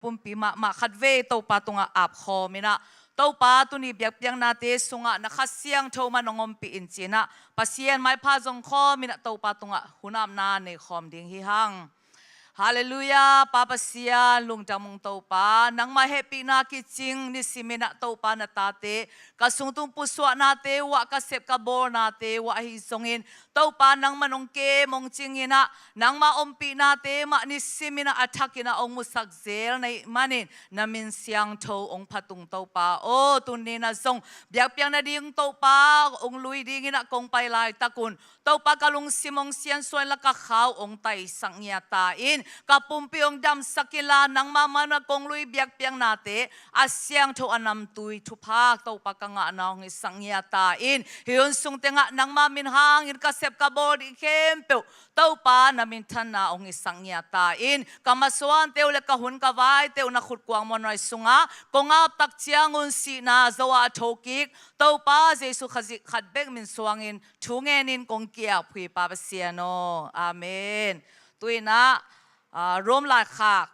pumpi ma khadve to pa tunga ap khomina to pa tu ni biak piang na te sunga na khasyang thoma nongom pi inchina pasien mai pha jong khomina to pa tunga hunam na ne khom ding hi hang Hallelujah, Papa Sia, lung tamong taupa, nang mahappy na kiching ni simina taupa na tate, kasung tung puswa nate, wa kasep kabor nate, wa hisongin, taupa nang manongke mong chingina, nang maompi nate, ma ni simina atakina ong musagzel na manin, namin siyang to ong patung taupa, o tunin na zong, biak piang na ding taupa, ong lui dingin na kong pailay takun, taupa kalung simong siyan suwan lakakaw ong tay sang yatain, kapumpiong dam sakila nang mama na kong lui biak piang nate asyang to anam tui tupak to pakanga naong isang yatain hiyon sung tenga nang mamin hangin kasep kabod ikempe to pa namin tana ong isang yatain kamaswan teo le kahun kawai teo na khutkwang mo na sunga kongap takchiangun si na zawa tokik to pa jesu khazik khatbek min suangin tungenin kong kia pui papasiano amen tuina Rom la khak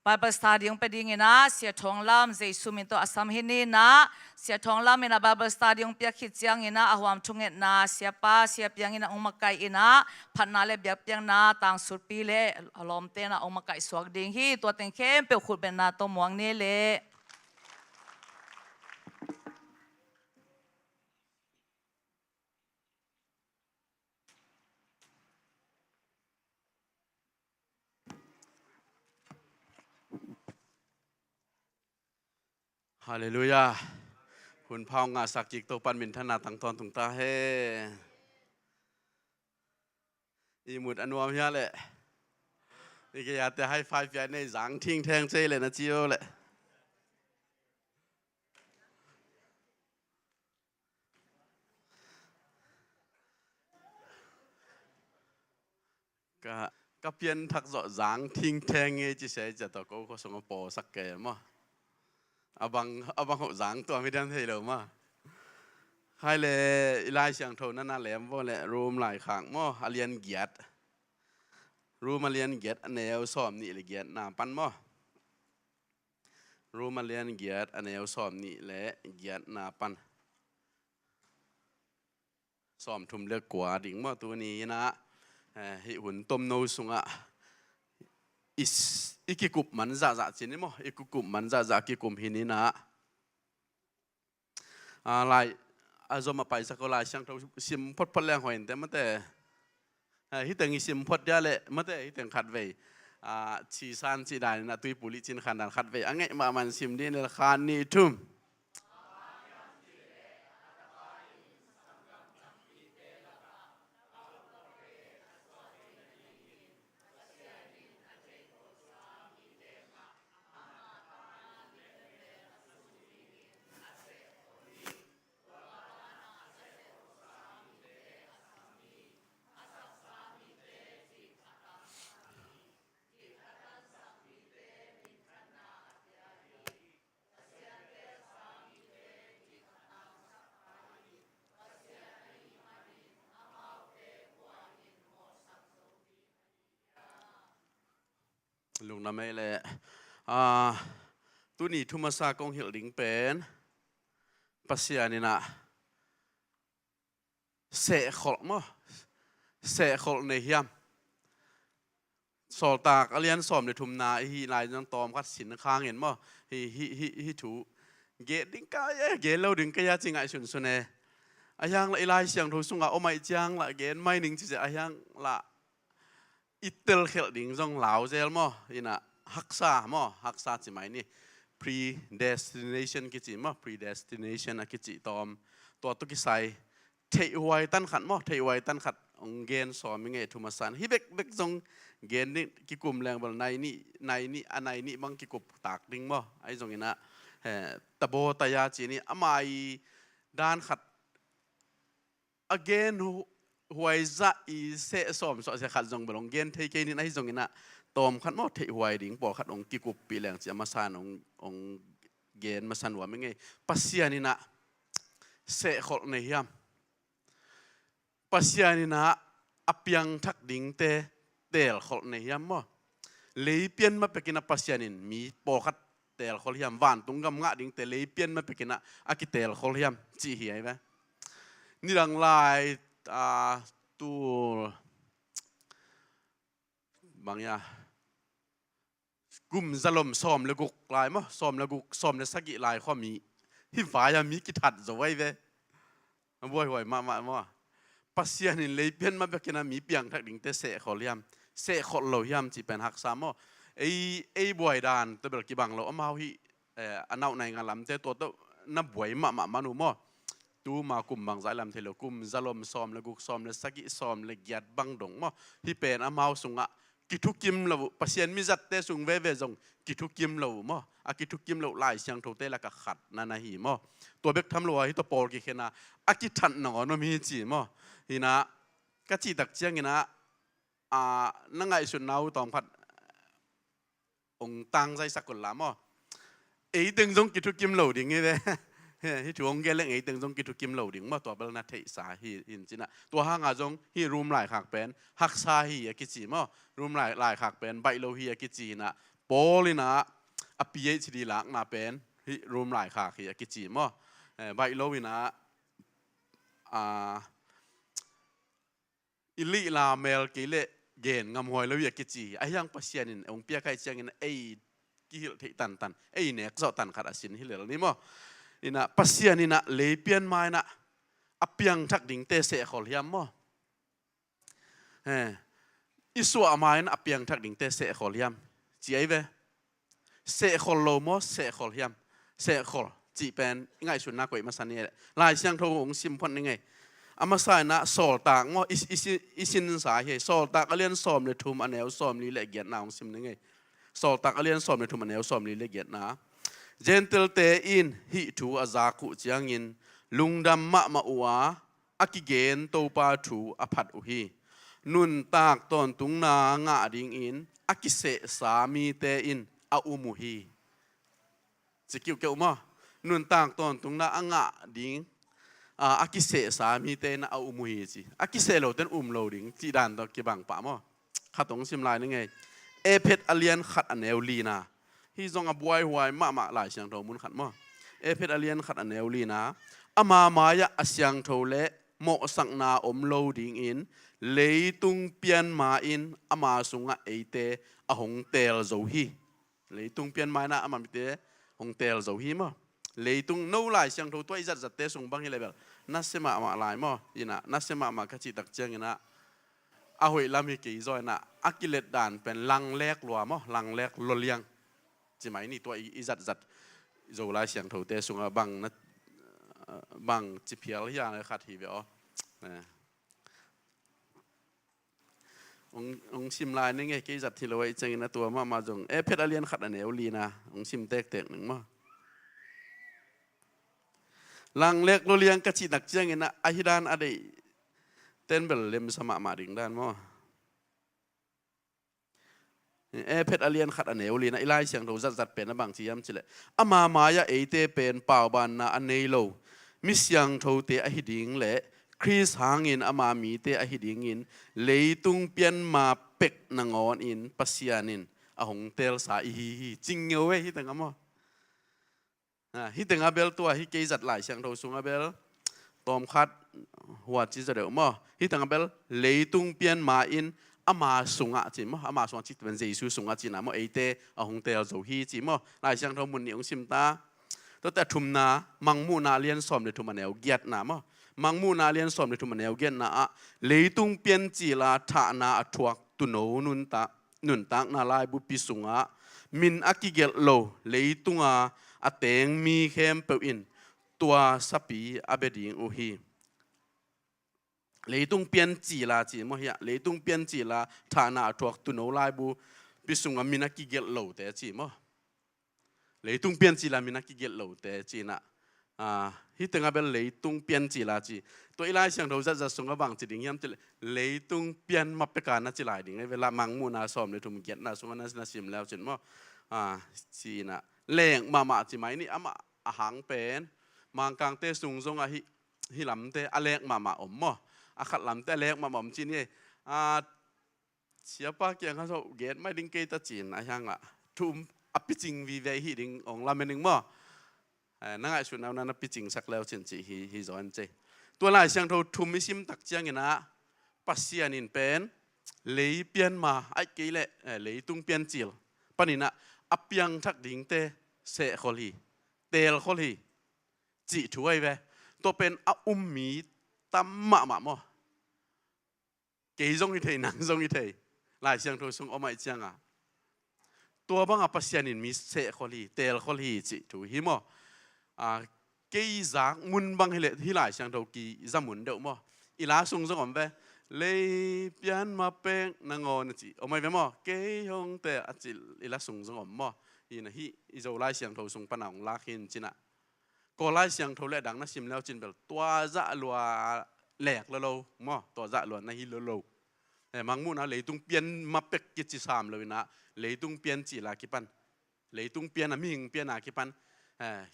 Bible study yung peding ina siya thong lam zay suminto asam hini na siya thong lam ina Bible study yung piakit siyang ina ahwam tunget na siya pa siya piang ina umakay ina panale biak piang na tang surpile alomte na umakay swag ding hi to teng kempe khulben na to muang nile Hallelujah คุณพ่องาสักจิกตัวปันมินธนาตังตอนตุงตาเฮอีหมุดอันวมเฮียเลยนี่ก็อยากจะให้ไฟฟ้าในสังทิ้งแทงเจเลยนะจิโอเลยก็เปลี่ยนทักษะสังทิ้งแทงเงจิเสจะต่อก็ส่งปอสักแก่มั้งอาบังหัวสังตัวไม่ได้ที่เลยมั้งใครเลยลายเสียงโทนนั่นแหละว่าเลยรูมหลายครั้งมั้งเรียนเกียรติรูมาเรียนเกียรติอันแนวสอบนี่เลยเกียรติน้ำปันมั้งรูมาเรียนเกียรติอันแนวสอบนี่แหละเกียรติน้ำปันสอบทุ่มเลือกกว่าดิ่งมั้งตัวนี้นะให้หุ่นต้มโนสุงะอีกกุบมันจะจีนี่มั้งอีกกุบมันจะกี่กุบหินี่นะลายอาจจะมาไปสักลายช่างเขาซิมพดแรงหอยแต่เมื่อแต่ที่แต่งซิมพดเยอะเลยเมื่อแต่ที่แต่งขัดเวชีซันชีได้นะตุยปุริจินขันดันขัดเวอันไงมามันซิมดีในราคานี้ทุ่มลุงน้ำไม่เลยตัวนี้ทุมาซากงหิลดิงเป็นปัสยานี่นะเสกขลมั้งเสกขลในเฮียมสอตากเลียนสอมในทุมนาฮีลายนังตอมคัดสินค้างเห็นมั้งฮีถูเกดิ้งกายเกลเราดึงกายจริงไอชุนสุนเนอายังละลายเสียงถูสุงเอาไม่จังละเกนไม่หนึ่งจะอายังละอิตลเขลดิ่งจงเหลาเจลมั้งอินะฮักษามั้งฮักษาจิไหมนี่ predestination กิจิมั้ง predestination อะกิจิตอมตัวตุกิไซเทวายตันขัดมั้งเทวายตันขัดองเกนสอนมิเงทุมาสันฮิเบกจงเกนนี่กิกุมแรงบนในนี่อันในนี่บางกิกุบตากดิ่งมั้งไอ้จงอินะตะโบตายาจีนี่อามายด้านขัด again หวยจะอีเสสอมสอเสขัดจงบลงเกนเทเกนี่ไอ้จงอินะตอมขัดมั้งเทวายดิ่งปอขัดองกิกุบปีแรงจะมาสานองเกนมาสันว่ามิเงปัสยานี่นะเสขลในเฮียมปัสยานี่นะอพยังทักดิ่งเตลขลในเฮียมมั้ง lấy piên mà phải kina pasianin mi po khát tel khol hiam van tung gam ngã ding te lấy piên mà phải kina akitel khol hiam chi hi ai ve ni rang lai tu bang ya gum zalom som le guk lai ma som le guk som le sagi lai kho mi hi vaya mi ki that zo wai ve boy hoy ma pasianin lấy piên mà phải kina mi piang thak ding te se khol hiam sẽ khổ lâu hiam chỉ bên học sao mà ấy buổi đàn tôi bảo kỳ bằng lâu mà hi anh nào này ngàn làm thế tôi nó buổi mà nu mà tu mà cùng bằng giải làm thế lo cùng zalom som là gục som là sagi som là giat băng đồng mà hi bên am hao sung kỹ thuật kim lâu pasien mi giặt te sung về dòng kỹ thuật kim lâu mà kỹ thuật kim lâu lại sang thâu te là cả khát na hi mà tôi biết tham lo hi tôi bỏ cái na kỹ thuật nó mi chỉ mà hi na cái chỉ đặc trưng hi na năng ngày xuân nào tóm phát ông tăng dây sắc còn lắm à ấy từng giống kỹ thuật kim lầu đi nghe đấy hi chú ông nghe lên ấy từng giống kỹ thuật kim lầu đi mà tòa bên na thấy sa hi in chỉ na tòa hàng à giống hi room lại khác bên hắc sa hi cái gì mà room lại khác bên bảy lầu hi cái gì na bố na PhD lạc na bên hi room lại khác hi cái gì mà bảy lầu na ili là mel cái lệ gen ngam hoi lo ya kichi ayang pasianin ong pia kai changin ei ki hil thei tan ei nek zo tan khat asin hilel ni mo ina pasianina le pian mai na apiang thak ding te se khol hiam mo isu amai na apiang thak ding te se khol hiam chi ai ve se khol lo mo se khol hiam se khol chi pen ngai sun na koi ma san ni lai siang tho ong sim phon ni ngai ama sai na sol tak ngo isin sa he sol tak alian som le thum anel som li le giat na ong sim ngai sol tak alian som le thum anel som li le giat na gentle te in hi thu azaku chiang in lungdam ma uwa akigen to pa thu aphat u hi nun tak ton tung na nga ding in akise sa mi te in a umu hi chikiu ke uma nun tak ton tung na anga ding akise sa mi te na a umu hi chi akise lo ten lo ding chi dan to ki bang pa mo khatong sim lai ni nge ephet alian khat aneu li na hi zong a buai huai ma lai siang tho mun khat mo ephet alian khat aneu li na ama maya asyang tho le mo sang na lo ding in leitung pian ma in ama sunga eite a hong tel zo hi leitung pian ma na ama mi te hong tel zo hi mo leitung no lai siang tho toi zat zat te sung bang hi level na sema ma lai mo ina na sema ma ka chi tak chang ina a hoi lam hi ki zoi na akilet dan pen lang lek lua mo lang lek lo liang chi mai ni toi i zat zat zo lai siang tho te sung a bang na bang chi phial hi ya khat hi ve o ông sim laiนี่ไงกี่จัดที่เราไว้จังนะตัวมาจงเพชรอเลียนขัดอันเอวลีนะองซิมเตกหนึ่งมั้งลังเล็กโรเลียงกระชิดักเจียงนะอาฮิดานอะไรเต้นเบลเลมสมามาดิ่งด้านมั้งเพชรอเลียนขัดอันเอวลีนะอีไลเสียงเราจัดเป็นนะบางทีย้ำจิเลยอามามายาเอเตเป็นเป่าบานนะอันเนโลมิสยังโทเตอฮิดิงเละคริสหางอินอามามีเตอหิดิงอินเลยตุงเปียนมาเป็กนางอนอินปัสยานินอาหงเตลสาอีฮีจริงเอาไว้ฮิตังมั้งฮิตังอาเบลตัวฮิเกยจัดหลายเสียงเราสุงอาเบลตอมคัดหัวจีจะเดือดมั้งฮิตังอาเบลเลยตุงเปียนมาอินอามาสุงอาจิมั้งอามาสุงอาจิเป็นเจสุสุงอาจินะมั้งเอเตอาหงเตลโจฮีจิมั้งหลายเสียงเรามุนนิองซิมตาตั้งแต่ทุมนามังมูนาเลียนสอมเดทุมมาแนวเกียรตินะมั้งมังมูนาเลียนสอมในทุมันเอวเกนนะเลยตุงเปียนจีลาทานาอทวกตุโนนุนตักนาลายบุปิสุงะมินอากิเกลโลเลยตุงอาเตงมีเข้มเปอินตัวสปีอาเบดิงอุฮีเลยตุงเปียนจีลาจีมเฮียเลยตุงเปียนจีลาทานาอทวกตุโนลายบุปิสุงะมินอากิเกลโลแต่จีมเลยตุงเปียนจีลามินอากิเกลโลแต่จีนะฮิตงาเบลเลยตุงเปียนจีลาจีตัวอีไลเสียงเราจะส่งกระบังจีดิ่งยามจีเลยตุงเปียนมาเป็นการนัดจีลายดิ่งเวลามังมูนาสอมเลยทุ่มเกียรตินาส่งนัดสิมแล้วจีนว่าจีน่ะแรงมาจีไหมนี่อามาอาหางเป็นมังกางเตะสูงทรงฮิลำเตะอเล็กมาอมอาขัดลำเตะเล็กมาอมจีนี่ siapa yang kasau get mai ding ke ta chin a hang la thum a pitching vi ve hi ding ong la mening mo na ngai sun na pitching sak leo chen chi hi zon che tua lai siang tho thum mi sim tak chiang ina pasian in pen lei pian ma ai ke le lei tung pian chil panina apiang thak ding te se khol hi tel khol hi chi thuai ve to pen a mi tam ma mo ke zong hi thei nang zong hi thei lai siang tho sung omai chiang a tua bang a pasian in mi se khol hi tel khol hi chi thu hi mo ke giang mun bang hi le hi lai siang tho ki zamun deu mo ila sung zong om ve lấy pian mà beng nangon chỉ ông mày biết mò cái hông tệ à chỉ là sung sung ông mò hi na hi izo lai siang thâu sung pan ông lak hin china có lai siang thâu lệ đằng na sim leo chin bel tua dạ lùa lẹc lâu mò tua dạ lùa na hi lâu mang mu na lấy tung pian mà bek cái chỉ sam lâu na lấy tung pian chỉ là cái pan lấy tung pian à mình pian à cái pan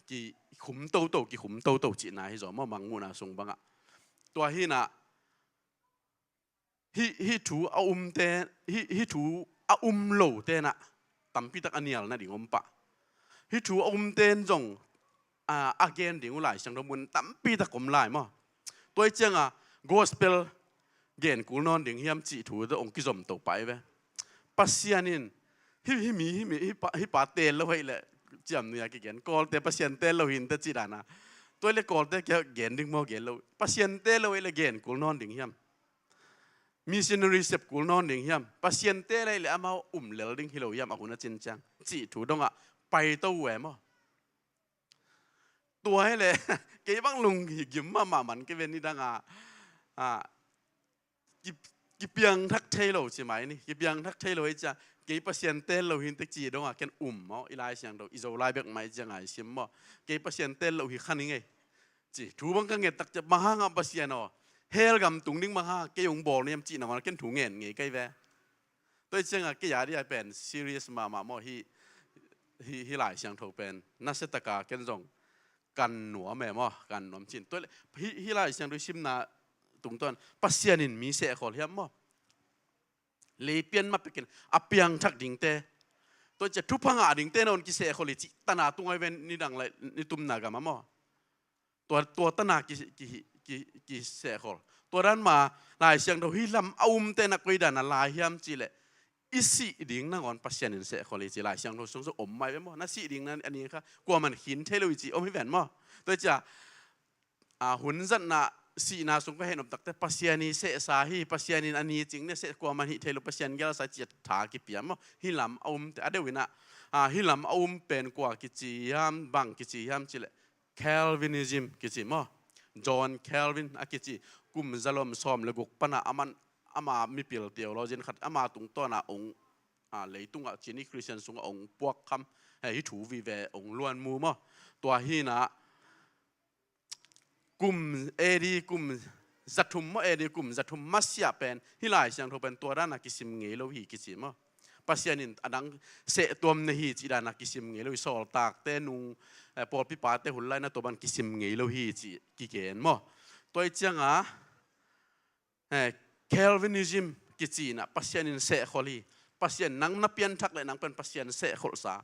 cái khum tâu cái khum tâu chỉ na hi rồi mò mang mu na sung bang à tua hi na hi thu a te hi thu a lo te na tampi tak anial na ding pa hi thu a ten jong again ding ulai sang domun tampi tak lai mo toi chang gospel gen kul non ding hiam chi thu da ong ki zom to pai ve pasianin hi pa te lo hai le jam nia ki gen kol te pasian te lo hin te chi dana toi le kol te gen ding mo gen lo pasian te lo le gen kul non ding hiam missionary sep kul non ding hiam paciente lai le amao lel ding hilo yam akuna chin chang chi thu dong a pai to we mo tua hai le ke bang lung hi gim ma man ke ven ni dang ki piang thak thei lo chi mai ni ki piang thak thei lo ai cha ke paciente lo hin te chi dong a ken mo ilai siang do izo lai bek mai chang ai sim mo ke paciente lo hi khaning ei chi thu bang ka nge tak cha ma nga pasiano hel gam tung ding ma ha ke yong bol niam chi na ma ken thu ngen nge kai ve tôi chang ke ya ri ai pen serious ma mo hi lai siang tho pen na se ta ka ken jong kan nuo me mo kan nom chin tôi hi lai siang do sim na tung ton pasian in mi se khol hiam mo le pian ma pekin apiang thak ding te tôi che thu phanga ding te non ki se khol chi tana tung ai ven ni dang lai ni tum na ga ma moตัวตนากี่เสกขอตัวนั้นมาลายเสียงเราฮิลำเอาเตนักวิดานาลายเฮียมจีเลยอิสิดิ่งนั่งอ่อนปัสยันเสกขอเลยจีลายเสียงเราสงสอมไม่เป็นมั้งนั่นสิดิ่งนั้นอันนี้ค่ะกลัวมันหินเทโลวิจีอมไม่แหวนมั้งตัวจะหุ่นจันน่ะสีน่าสงก็เห็นอบตักแต่ปัสยันนี่เสกสาฮีปัสยันนี่อันนี้จริงเนี่ยเสกกลัวมันหิเทโลปัสยันแกเราใส่จีถากิเปียมั้งฮิลำเอาแต่อเดวินะฮิลำเอาเป็นกว่ากิจียามบังกิจียามจีเลยCalvinism กิจิมั้ง John Calvin อากิจิกุมซาลมซอมเลกุกปนะอามามีเปียลเตียวเราเจนขัดอามาตุงต้นองเลยตุงจีนี่คริสเตียนสุงองพวกคำให้ถูวิเวองล้วนมูมั้งตัวฮีนะกุมเอดีกุมจัตุมมั้งเอดีกุมจัตุมมัสยาเป็นฮิลายเสียงเขาเป็นตัวด้านนักกิสิมเงยเราฮีกิจิมั้งปัสยานินอันนั้นเสตัวมันฮีจีด้านนักกิสิมเงยเราสอลตากเตนุงพอพิพาทเตหุ่นไล่นะตัวมันกิสิมเงยเราฮีจีกิเกนมั้งตัวเจ้าCalvinism กิจีน่ะปัสยานินเสขอลีปัสยานนังนับเปียนทักเลยนังเป็นปัสยานเสขอลสา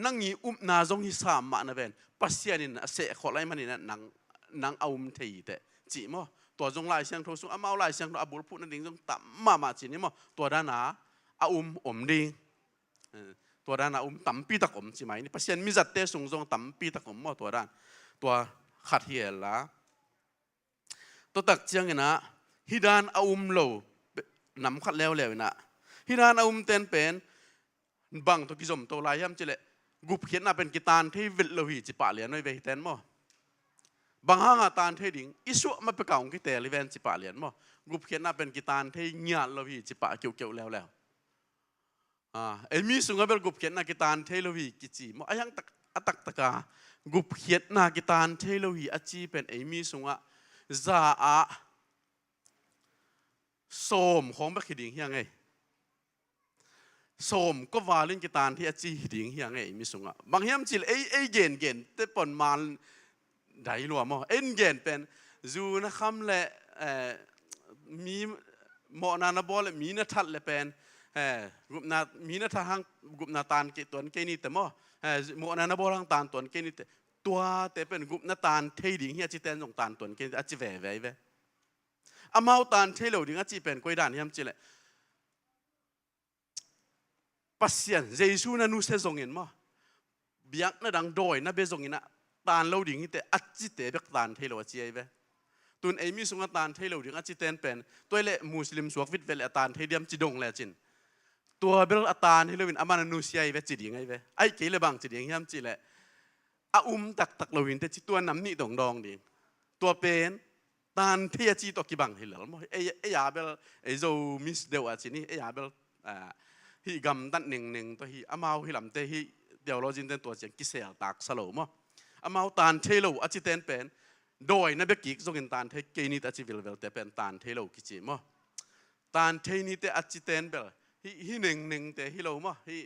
นังยีนาจงฮิสามมานะเวนปัสยานินเสขอไล่มันนี่นะนังเอาเทียเตจีมั้งตัวจงไล่เสียงโทสุอามาไล่เสียงโทอาบุลพูดนั่นเองจงตัมมาจีนี่มั้งตัวด้านน่ะอมดิงตัวด้านตัมปีตะกมใช่ไหมนี่พัศยันมิจัดเตะสูงส่งตัมปีตะกมมั่วตัวด้านตัวขัดเหี่ยละตัวตักเจียงนะฮิดานโลนำขัดแล้วนะฮิดานเต้นเป็นบังตัวกิจมตัวลายย่ำเจเลกุบเขียนน่ะเป็นกีตาร์ที่วิลโลหิจิปะเลียนไว้เวหิเต้นมั่วบางห้างตานเทดิ่งอิสุมาไปเก่ากิเตลิเวนจิปะเลียนมั่วกุบเขียนน่ะเป็นกีตาร์ที่เงียโลหิจิปะเกี่ยวแล้วเอ็มีสุงเบลกุบเขียนนากิตานเทโลวีกิจิมอายังตักตะกากุบเขียนนากิตานเทโลวีอาจีเป็นเอ็มีสุงะซาโสมของบักขิดิงเฮียงไงโสมก็วาลินกิตานที่อาจีหิดิงเฮียงไงมีสุงะบางเฮียมจิลเกนเตปนมันได้รัวมั้งเกนเป็นจูนะคำและมี หมอนานาบอลมีนาทัดเลยเป็นกุมนามีนาทัดหางกุมนาตานเกตัวนี้นี่แต่หมอหมอนานาบอลหางตานตัวนี้นี่แต่ตัวแต่เป็นกุมนาตานเที่ยดิ่งเฮียจิตเตนส่งตานตัวนี้อาจจะแหวะอามาตานเที่ยวดิ่งอาจจะเป็นกุยด่านเฮียมจิเลยปัสยันเจสูนันุเสส่งเงินมั้งเบียกนั่นดังโดยนั่นเบส่งเงินนะตานเราดิ่งแต่อัจจิเตะเบียกตานเที่ยวจีไอ้เว้ตุนไอ้มีสุงตานเที่ยวดิ่งอัจจิเตนเป็นตัวเละมุสลิมสวกวิทเวลตานเที่ยมจิดงแหละจินตัวเบลตานเที่ยววินอามานุเซียไอ้เว้จิดิ่งไอ้เว้ไอ้เกลือบางจิดิ่งเฮียมจิเลยอาตักเราวินแต่จิตัวน้ำนี่ดองดิ่งตัวเป็นตานเที่ยจีตกิบังเหี้ยมั้งไอ้ยาเบลไอ้โจมิสเดวจินี่ไอ้ยาเบลฮีกำตันหนึ่งตัวฮีอามาฮีลำเตฮีเดี๋ยวเราจินเตนตัวเสียงกิเซลตากสโลมั้งอามาตานเทโลอาจิเตนเป็นโดยนับกิกส่งตานเทเกนิตอาจิวิลเวลเตเป็นตานเทโลกิจิมั้งตานเทนิเตอาจิเตนเบลฮีหนึ่งเตฮีโลมั้งฮี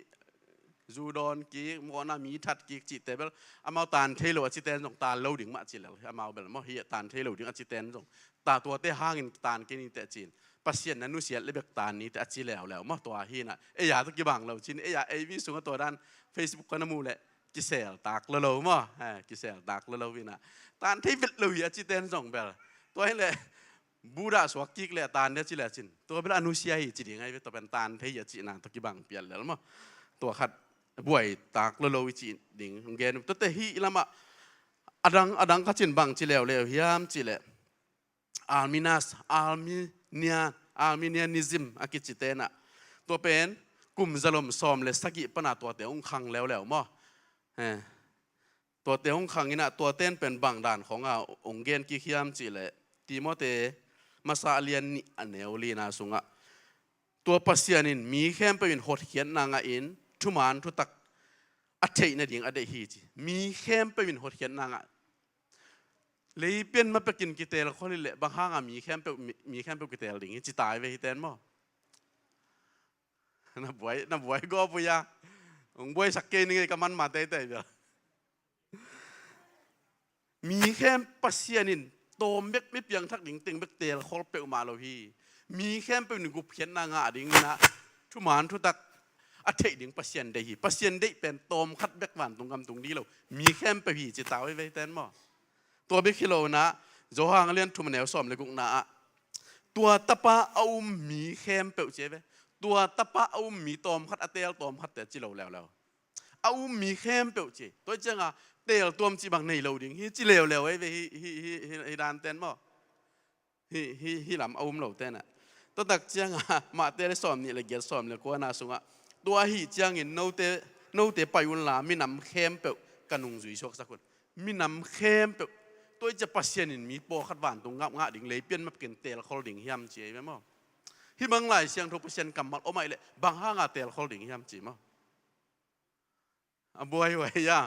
จูดอนกิกมอนามีทัดกิกจิเตเบลอามาตานเทโลอาจิเตนส่งตานโลดิ่งมาจิเลอามาเบลมั้งฮีตานเทโลดิ่งอาจิเตนส่งตาตัวเตห้างตานเกนิเตจินปัสยันนันุเสียเลเบกตานนี้แต่อจิแล้วมั้งตัวฮีน่ะไอ้ยาตุกิบังเราจินไอ้ยาไอ้วิสุงตัวด้าน Facebook ก็น้ำมูเลยกิเซลตากเลวมั้งกิเซลตากเลววินะตานที่วิลลุยอจิเตนส่งเบลตัวให้เลยบูดาสวกกิกเลยตานเนี่ยจิเลจินตัวเบลอนุเซียฮีจิดิ่งไงตัวเป็นตานที่อจินะตุกิบังเปลี่ยนแล้วมั้งตัวขัดบ่วยตากเลววิจิดิ่งเกณฑ์ตัวเตฮีละมะอดังก็จินบังจิเลวฮิามจิเลอาร์มินัสอาร์มิเนียนิซึมอากิจิเตนะตัวเป็นกลุ่มจลมซอมเลสกิปนาตัวเตองคังแล้วมั้งตัวเตองคังนี่นะตัวเต้นเป็นบางด่านขององเกนกิคิยามจิเลติโมเตมาซาเลียนนี่อันเนวลีนาสุงะตัวปัสยานินมีเข้มเป็นหดเขียนนางอินทุมานทุตักอัจฉริยะดิ่งอเดฮีจิมีเข้มเป็นหดเขียนนางเลยเปลี่ยนมาไปกินกิเตลคนนี้แหละบางห้างมีแค่เป็นกิเตลดิ่งจิตายไปที่เต้นมั้งนับไว้ก็ปุยาองบวยสักเกนึงก็มันมาเตะเดียวมีแค่ปัสยานินโตมเบ็กไม่เพียงทักดิ่งตึงเบ็กเตลคนเปลมาเราพี่มีแค่เป็นหนึ่งกุเพียนนางดิ่งนะทุมานทุตักอัจฉริดิ่งปัสยันได้ปัสยันได้เป็นโตมคัดเบ็กหวานตรงกำตรงนี้เรามีแค่ไปพี่จิตายไปเต้นมั้งตัวเบคิโลนะโจฮางเลียนทุ่มแนวสอมเลยกุนะตัวตะปะเอามีเข้มเปิลเจ๊ไปตัวตะปะเอามีตอมคัดเตลตอมคัดแต่จิโลแล้วเอามีเข้มเปิลเจ๊ตัวจังเตลตัวมจีบังในเราดิ่งฮิจิเลวไอ้ฮิดานเต้นมั้งฮิลำเอาเราเต้นอ่ะตัวตักจังมาเตลสอมนี่เลยเกียรสอมเลยกว่าน่าสุงตัวฮิจังเห็นโนเตไปวุ่นละมีน้ำเข้มเปิลกันนุงจุยชกสักคนมีน้ำเข้มเปิลตัวจะปัสยันินมีโปขัดหวานตรงงับงะดิ่งเลยเปลี่ยนมาเป็นเตลคอลดิ่งเฮียมเจี๋ยไหมมั้งที่บางหลายเสียงทุกปัสยันกำมัดโอ้ไม่เลยบางห้างเตลคอลดิ่งเฮียมจี๋มั้งบวยไว้ยัง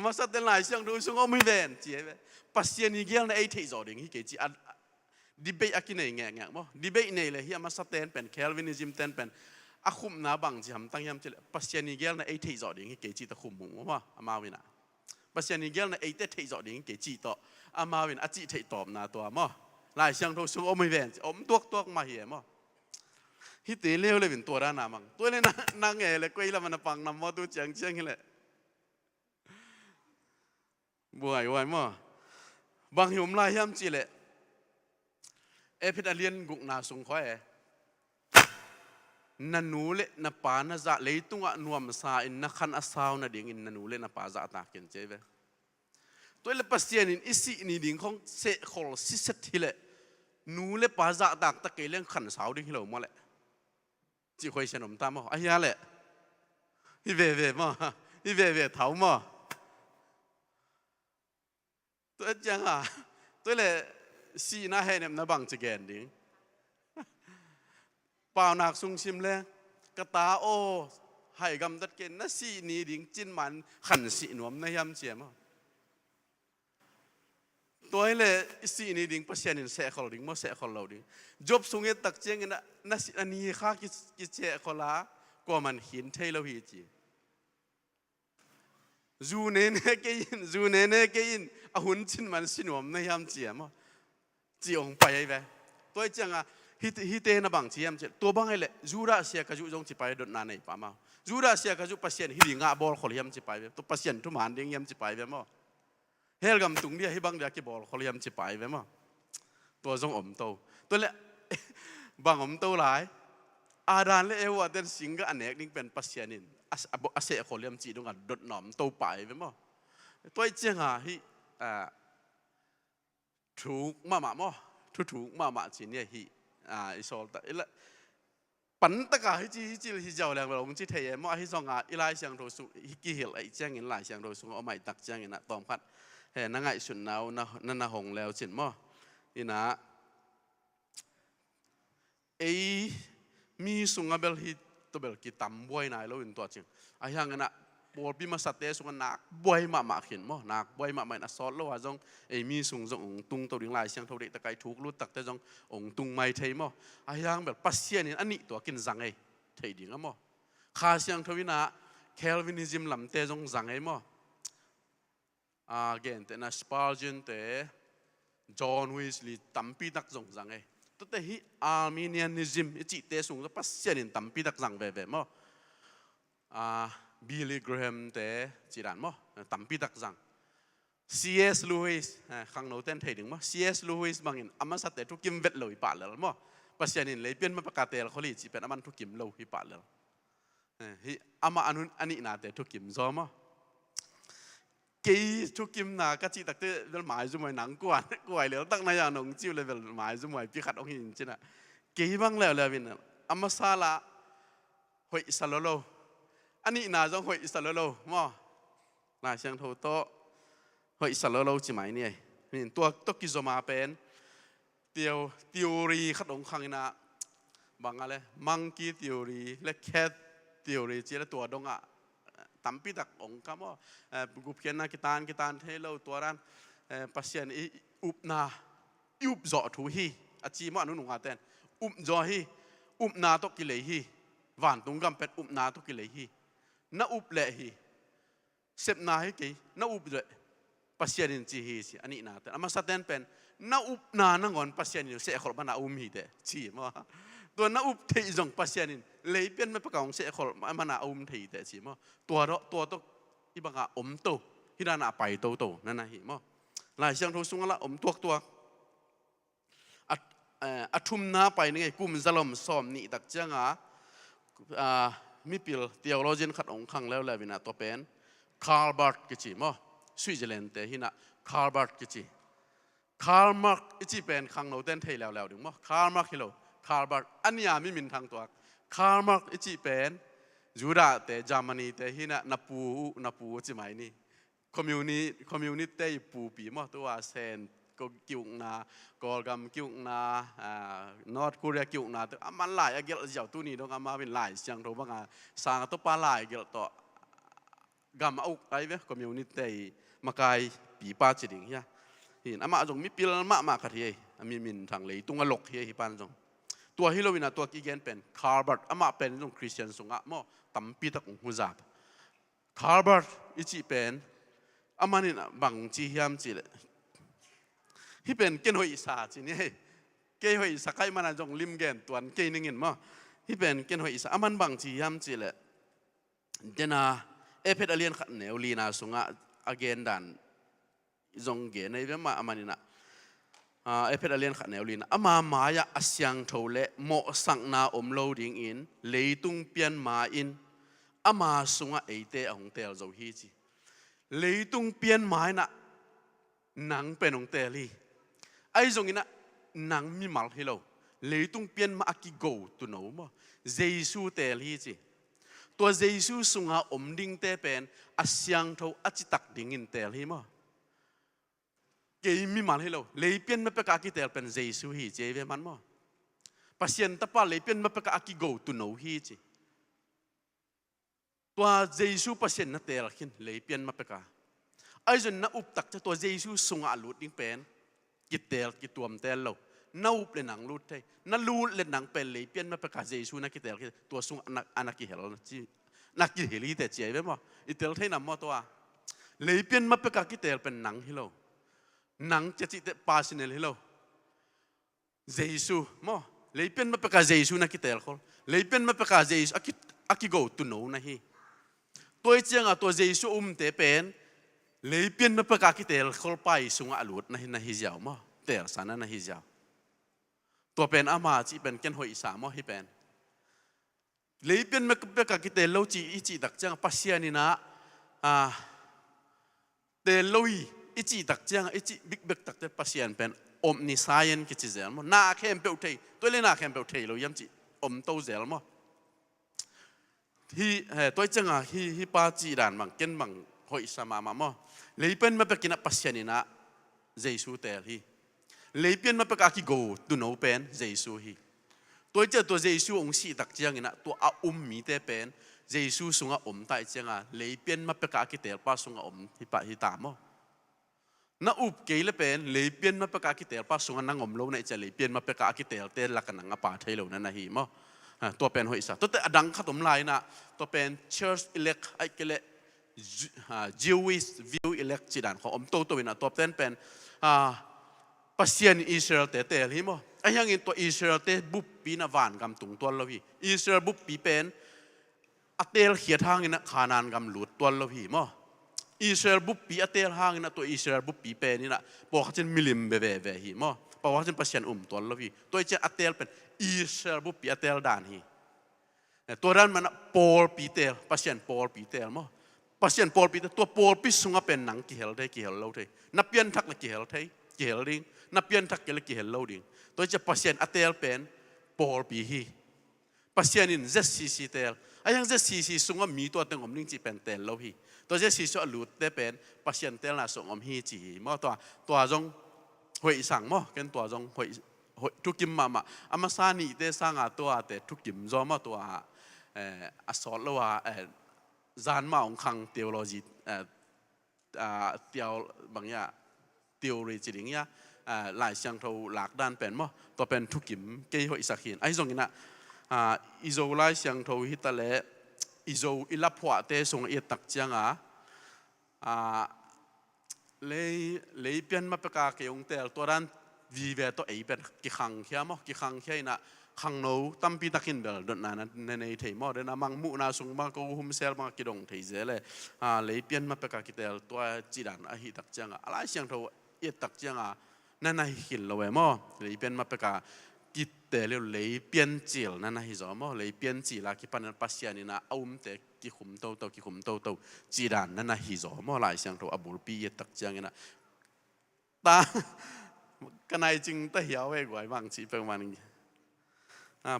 มาสัตว์หลายเสียงทุกสุงโอ้ไม่เวนเจี๋ยไหมปัสยันนี่เกี่ยวในไอ้ที่จอดิ่งที่เกี่ยจีดีเบตอากินไหนแง่มั้งดีเบตไหนเลยเฮียมาสัตว์เต้นเป็นแคลวินิซึมเต้นเป็นอาคุมน้าบางจีทำตั้งยามเจี๋ยปัสยันนี่เกี่ยวในไอ้ที่จอดิ่งที่เกี่ยจีตะคุมมั้งว่ามาวินะปัสยันนี่เกี่ยวในไอ้ที่จอดิ่งเกี่ยจีต่ออามาวินอาจิเทตอบนาตัวมั้งหลายเสียงทุกสุงโอ้ไม่เวนอมตัวมาเหี้ยมั้งฮิตเลี้ยวเลยเป็นตัวด้านน้ำมั้งตัวเลยนั่งเอ๋เลยกุยละมันปังน้ำมอตัวเจียงนี่แหละบวยมั้งบางหิมลายย่ำจีเลยพิดาเลียนกุกนาสุงข้อยนันนูเล่นปานาจะเลยตุงะนวมสาอินนักขันอาสาวนาดิ่งอินนันนูเล่นปาจะตากินเจ๊เว้ตัวเล็บปัสยานินอิสินี่ดิ่งของเสกขอลสิสติเลยนูเล่ปาจะตากตะเกียงขันสาวดิ่งที่เรามาเลยจีคอยเชนมตามมั้งไอ้ยาเลยฮิเว่มั้งฮิเว่เท้ามั้งตัวจังตัวเลยสีน่าให้เนี่ยนับบังจะแกนดิ่งเปล่าหนักซุงชิมเลยกระตาโอให้กำตัดเกณฑ์นั่นสีนี่ดิ่งจินมันขันสีนวมในยามเจียมั้งตัวเลยสีนี่ดิ่งปัสยานินเสกขอดิ่งมั่วเสกขอเราดิ่งจบสุงเงตักเจียงนะนั่นอันนี้ข้ากิเจขอละกว่ามันหินเทเราฮีจีจูเนเนเกยินอาหุ่นจินมันสินวมในยามเจียมั้งจีองไปไอ้เว้ตัวจัง hi te na bang chiam che to bang ele zura sia ka ju jong chi pai dot na nei pa ma zura sia ka ju pasien hi nga bol khol yam chi pai to pasien tu man ding yam chi pai ve mo hel gam tung dia hi bang dia ki bol khol yam chi pai ve mo to jong om to le bang om to lai adan le ewa ten singa anek ding pen pasienin ase khol yam chi dong a dot nom to pai ve mo tôi chăng hiถูกมาหม้อถูกมาจีเนี่ยฮิอิสอลแต่อีละปันตะกาฮิจีฮิเจ้าแรงเราจีเทียมฮิซองอีไลเสียงโทสุฮิกิเฮลไอเจียงอินไลเสียงโทสุเอาไม่ตักเจียงอินะตอมพัดเห็นนั่งไอสุนนาวนั่นหงแล้วจินหม้ออินะไอมีสุงเบลฮิตัวเบลกิตัมบวยนายแล้วอินตัวจริงไอยังนะบอลปีมาสัตย์สุงนักบวยมาเขียนมั้งนักบวยมานะสอนแล้วว่าจงไอมีสุงจงตุงตัวดิ่งลายเสียงเท่าเด็กตะไคร้ถูกลุดตักแต่จงตุงไม่เทียมั้งไอ้ยังแบบปัสเซียนี่อันนี้ตัวกินจังไอเทียดิ่งมั้งข้าเสียงทวินะเคลวินิซิมลำเตจงจังไอมั้งเกนแต่นะสปาร์จินแต่จอห์นวิสลีตั้มปีตักจงจังไอตัวแต่ฮีอาร์เมเนียนิซิมจิตเตสุงจะปัสเซียนี่ตั้มปีตักจังแบบมั้งบิลลี่กราแฮมเตะจีรันมั้งตั้มปีตักจัง C.S. Lewis ข้างโน้ตเต้นเทียงมั้ง C.S. Lewis บางอินอามันสัตย์ทุกกิมเวทเลยป่าเลยมั้งปัจจัยนี้เลยเปลี่ยนมาประกาศเตะเขาเลยจีเป็นอามันทุกกิมเลยป่าเลยฮิอามาอันนี้น่าเตะทุกกิมซ้อมมั้งกี่ทุกกิมน่ะก็จีตักเตะเวลหมายจุ่มไว้หนังกวนเลยตั้งนายหนงจิ้วเลยเวลหมายจุ่มไว้พี่ขัดองค์หินจีน่ะกี่บ้างแล้ววินอามาซาลาหอยซาโลโลอันนี้น่าจงหอยอิสระโลมั้งน่าเชียงโทโตหอยอิสระโลจีไหมเนี่ยนี่ตัวกิโซมาเป็นทีโอรีขัดองขังนะบางอะไรมังกี้ทีโอรีและแคททีโอรีจีและตัวดงอ่ะตั้มปีตักองค์ก็มั้งกูเขียนนะกิตานเทโลตัวนั้นปัสเซียนอุบนาอุบจ่อถูฮีอาจีมั้งนุ่งอาเตนอุบจ่อฮีอุบนาตกิเลฮีหวานตุงกำเป็ดอุบนาตกิเลฮีน่าอุบเละฮีเสพนาให้กี่น่าอุบเลยปัสเซียนินจีฮีสิอันนี้น่าแต่อามาสัตย์เป็นน่าอุบนานั่งก่อนปัสเซียนินเสกขอมันน่าอุมฮีเดชีมั้งตัวน่าอุบเทยจงปัสเซียนินเลยเป็นไม่ประกอบเสกขอมันน่าอุมเทยเดชีมั้งตัวต้องอีบังอาอมโตที่ด้านอาไปโตนั่นนะฮีมั้งหลายเสียงโทรสุงละอมตัวอัทุมน้าไปนี่ไงกุมซาลมซ้อมนี่ตักเจ้างมีพิลเทียโลจีนขัดองขังแล้ววินาตัวเป็นคาร์ลบัร์ตกิจิมั้งสวิตเซอร์แลนด์แต่หินะคาร์ลบัร์ตกิจิคาร์ลมาร์กกิจิเป็นขังโนเต้นเทยแล้วดึงมั้งคาร์ลมาร์กฮิโลคาร์ลบัร์ตอันนี้มีมินทางตัวคาร์ลมาร์กกิจิเป็นยูราแต่เยอรมนีแต่หินะนับปูจิไหมนี่คอมมิวนิตี้ปูปีมั้งตัวเซนก็กิ้วนาก็กำกิ้วนา North Korea กิ้วนาตัวมันหลายเกี่ยวกับตัวนี้ต้องมาเป็นหลายเสียงโทรบ้างสร้างตัวปลาหลายเกี่ยวกับตัวกำเอาไอ้เว้ยคอมมิวนิตี้มาไกลปีป้าจีดิ่งเฮียเห็นอามาจงมีปีละมาขัดเฮียมีมินทางเลยตุงอลกเฮียฮิปันจงตัวฮิโลวินาตัวกิเกนเป็นคาร์บัตอามาเป็นจงคริสเตียนสงะมั่วตั้มปีตะกงหุจับคาร์บัตอิจิเป็นอามานี่นะบังจีฮิมจีเลยที่เป็นเกณฑ์หอยสาจีนี่เกณฑ์หอยสาใครมันจงลิมเกณฑ์ตัวเกณฑ์นึงเห็นมั้ยที่เป็นเกณฑ์หอยสามันบางทีย้ำจีเลยเจน่าเอฟเอเลียนขัดเหนียวลีน่าสงะอเกนดันจงเกณฑ์ในเรื่องมาอามันนี่นะเอฟเอเลียนขัดเหนียวลีน่าอามาหมายอาเซียงโถเละโมสังนาอมโลดิ้งอินเลยตุงเปียนมาอินอามาสงะเอเตอของเตลเจ้าฮีจีเลยตุงเปียนมาอินะหนังเป็นของเตลีไอ้ตรงนี้นะหนังมีมาให้เราเลยต้องเปลี่ยนมาอักิโกตัวหนูมั้งเยซูเตลีจีตัวเยซูสุงหาอมดิ้งเตเป็นอาเซียงเท่าอาจิตักดิ้งอินเตลีมั้งเกี่ยมีมาให้เราเลยเปลี่ยนมาเป็นอากิเตลเป็นเยซูฮีเจเวมันมั้งปัสเซียนตะปาเลยเปลี่ยนมาเป็นอากิโกตัวหนูฮีจีตัวเยซูปัสเซียนนั่นเตลขินเลยเปลี่ยนมาเป็นไอ้จนน่าอุปตักจะตัวเยซูสุงหาลุดดิ้งเป็นกิเตลกิตัวมเตลเราน่าอุปเลนังรูดเทน่ารูดเลนังเป็นเลยเปลี่ยนมาประกาศเยซูนักกิเตลตัวสุงอนักกิเฮลจีนักกิเฮลีแต่เจียเว้มั้งอิเตลเทนำมาตัวเลยเปลี่ยนมาประกาศกิเตลเป็นหนังฮิโลหนังจะจิตปาสิเนลฮิโลเยซูมั้ง leipen ma peka Jesu na kitel khol leipen ma peka Jesu aki go tu no na hi tôi chiang to Jesu te pen leipen ma peka kitel khol pai sunga alut na hi jaw mo tel sana na hi jaw to pen ama chi pen ken hoi sa mo hi pen leipen ma peka kitel lo chi dak chang pasiani na te loi ichi tak chang ichi big big tak te pasian pen ni science ki chi zel mo na khem pe uthei tôi le na khem pe uthei lo yam chi to zel mo hi tôi changa hi pa chi dan mang ken mang hoi sama ma mo leipen ma pe kina pasiani na Jesu tel hi leipen ma pe ka ki go tu no pen Jesu hi tôi che to Jesu ong si tak chang ina to mi te pen Jesu sunga tai changa leipen ma pe ka ki tel pa sunga hi pa hi ta mo na up ke le pen leipen ma pe ka ki tel pa sunga nangom lo na che leipen ma pe ka ki tel te la kan nga pa thai lo na hi mo to pen hoi sa to te adang khatom lai na to pen church elect ai ke le Jewish view elect chi dan kho to ina to pen pasian Israel te hi mo ai hang in to Israel te bu pi na van gam tung tol lo hi Israel bu pi pen atel khiat hang ina khanan gam lut tol lo hi mo Israel bu pi atel hang ina to Israel bu pi pen ina po khachen milim ve hi mo po khachen pasian tol lo hi to che atel pen Israel bu pi atel dan hi to ran man Paul pi tel pasian Paul pi tel mo pasian Paul pi to Paul pi sunga pen nang ki hel lo thei na pian thak la ki hel ding na pian thak ke la ki hel lo ding to che pasian atel pen Paul pi hi pasian in ZCC tel ayang ZCC sunga mi to teng ning chi pen tel lo hi to ZCC so lut te pen pasian tel na song hi chi mo to jong hoi sang mo ken to jong hoiทุกิมมาอามาซานีเตสร้างตัวแต่ทุกิมจอมาตัวสอนแล้วว่าจานมาองคังเทโอโลจีเทียวบางอย่างเทโอโลจีอย่างเงี้ยหลายเชิงเขาหลักด้านเป็นมั้งตัวเป็นทุกิมเกี่ยวกับอิสระเขียนไอ้ตรงนี้นะอิโซหลายเชิงเขาฮิตเลยอิโซอิลับหัวเตส่งเอตักจังเลยเปลี่ยนมาประกาศเกี่ยวกับตัวด้านวีเวตัวเป็นกิขังเขียมกิขังเขียนะขังโนตั้มปีตะกินเบลดนั้นในเทมอเดนะมังมุนาสุงมากูหุมเซลมากิดงเทเจเลยเลยเปลี่ยนมาเป็นกิเตลตัวจีดันอหิตักจังอะไรเสียงเท่าเอตักจังนั่นในหินเราเว้มอเลยเปลี่ยนมาเป็นกิเตลเลยเปลี่ยนจิลนั่นในหิจอมอเลยเปลี่ยนจิลากิปันนันปัสยานินะเอาเตกิขุมโตกิขุมโตจีดันนั่นในหิจอมอหลายเสียงเท่าอบุลปีเอตักจังนะตากันไหนจริงแต่เหี้ยวไว้กว่าบางทีเป็นวันนี้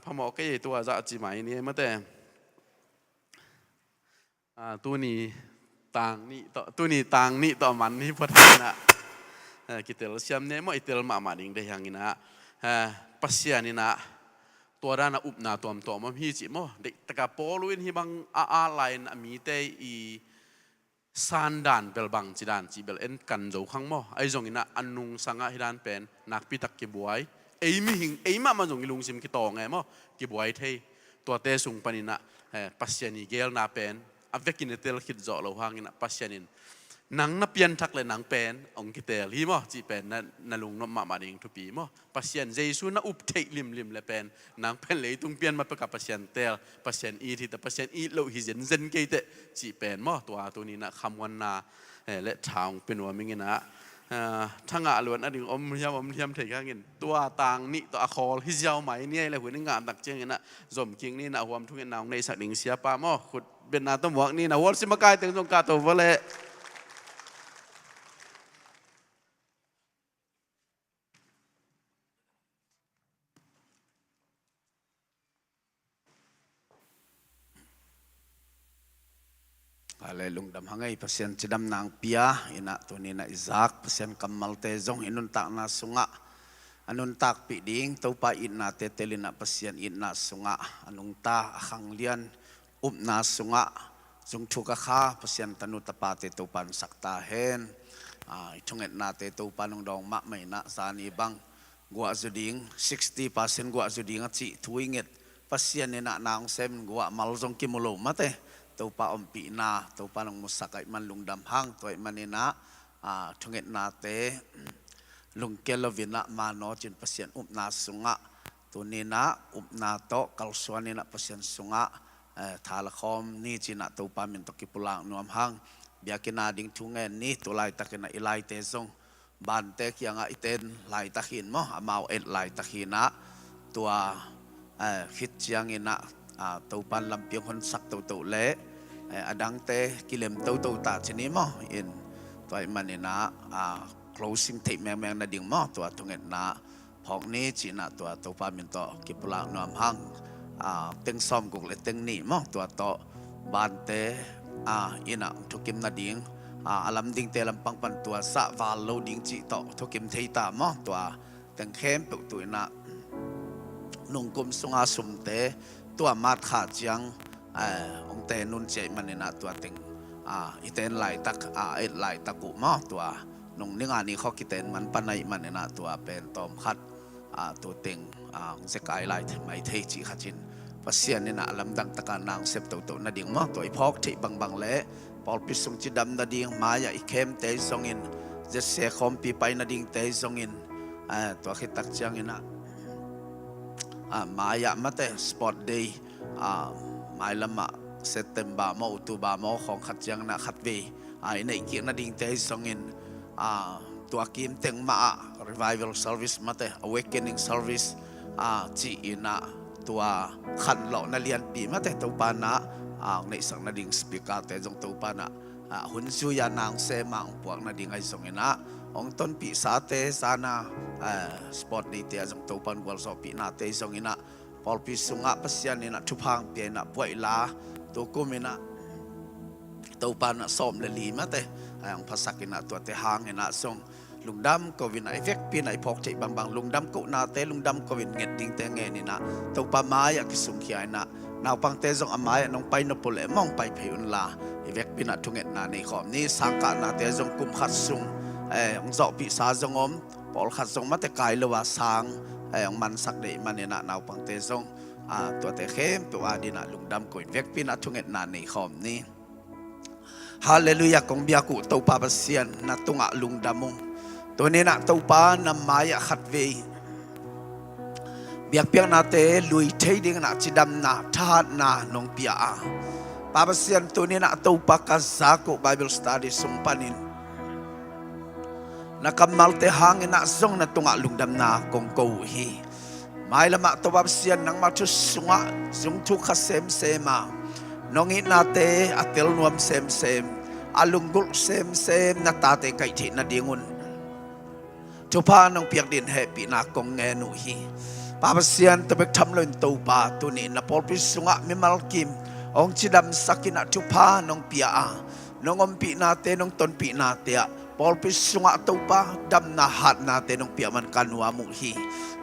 พอหมอก็ยัยตัวจะจีหมายนี้มาแต่ตัวนี้ต่างนี่ต่อมันนี่พอทันนะกิเตลเสียมเนี่ยมั่วอิเตลมาดิ่งได้ยังงี้นะปัสยานี่นะตัวด้านอุบนาตัวมันพี่จิมั่วเด็กตะกาโปลุยที่บางไลน์มีแต่อีซานดานเบลบังจีดานจีเบลเอ็นกันโจขังมั่วไอ้ตรงนี้นะอันนุงสังอาฮิดานเป็นนักพิทักษ์กิบวยมีหิงมาจงลุงซิมกิตองไงมั่วกิบวยเทตัวเตสุงปนินะปัสยานีเกลนาเป็นอัฟเวกินเตลคิดจ่อเราหางนะปัสยานินนังนับเปลี่ยนทักเลยนังเป็นองกิเตลฮีมั่วจีเป็นนั่นลุงนมาดิ่งทุปีมั่วปัสยานเจสุนะอุปเทลิมเลยเป็นนังเป็นเลยตุงเปลี่ยนมาประกับปัสยานเตลปัสยานอีที่แต่ปัสยานอีเราหิเซนเกยเตจีเป็นมั่วตัวนี้นะคำวันนาและทางเป็นว่ามิงนะทั้งอาล้วนอดีตอมเทียมเถียงกันตัวต่างนี่ตัวคอลฮิเจ้าไหมเนี่ยอะไรหัวนี่งานตักเจียงนะสมคิงนี่นะความทุกอย่างนาวในสักหนึ่งเสียป้ามั่วขุดเป็นนาต้มหวังนี่นะวอลซิมากายถึงตรงกาตัววะเลยอะไรลุงดำหังไงเปอร์เซ็นต์จะดำนางเปียอินะตัวนี้นะอิซักเปอร์เซ็นต์กำมัลเตจงอินุนตักนาสุงะอนุนตักปิดิงตัวไปอินะเตเตลินะเปอร์เซ็นต์อินะสุงะอนุนตาขังเลียนอุบนาสุงะจงทุกข์ข้าเปอร์เซ็นต์ตนุตปาเตตัวปันสักตาเห็นชงเอ็ดนาเตตัวปันงดองมะไม่นะสานีบังกัวจุดิง60%กัวจุดิงจีทวิงเอ็ดเปอร์เซ็นต์นี่นะนางเซมกัวมัลจงกิมุโลมาเตตัวปาอมปีนาตัวปานงมุสกัยมันลุงดำพังตัวมันนี่นะชงเอ็ดนาเตลุงเกลวินะมาโนจินเปอร์เซ็นต์อุบนาสุงะ ตัวนี้นะอุปนาโตกัลส่วนนี้นะเปอร์เซ็นต์สุงะทาละคอมนี่จีน่ะตัวปามินตกิปุลังนวมหังเบียกินาดิ่งทุ่งเงินนี่ตัวไล่ตะกินาอิไลเตซงบานเตกยังไอเตนไล่ตะขินมั้งอามาเอ็ดไล่ตะขินะตัวคิดยังอินะตัวปันลำเพียงคนสักตัวเละอดังเตกิเลมตัวตาชนิดมั้งอินตัวมันนี่นะclosing tape แมงนาดิ่งมั้งตัวทุ่งเงินนะพอกนี้จีน่ะตัวปามินตกิปุลังนวมหังเต็งซ้อมกุกเลยเต็งนี่มั้งตัวโตบานเตอินะทุกิมนาดิ่งอลัมดิ่งเตลัมปังปันตัวสะวาลโลดิ่งจีโตทุกิมเทตามั้งตัวเต็งเข้มปุกตัวน่ะนุ่งกุมสุงอาสุมเตตัวมาดขาจังองเตนุนเจมันนี่นะตัวเต็งอีเตนไหลตักเอ็ดไหลตะกุมั้งตัวนุ่งนิ่งอันนี้เขาคิดเต็นมันปันในมันนี่นะตัวเป็นตอมขัดตัวเต็งเสกายไลท์ไม่เทจิขัดจินภาษาเนี่ยนะลำดังตะการนางเสพตัวนาดิ่งมั้งตัวไอ้พอกที่บางเละพอพิสุงจิดำนาดิ่งมายาอีเข้มเตยซงอินจะเสกคอมปีไปนาดิ่งเตยซงอินตัวคิดตักจังอินะมายามาเตสปอร์ตเดย์มายละมาเซตเต็มบาโมอุตุบาโมของขัดจังนะขัดเวในเกียรนาดิ่งเตยซงอินตัวกิมเต็งมา revival service มาเต awakening service จีน่ะตัวขันเหล่านักเรียนปีมาเตตัวปานะในสังนาดิ่งสปีกเตจงตัวปานะหุ่นซูยานางเซมังพวกนาดิ่งไอสงอินะองต้นปีสาเตสานาสปอร์ตในเตจงตัวปันวัลสอปีนาเตสงอินะพอปีสุงะปัสยานินะทุพังเปียนะป่วยลาตัวกุมินะตัวปานะสอมเลลีมาเตอย่างภาษากินะตัวเตหางอินะสงลุงดำก็วินัยเฟกปีนัยพอกใจบางลุงดำก็นาเตลุงดำก็วินเงดดิ่งเตงเงนี่นะตัวปามายกิสุงขียนะนาวปังเตจงอามายน้องไปนปุเลมองไปเพยุนลาเฟกปีนัดทุงเงนาในขอมนี้สังกัดนาเตจงกุมขัดสุงองจอบปีศาจงอมปอลขัดสุงมาแต่ไกลเลว่าสังองมันสักเดมันเนี่ยนะนาวปังเตจงตัวเตเข้มตัวดีนะลุงดำก็เฟกปีนัดทุงเงนาในขอมนี้ฮาเลลูยาของเบียกุตัวปาเปเซียนนัตุงะลุงดำมงตัวนี้นะตัวปานำมายขัดเวเบียกเปียงนาเตลุยเทดิ่งนะจิดำนาทาดนานงเปียปาเปเซียนตัวนี้นะตัวปากาซาโก Bible Study สุมปันินนักมัลเตหางนะซงนะตุงะลุงดำนากงโกฮีไม่ละมาตัวปาเปเซียนนังมาทุสุงะซุงทุกขเซมเซมานงอินาเตอเตลนวมเซมเซมอาลุงกุลเซมเซมนาตาเตไกทินาดิ่งุนทุพาน้องเปียกดินแห่ปีนากงเงนุฮีปาเปเซียนตะเบกทำเลยตัวปาตัวนี้นะพอพิสุงะมิมัลกิมองจิดำสักินะทุพาน้องเปียน้องอมปีนาเตน้องต้นปีนาเตะพอพิสุงะตัวปาดำนาหัดนาเตน้องเปียมันกันวามุฮี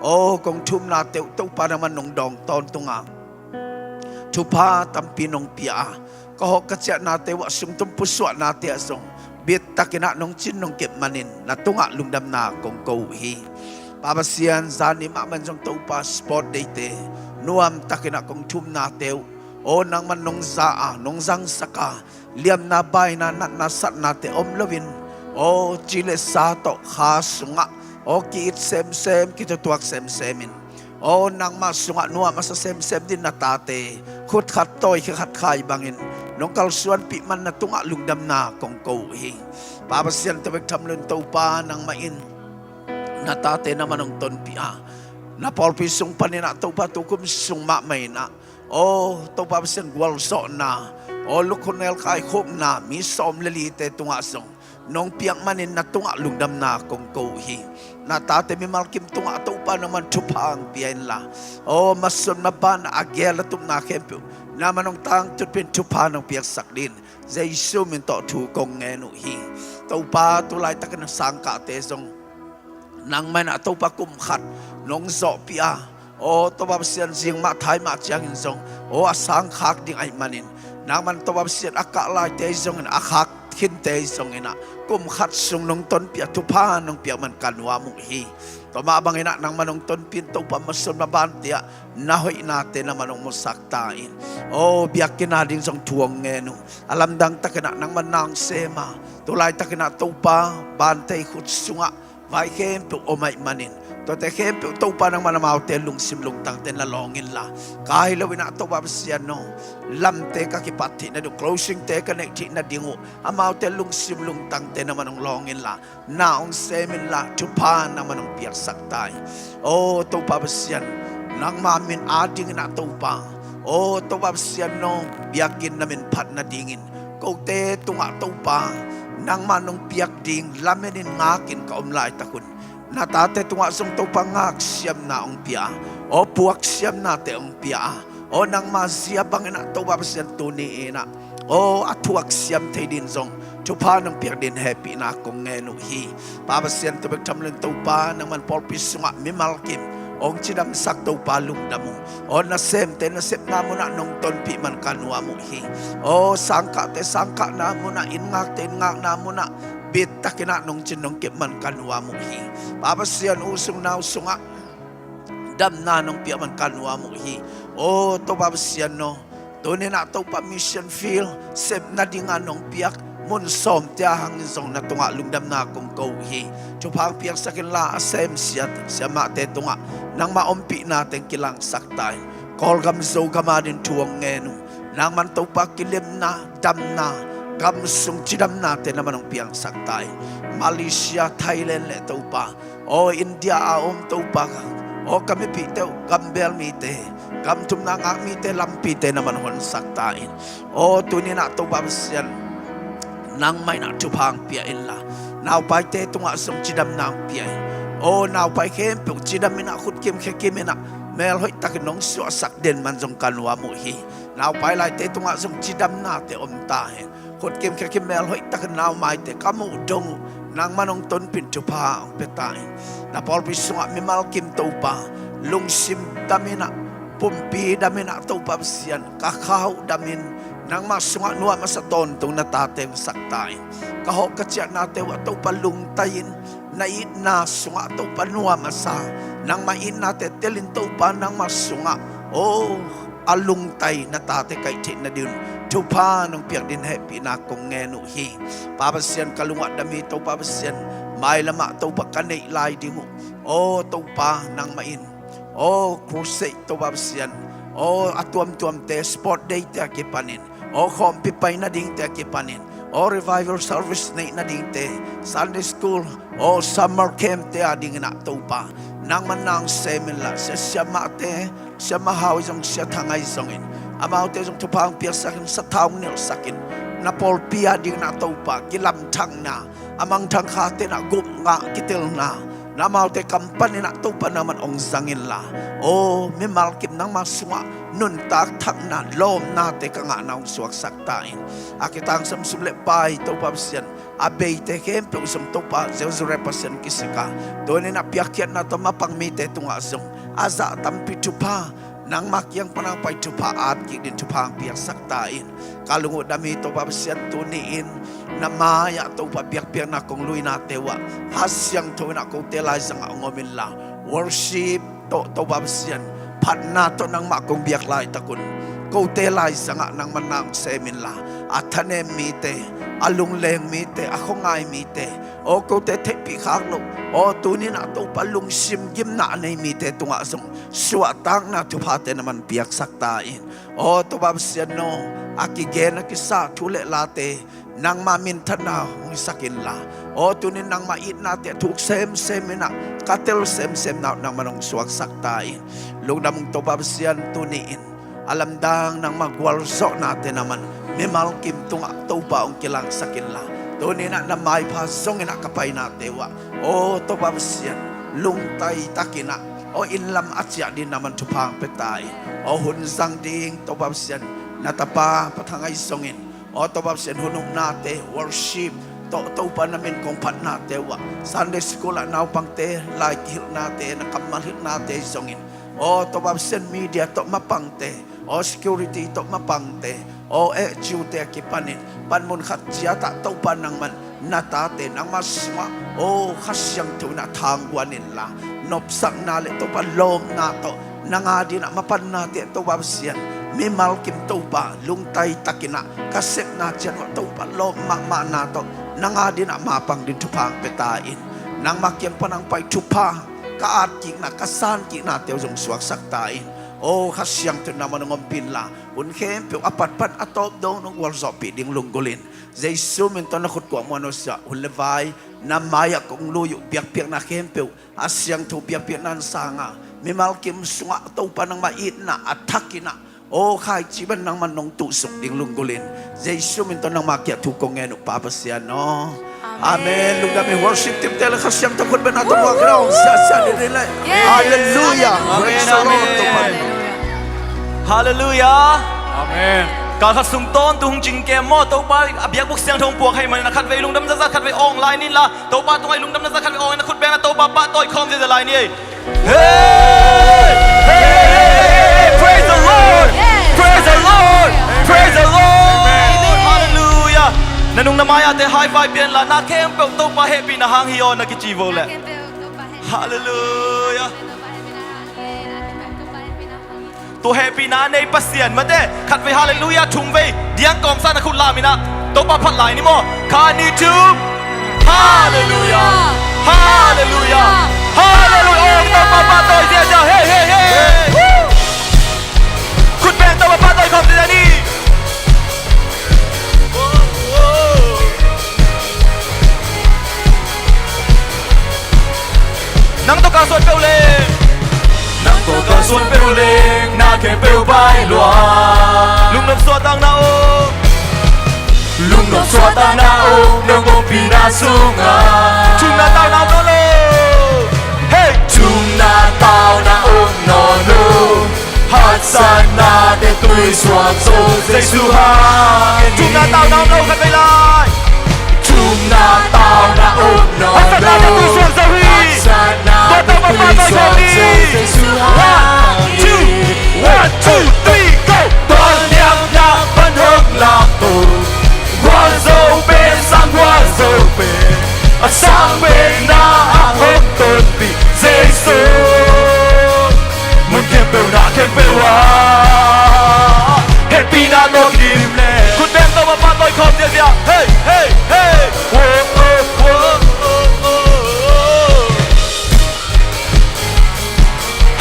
โอ้กงทุมนาเตตัวปานามันน้องดองตอนตุงะทุพาตัมปีน้องเปียก็หกกระเจนาเตวะสุงตุมปุสวะนาเตะสงเบียดตะกินะน้องจินน้องเก็บมันินนัตุงะลุงดำนากงโกฮีปาเปเซียนซานิมามันจงตัวปาสปอร์ตเดเตนวมตะกินะกงทุมนาเตวโอนังมันน้องซาน้องจังสกาเลียมนาใบนานัดนาสัตนาเตอมลวินโอจิเลซาโตขาสุงะโอกิดเซมเซมกิจตัวเซมเซมินโอนังมาสุงะนัวมาเซมเซมดินนาตาเตขุดขัดต่อยขัดขายบังอินน้องกัลส่วนปีมันนัตุงะลุงดำนากงโกฮีปาเปเซียนตะเบกทำเล่นตัวปานังมาอินนาตาเตนามันองต้นปีนาพอลปีสุงปันนาตัวปาตุกุมสุงมาไม่นะโอ้ตัวปาเปเซียนกวลโซนาโอ้ลูกคนเอลคายคบนามีสอมเลลีเตตุงะสงน้องเปียกมันอินนาตุงะลุงดำนากงโกฮีนาตาเตมิมัลกิมตุงะตัวปานามันทุพังเปียนละโอ้มาสนมาบานอาเกลตุงนาเข้มปิวนามันองตังจุดเป็นทุพาน้องเปียกสักดินเจซูมินต่อถูกงเงนุฮีตัวปาตัวลายตะกันสังกะเตจงนางแม่น่ะตัวปากุมขัดน้องโซปีอาโอ้ตัวปาเสียนเสียงมาไทยมาเจียงอินจงโอ้สังขักดิ่งไอมันินนางมันตัวปาเสียนอากาศลายเตจงอินอาคักขินเตจงอินะกุมขัดสุงน้องต้นเปียทุพาน้องเปียมันกันวามุฮีต่อมาบางอินะนางมันน้องต้นปีนตัวปามาสนมาบานเตียนาหอยนาเตนามันน้องมุสักตาอินโอ้เบียกินาดิ่งจงทวงเงนุอลัมดังตะกันนางมันนางเซมาตัวลายตะกันตัวปาบานเตขุดสุงะ vai khem pu omai manin to te khem pu to pa nang manamau te lung sim lung tang ten la longin la kai lo wina to ba sian no lam te ka ki patti na do closing te ka nek thi na dingu amau te lung sim lung tang te na manong longin la na ong semin la tu pa na manong piak sak tai o to pa sian nang mamin ading na to pa o to ba sian no biakin na min phat na dingin ko te tunga to pa nang manong piak ding lamenin ngakin ka omlai takun natate tunga song to pangak siam na ong pia o puak siam na te ong pia o nang mazia bangena to ba sian tuni ina o atuak siam te din zong to pa nang piak din happy na kong ngenu hi pa ba sian to bektam len to pa nang man polpis sunga mimalkim ong chidam sak to pa lung damu o na sem te na sep na mo na nong ton pi man kanwa mo hi o sangka te sangka na mo na ingak te ingak na mo na bit takina nong chinong kip man kanwa mo hi papasian usung na usunga dam na nong pia man kanwa mo hi o to papasian no to ni na to pa mission field sep na dinga nong piak mun som tia hang zong na tunga lungdam na kong ko hi to pang piak sakin la asem siat siama te tunga nang maompi natin kilang saktay kol gam zo gamadin tuwang ngenu nang man to pa kilim na dam na gam sung chidam natin naman ang piang saktay Malaysia Thailand le to pa o India aom to pa o kami pite gambel mite gam tum na nga mite lampite naman hon saktain o tunin na to pa siyan nang may na tupang pia illa now pai te tunga song chidam nang pia o now pai kem pu chidam mina khut kim khe kim mina mel hoi tak nong su sak den man jong kanwa mu hi now pai lai te tunga song chidam na te om ta he khut kim khe kim mel hoi tak now mai te kamu dong nang manong ton pin tupa ong petai na pol bisunga mimal kim topa lung sim damina pumpi damina topa sian kakau damin nang masunga nuwa masaton tong natate saktain kaho kachia nate wa to palung tayin na na sunga to panua masa nang main nate telin to pa nang masunga oh alung tay natate kay tin na din to pa nang piak din happy na kong ngenu hi papasian kalunga dami to papasian may lama to pa kanay lay di mo oh to pa nang main oh crusade to papasian oh atuam-tuam te sport day te akipanin o kompipay na ding te akipanin o revival service na ding te Sunday school o summer camp te ading na to pa nang manang semila siya mate siya mahaw yung siya tangay zongin amaw te yung tupang piya sakin sa taong nil sakin na polpia ding na to pa kilamtang na amang tangkate na gumnga kitil na namaw te kampanya na to pa naman ong zangin la o mimalkim nang masunga nun tak na lom nate ka nga naong suwak saktain akitang samsumle pay to pa siyan abay te kempe usam to pa zewzure pa siyan kisika doon na piakyan na to mapangmite itong asong aza tampi to pa nang makyang panang pay to pa at kikdin to pa ang piyak saktain kalungo dami to pa siyan tuniin na maya to pa piyak-piyak na kong luy natewa hasyang to na kong telay sa nga ngomin la worship to pa siyan pat nato nang makong biyak lai takun ko telay sa nga nang manang semin la at tanem mite alung leng mite ako ngay mite o ko te tepi kaklo o tunin na to palung simgim na anay mite tunga song suwatang na tupate naman biyak saktain o to babasyan no akigen kisa tule late nang mamintan na ng sakin la o tunin nang mait natin tuk sem na katil sem na nang manong suwag saktain lung namong to babasyan tuniin alam dang nang magwalso natin naman mimalkim tunga to pa ang kilang sakin la tunin na may pasong inakapay natin wa o to babasyan lungtay takina o inlam atya din naman tupang petay o hunsang ding to babasyan natapa patangay songin o to babasyan hunong nate worship to pa namin kung pat nate wa Sunday school na pang te like hil nate nakamalhil nate songin o to babasyan media to mapangte o security to mapangte o jute kipanin panmun khatya ta to pa nang man natate nang masma o khasyang to na thangwanin la nopsak nale to pa lom nato nangadi na mapan natin to babasyan mimalkim to pa lungtay takina kasip natin to pa lom mama nato nangadi na mapang din to pang petain nang makiam panang pai chupa kaat ki na kasan ki na teo jong suak sak tai o khasyang tu na manongom pin la un khem pe apat pat atop do nong wal zo pi ding lunggolin Jesu min ton na khut ko manusia un levai na maya kong luyu biak piak na khem pe asyang tu biak piak nan sanga mimal kim sunga to panang mait na athakina o khai chi ban nang manong tu suk ding lunggolin Jesu min ton nang makia tu kong enu papa sia no Amen. Lung kami worship team tele khasyang takut benato wa ground sa nila. Hallelujah. Praise the Lord. Hallelujah. Amen. การขัดสุงต้นตุงจิงเกมมอตัวป้าอภิยบุกเสียงทงปวกให้มันนะขัดไว้ลุงดำจะขัดไว้ออนไลน์นี่ละตัวป้าตัวไอ้ลุงดำจะขัดไว้ออนนะขุดแบงนะตัวป้าตัวคอมจะไลน์นี่เฮ้เฮ้ praise the Lord praise the Lord praise the Lord Hallelujah นั่นนุ่งน้ำมายาแต่ไฮไฟเปลี่ยนละนักเข้มเปล่าตัวป้าเฮปีนะหางฮิโอนักกิจิโวแหละ Hallelujahตัวเฮปีนาในปัสเซียนมาเด้ขัดไปฮาเลลูยาทุ่งเวเดียงกอมซานะคุณลามินะตัวปะพัดไหลนี่โมคานิจูฮาเลลูยาฮาเลลูยาฮาเลลูยาตัวปะปะตัวเสียจ้าเฮ้เฮ้เฮ้คุณแบงตัวปะปะตัวคอมเดนี่นังตัวการสวดเปลเลยnang to ka suan pero leng na ke pero bai lua lung nam suat tang na o lung nam suat tang na o nang o pi na sunga chung na tao na no lo hey chung na tao na o no no hat san na de tui suan so Jesu ha chung na tao na no kan bai lai chung na tao na o no no hat san na de tui suan so hi to tao ma pa toi ko ni One, two, three, go! Toàn niệm nhạc vẫn hướng lạc tù Quan dâu bên sang quan dâu bên Sang bên na hướng tôn vị Giê-xu Muốn kiếm bèo na kiếm bèo à Hết pi na nô kìm lệคุณแบงตัวมาปาตัวคอมเดียวเดียว Hey, hey, hey Whoa, whoa, whoa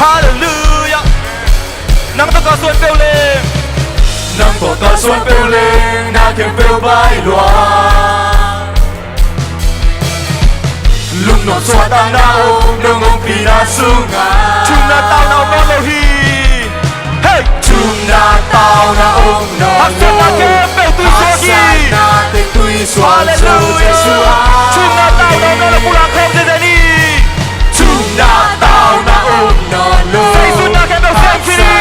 Hallelujah นั่งตัวกระสวนเปลวเลงนั่งตัวกระสวนเปลวเลงน่าเก็บเปลวใบหลวงลุงนอนสวดตางนาอนงงปีนาสุงาชุมนาตาวนาโนโลฮีเฮ้ชุมนาตาวนาองโนโลฮักเก็บเปลวตุยสวดีนาเตตุยสวาเลลูยาชุมนาตาวนาโนโลปุระคอมเดเดนีชุมนาตาวนาองโนโลใส่สุดนาเก็บเปลวเซมฟินี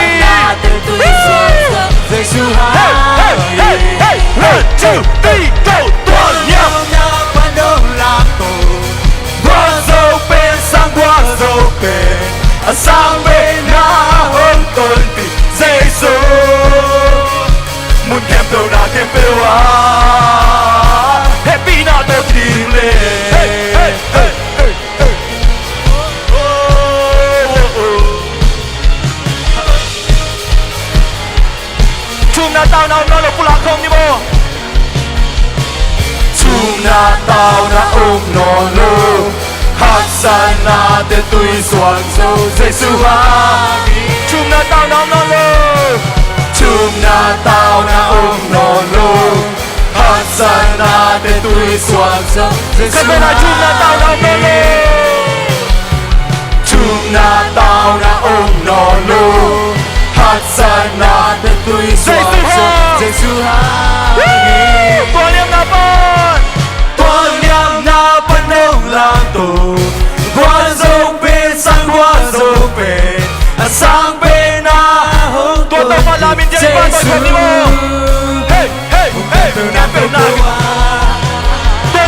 Jesu hey hey hey hey 1 2 3 go ตัวเยี่ยมยาปนงลาโตว่าโซเป็นสังว่าโซเป็นสังเป็นนาหงต้นปีเจซูมุนแคมเปลนาแคมเปลวาเฮปีนาโตทีเล hey hey hey hey hey ชุมนาตาวนาโนโลปุระคอมนี่โมชุมนาตาวนาองโนโลฮักษานาเตตุยสวงโซเจสุฮาชุมนาตาวนาโนโลชุมนาตาวนาองโนโลฮักษานาเตตุยสวงโซเจสุฮาชุมนาตาวนาโนโลชุมนาตาวนาองโนโลHatsana de tui suaso Jesu ha Tuan liam na pan Tuan liam na pan nong lang tu Guan zong bin sang guan zong bin Sang bin na hong tu Tuan tau malamin dyan pa Tuan kami mo Hey, hey, hey Tuan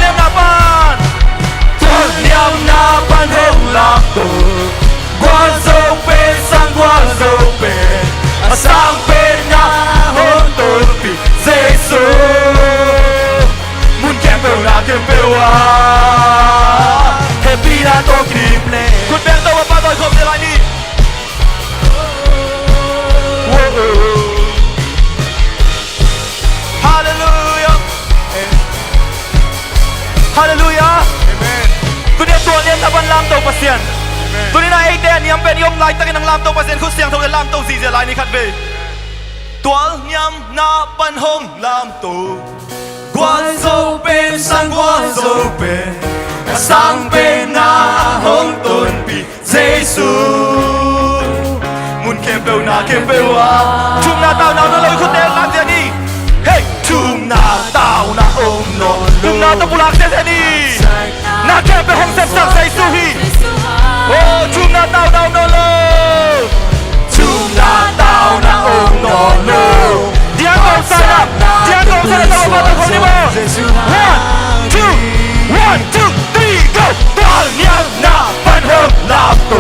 liam na pan Tuan liam na pan nong lang tu Guan zong bin sang guan zong bin Sang bên na hôn tôn vị Giê-xu Muốn kèm bèo na kèm bèo à Happy na tô kìm lệคุณแบงตัวมาปาตัวคอมเดลัยนี่Hallelujah Hallelujah Amen คุณเดียตัว เซียนตัวนี้นายไอเดนยังเป็นยมไล่ตั้งแต่นังลามโตเปอร์เซ็นต์คุณเสียงเท่ากับลามโตซีเสียไล่นี่ขัดเบตัวย้ำนาปันหงลามโตกว่าโซเป็นสังกว่าโซเป็นสังเป็นนาหงต้นปีเจซูมุนเข้มเปวนาเข้มเปวาชุมนาเต้านาเราคุณเดนลามเสียนี่เฮ้ชุมนาเต้านาองนอนชุมนาตะปุลักเสียนี่นาเข้มเป็นหงเซฟสักเจซูฮีโอ้ชุมนาเต้านาโนโลชุมนาเต้านาองนอนโลเดียงกองซาดาเดียงกองซาดาตัวมาตัวคนนี้มา 1 2 3 go ตัวนี้นาปันหงลามโต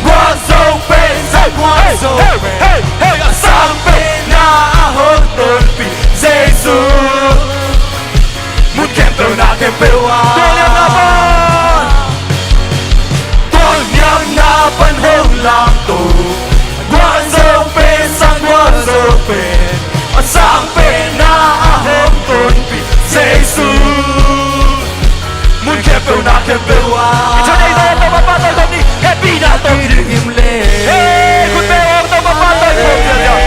กว่าโซเป็นสังกว่าโซเป็นสังเป็นนาหงต้นปีเจซูมุดเข้มเปวนาเข้มเปวาตัวนี้นาปันตัวนี้นาปันหงลามโตกว่าโซเป็นสังกว่าโซเป็นสังเป็นนาหงต้นปีเจซูมุนเข้มเปวนาเข้มเปวาฉันไอ้โตตัวมาปั้นตัวคนนี้แฮปปี้นะตัวนี้ริมเล่เฮ้คุณเปวตัวมาปั้นตัวคนเดียว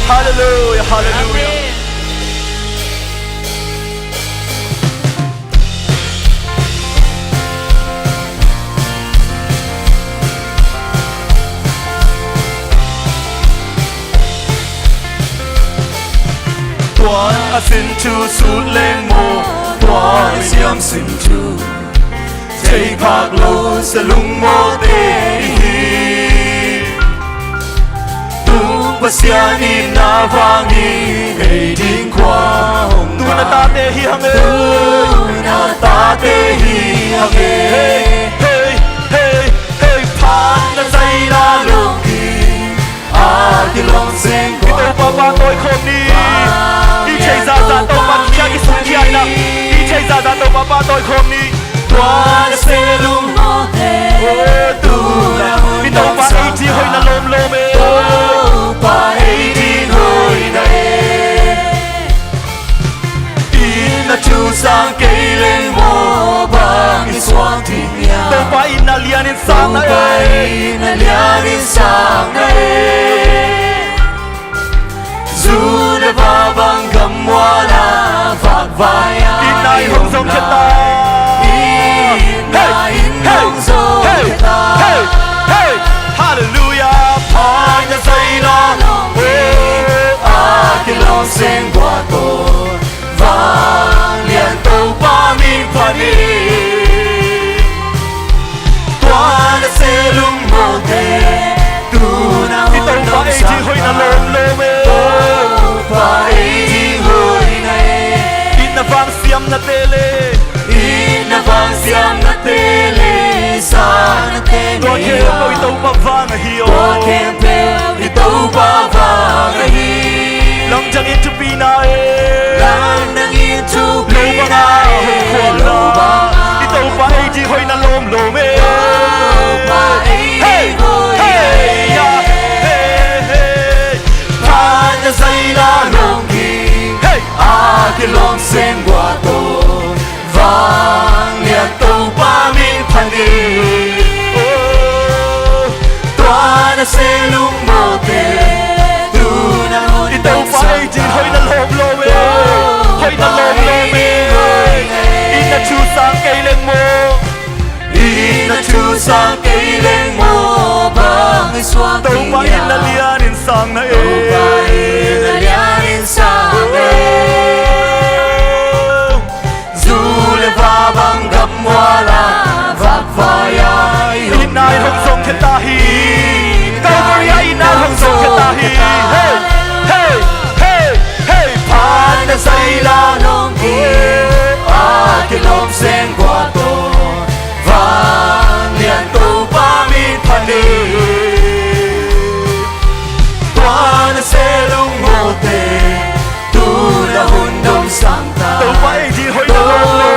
ฮาเลลูยาฮาเลลูยาตัวอาสินชูสูดเล่งโมตัวเสียมสินชูใจพักโลสลุงโมเตฮีตุปัสยานีนาฟังฮีให้ดิ้งควางตุนาตาเตฮีฮังเอตุนาตาเตฮีฮังเอเฮ้เฮ้เฮ้เฮ้ผ่านนาใจนาโลกีอาทิลองเซงกว่าตัวปะปะตัวคนนี้อีเชซาซาตัวปะคิยากิสุคิยานะอีเชซาซาตัวปะปะตัวคนนี้ตัวเซลุมโมเตตูนาอีตัวปะอีจีหอยนาลมโลเมปะอีจีหอยนาเออีนาจูซังเกเลงโมบังอิสวางทีเมียตัวปะอีนาเลียนินซังนาเอนาเลียนินซังนาเอZule babang gamwala Vagvaya Inay hong song kita Inay hong song kita Hey Hallelujah Panya sa ilang Akin long sing guato Vang lian to paming panin Tuana selung mote Tunang undang sa hoy na lom-lome Inavang siyam na tele Inavang siyam na tele Sana tene Tua kempo itaw pavang ahiyo Tua kempo itaw pavang ahiyo Lang jang into pinae Lang nang into pinae Lubang itaw pa ay di hoy na lom-lome Itaw pa ay di hoy na Panya sa ilalong Akin long sing guato Vang liat tong paming panin Tuana selung mote Tunang itaw pa ay di hoy na lom-lome Hoy na lom-lome Inachusang kaileng mo Inachusang kaileng mo Bang iswang tingya Taw pa inalianin sang na eh Taw pa inalianin sang na eh Babang gamwala Vagvaya Inay hong song ketahi Kalvarya inay hong song ketahi Hey, hey, hey, hey Pana sa ilalong ki Akin lom seng guato Vang lian to pamit panin Tuana selung mote Tuna hundong sangta Tupa ay di hoy na lolo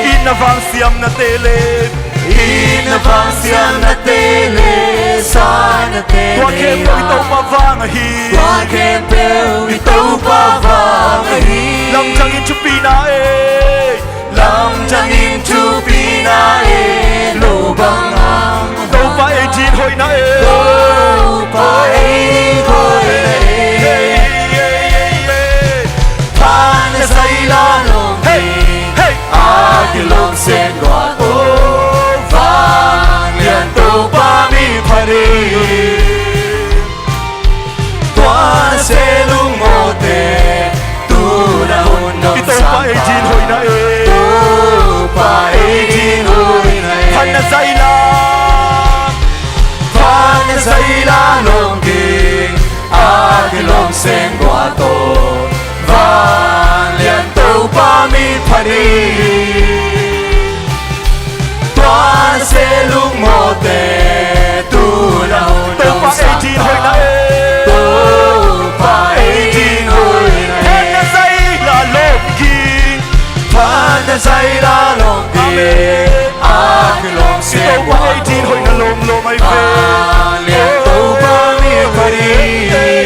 Inavang siyam na tele Inavang siyam na tele Sana tele Tua kempo itaw pavang ahi Tua kempo itaw pavang ahi Lam jang in chupina eh Lam la long kinh a ki long sen gwa to vang lian to pa mi phari tua se lung mo te tu na hun nom sa pa tu pa e jin hoi na phan na sai la long kinh a ki long sen gwa to van lian to pa mi phari tua se lung mo te tu na hun nom sa pa tu pa e jin hoi na phan na sai la long kinh phan na sai la long kinh a ki long sen gwa to hoi na lom lom ai ve lian to pa mi phari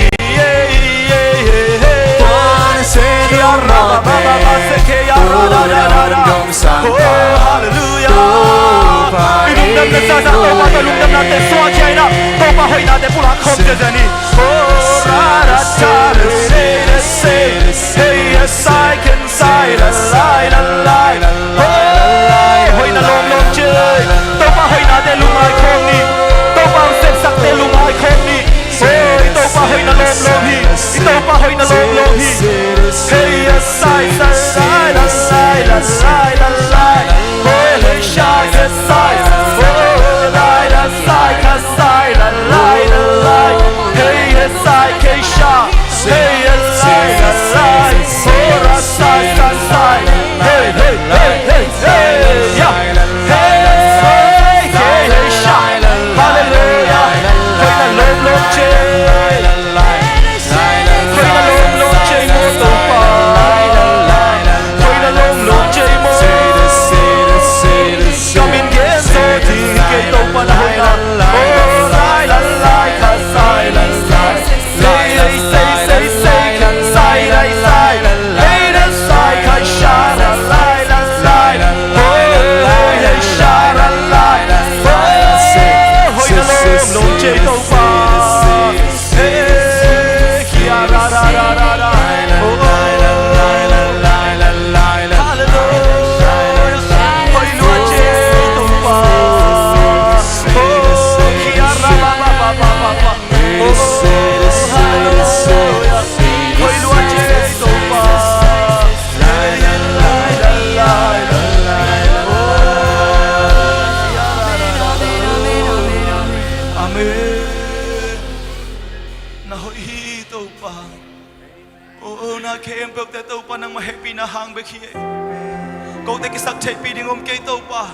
Câu te kisak chai pi ding om kei to pa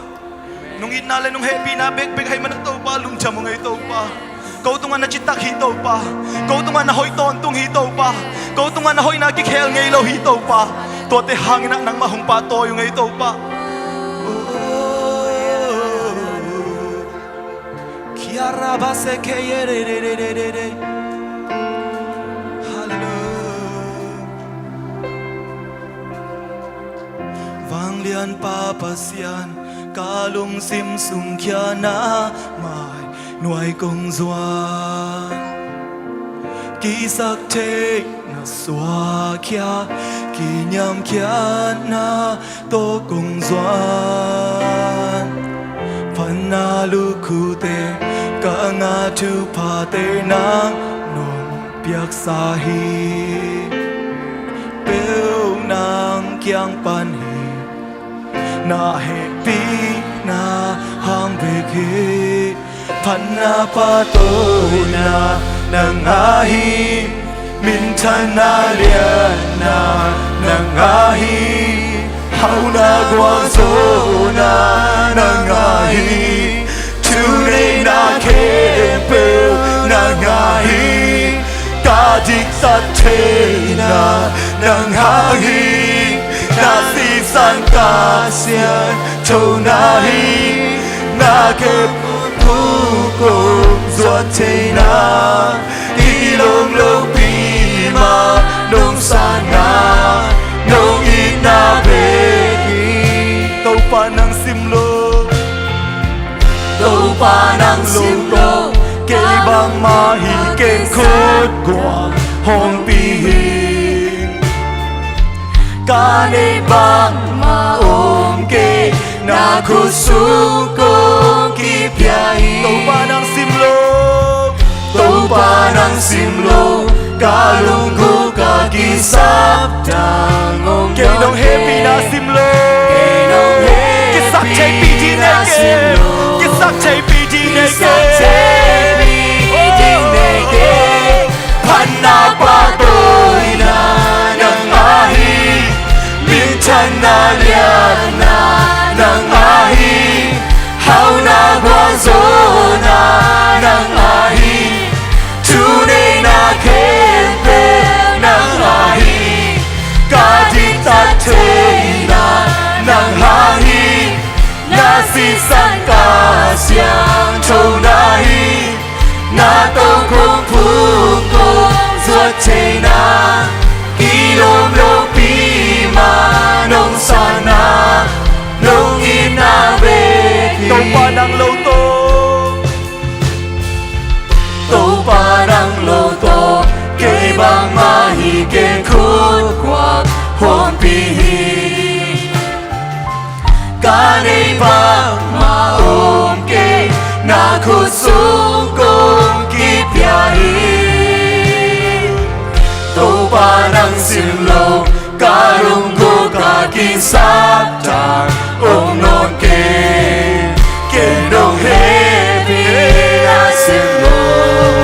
nung in na le nung happy na bek bek hay man to pa lung cham ngai to pa câu tung an na chitak hi to pa câu tung an na hoi ton tung hi to pa câu tung an na hoi na ki khel ngai lo hi to pa to te hang na nang ma hong pa to yu ngai to pa kiara ba se ke ye re re re re re vang lian pa pasian kalung sim sung kia na mai nuai công doan ki sak te na xóa kia ki nham kia na to công doan phan na lu khu te ka nga tu pa te nang nong piak sa hi bêu nang kiang pan hi na happy na hang bek hi phan na pa to na nang hi min chan na lian na nang hi hau na gwa zo na nang hi tu ne na ke pe nang hi ka dik sa te na nang hi na si san ka sian to na hi na ke pu ko zo te na i long lo pi ma nong san na nong i na be ki to pa nang sim lo to pa nang sim lo ke bang ma hi ken khot kwa hong pi hi Kane bang maomke na kusukong kipiai. Topa ng simlong, topa ng simlong, kalunggo kagisap tangong Kenong happy na simlong, Kenong happy kisak chay piji nege, kisak chay piji nege, Panapatoy na ng ahi, minsan na liyan na ng ahi, Hau na gwazo na ng ahi, tunay na kempe ng ahi, kaditatay na ng ahi, nasisan kasyang tunahi, natong kung pukong suat chay na, ilom lopi manong sana, nung inabeki. Topa ng loto, topa ng loto, kay bang mahiging kutkwak hong pihi. Kanay bang maomke na kusukong kipiyahi. Topa ng simlong, karunggo kagisap tang ongnon ke, Kenong happy na simlong,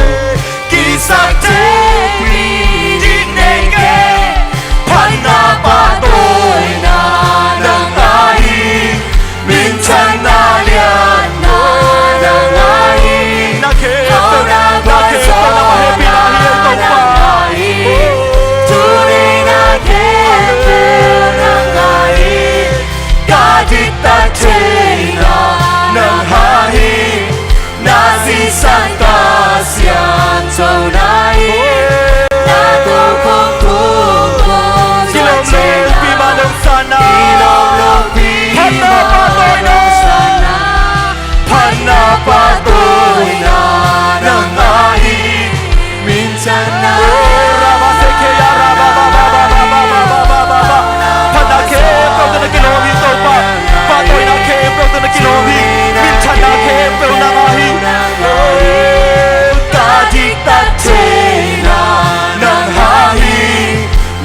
kisak tepi dinege, panapatoy na ng ahi, minsan na liyan na ng ahi, hau na gwazo na ng ahi, tunay na kempe ng ahi, kaditatay na ng ahi, nasisan kasyang tunay, natupong pukong suat chay na, ilong lopi manong sana, panapatoy na ng ahi, minsan na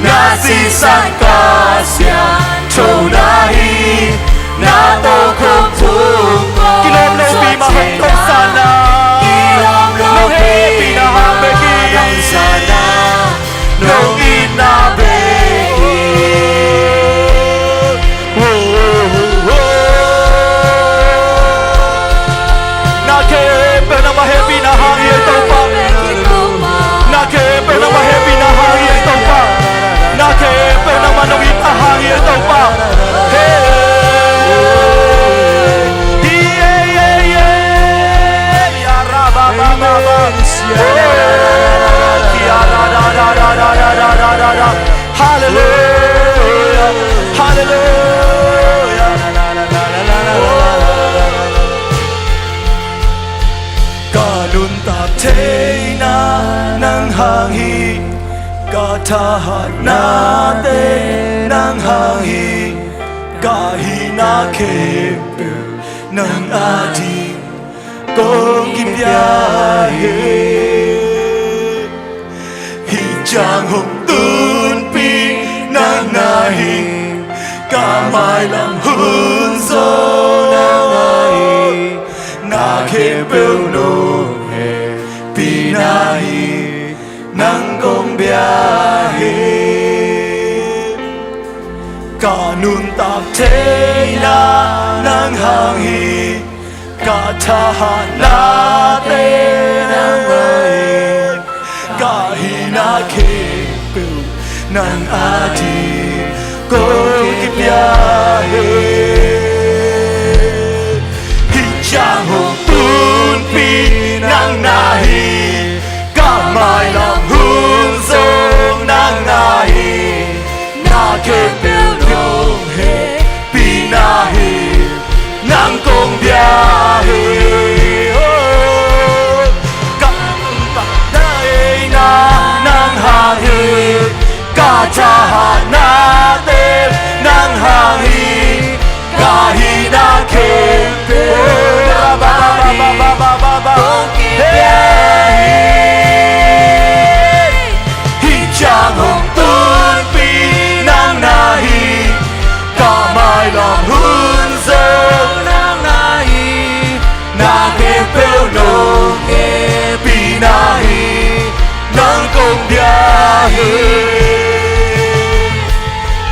nasisan kasyang tunahi, natokong tungkol suat chay na, ilong lopi manong sana, nung inabeki. Nakempe na ma-happy na hangin topa, nakempe na ma-happy na hangin topa, nakempe na manawin na hangin topa. Hallelujah, hallelujah. Kaluntap chay na ng hangin, katahan natin ng hangin, kahinakempe ng ating kong kibiyahe. Hijang humtunpi ng nahing, kamay lang hunso ng ahi, nakempew nung pinahi ng kong biyahe. Kanuntap chay na ng hangin, katahan natin ang ahin, kahinakempew ng ating kong kibiyahe. Hijang humtunpi ng nahi, kamay lang hunsong ng nahi, nakempew nung pinahi ng kong biyahe. Kanuntap chay na ng hangin, katahan na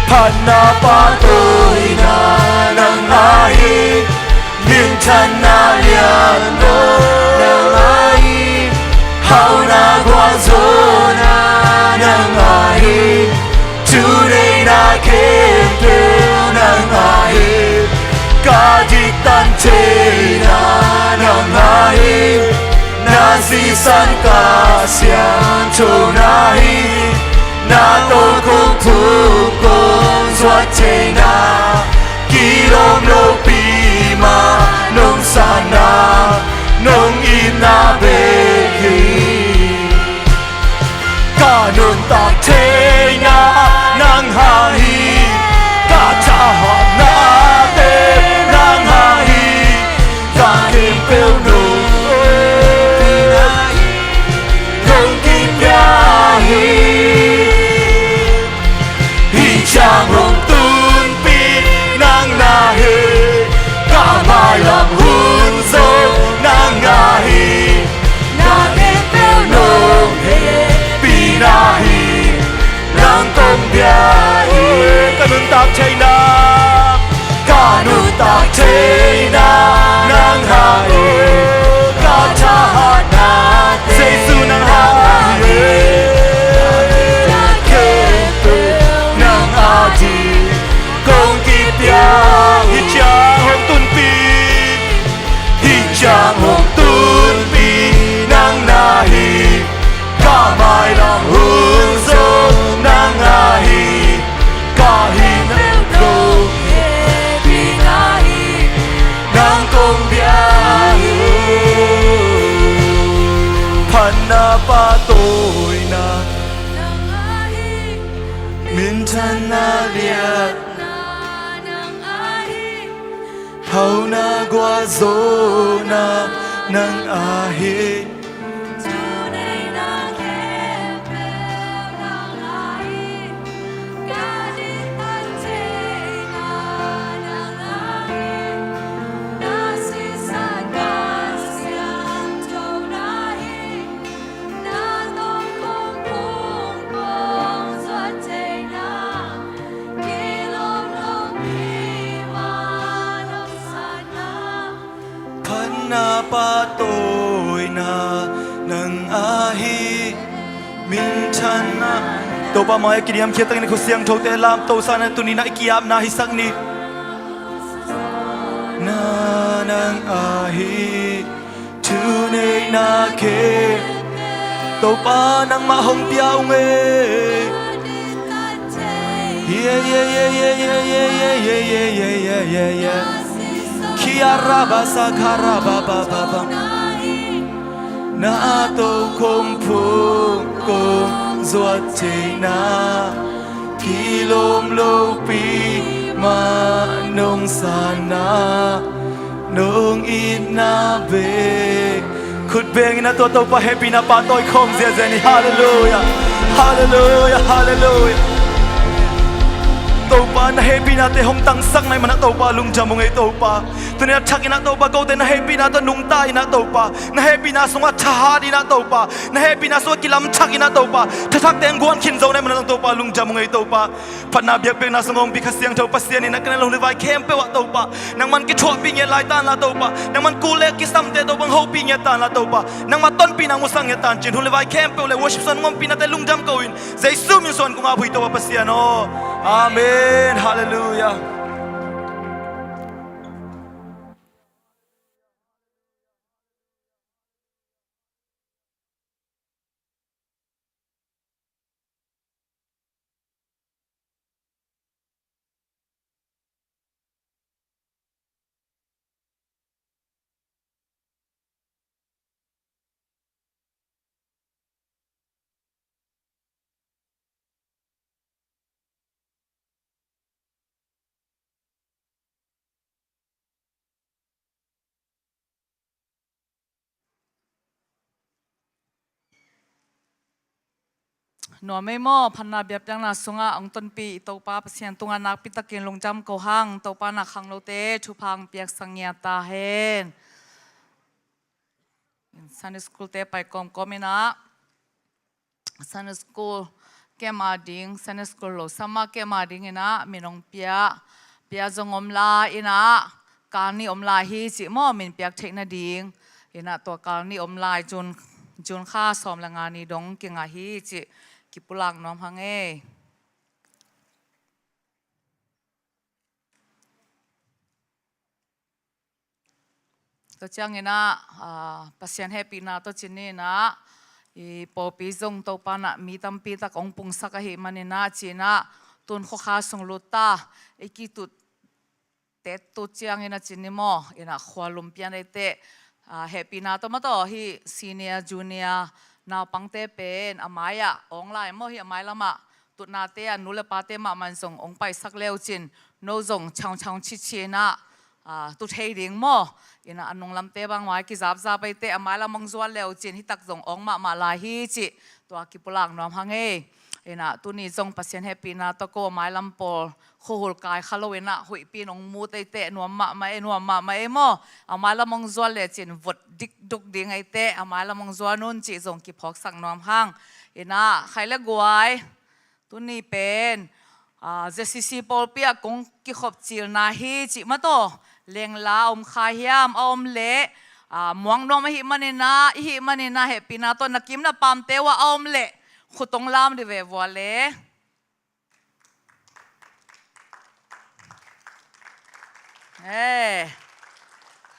Panapa tôi na nang ai miền chân na lian đô nang ai hao na qua gió na nang ai today na kem peo nang ai cả đi tan thế na nang ai na si san ca xiang châu nai na tô kung thu kung doa thế na kỳ lom lô pi mà nông sa na nông in na bê hi cả nông ta thế na nang ha hi cả cha họ na tê nang ha hi cả kim bêu nông nông kim ya hi chàng hồng tuôn pi nang na he cả mai làm hôn dâu nang na hi na he bêu nông he pi na hi nang công bia hi cả nương tạc chay na cả nương tạc chay na nang ha hi cả cha ha na Giêsu nang ha hi công kịp ya hi chang hồng tuôn pi hi chang hồng tuôn pi nang na hi cả mai làm hương dâu nang na hi cả hi nang đâu pi na hi nang công bia hi Panapa tôi na min thân na liệt hầu na qua gió na nang ahi Panapa tôi na nang ahi min chan na to pa mai kiniam khia tang ni khusiang tho te lam to sa na tuni na ikiam na hi sak ni na nang ahi tu nei na ke to pa nang ma hong piao nge yeah yeah yeah yeah yeah yeah yeah yeah yeah yeah yeah Kiara sakara ba ba ba ba na tô không phù cùng ruột thế na khi lom lô pi mà nông sa na nông ít na về khut beng na tô pa happy na pa tôi không dễ dễ ni hallelujah hallelujah hallelujah tàu pa na happy na te hong tang sak nai mana tàu pa lung jam ngai tàu pa tunia thak ina tàu pa go te na happy na to nung ta ina tàu pa na happy na sunga tha ina tàu pa na happy na so kilam thak ina tàu pa thak teng guan khin zo nai mana tàu pa lung jam ngai tàu pa phana biak pe na sangom bi khasiang tàu pa sian ina kana lo vai kem pe wa tàu pa nang man ki thwa pi nge lai tan la tàu pa nang man ku le ki sam te do bang ho pi nge tan la tàu pa nang ma ton pi nang musang nge tan chin hu le vai kem pe le worship son ngom pi na te lung jam ko in jesu min son ku nga bui tàu pa sian o amen hallelujah Nua me mo phanna biap jang na sunga ong ton pi to pa pasian tunga nak pi takin longjam ko hang to pa na khang lo te thu phang piak sangya ta hen Sunday school te pai kom komina Sunday school ke ma ding Sunday school lo sama ke ma ding ina minong pia zong om la ina kal ni om la hi chi mo min piak thek na ding ina to kal ni om lai chun kha som la nga ni dong ki nga hi chi ki pulang nom hange to chang ina pasien happy na to chini na i popi zong to pa na mi tampi ta kong pung sa ka hi manina china tun kho kha song luta ki tu te tu chiang ina chini mo ina khwalum pian te happy na to ma to hi senior junior na pangte pen amaya online mo hi amai lama tu na te anule pa te ma man song ong pai sak leo chin no zong chang chi chi na tu thei ding mo ina anong lam te bang wai ki zap ai te amai la mong zual leo chin hi tak zong ong ma la hi chi to ki pulang nom hange ina tu ni zong pasien happy na to ko mai lam pol khol kai khalowena hui pi nong mu te nuam ma e mo amai la mong zual le chin vot dik duk ding ai te amai la mong zual nun chi zong ki phok sak nom hang ina khaile guai tu ni pen ZCC Paul pia kong ki khop chil na hi chi ma to leng la kha hiam om le muang nom hi manina happy na to nakim na pam te wa om le khutong lam de ve wa le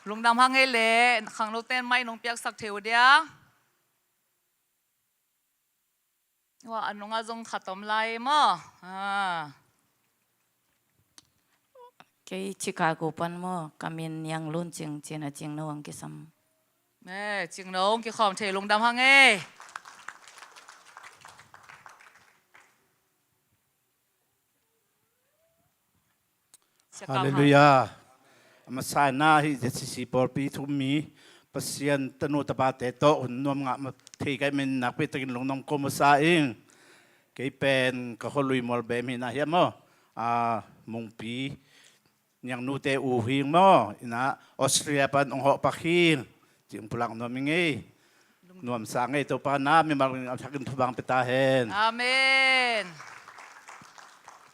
lungdam hang e le khang lo ten mai nong piak sak theu dia wa anunga zong khatom lai mo cái Chicago pan mo kamin yang lun ching china ching no ang kisam ching nong ki khom the lungdam hang e Hallelujah. Masana hi ZCC Paul to me pasien tanu tabate to nom nga thei kai min nak pe takin longnom ko masaing kay pen ka holui mol be mi na hiamo mong pi nyang nu te u hing mo ina Austria pan ong ho pakhin jing pulang nomingi nuam sangai to pa na mi mal sakin thubang petahen amen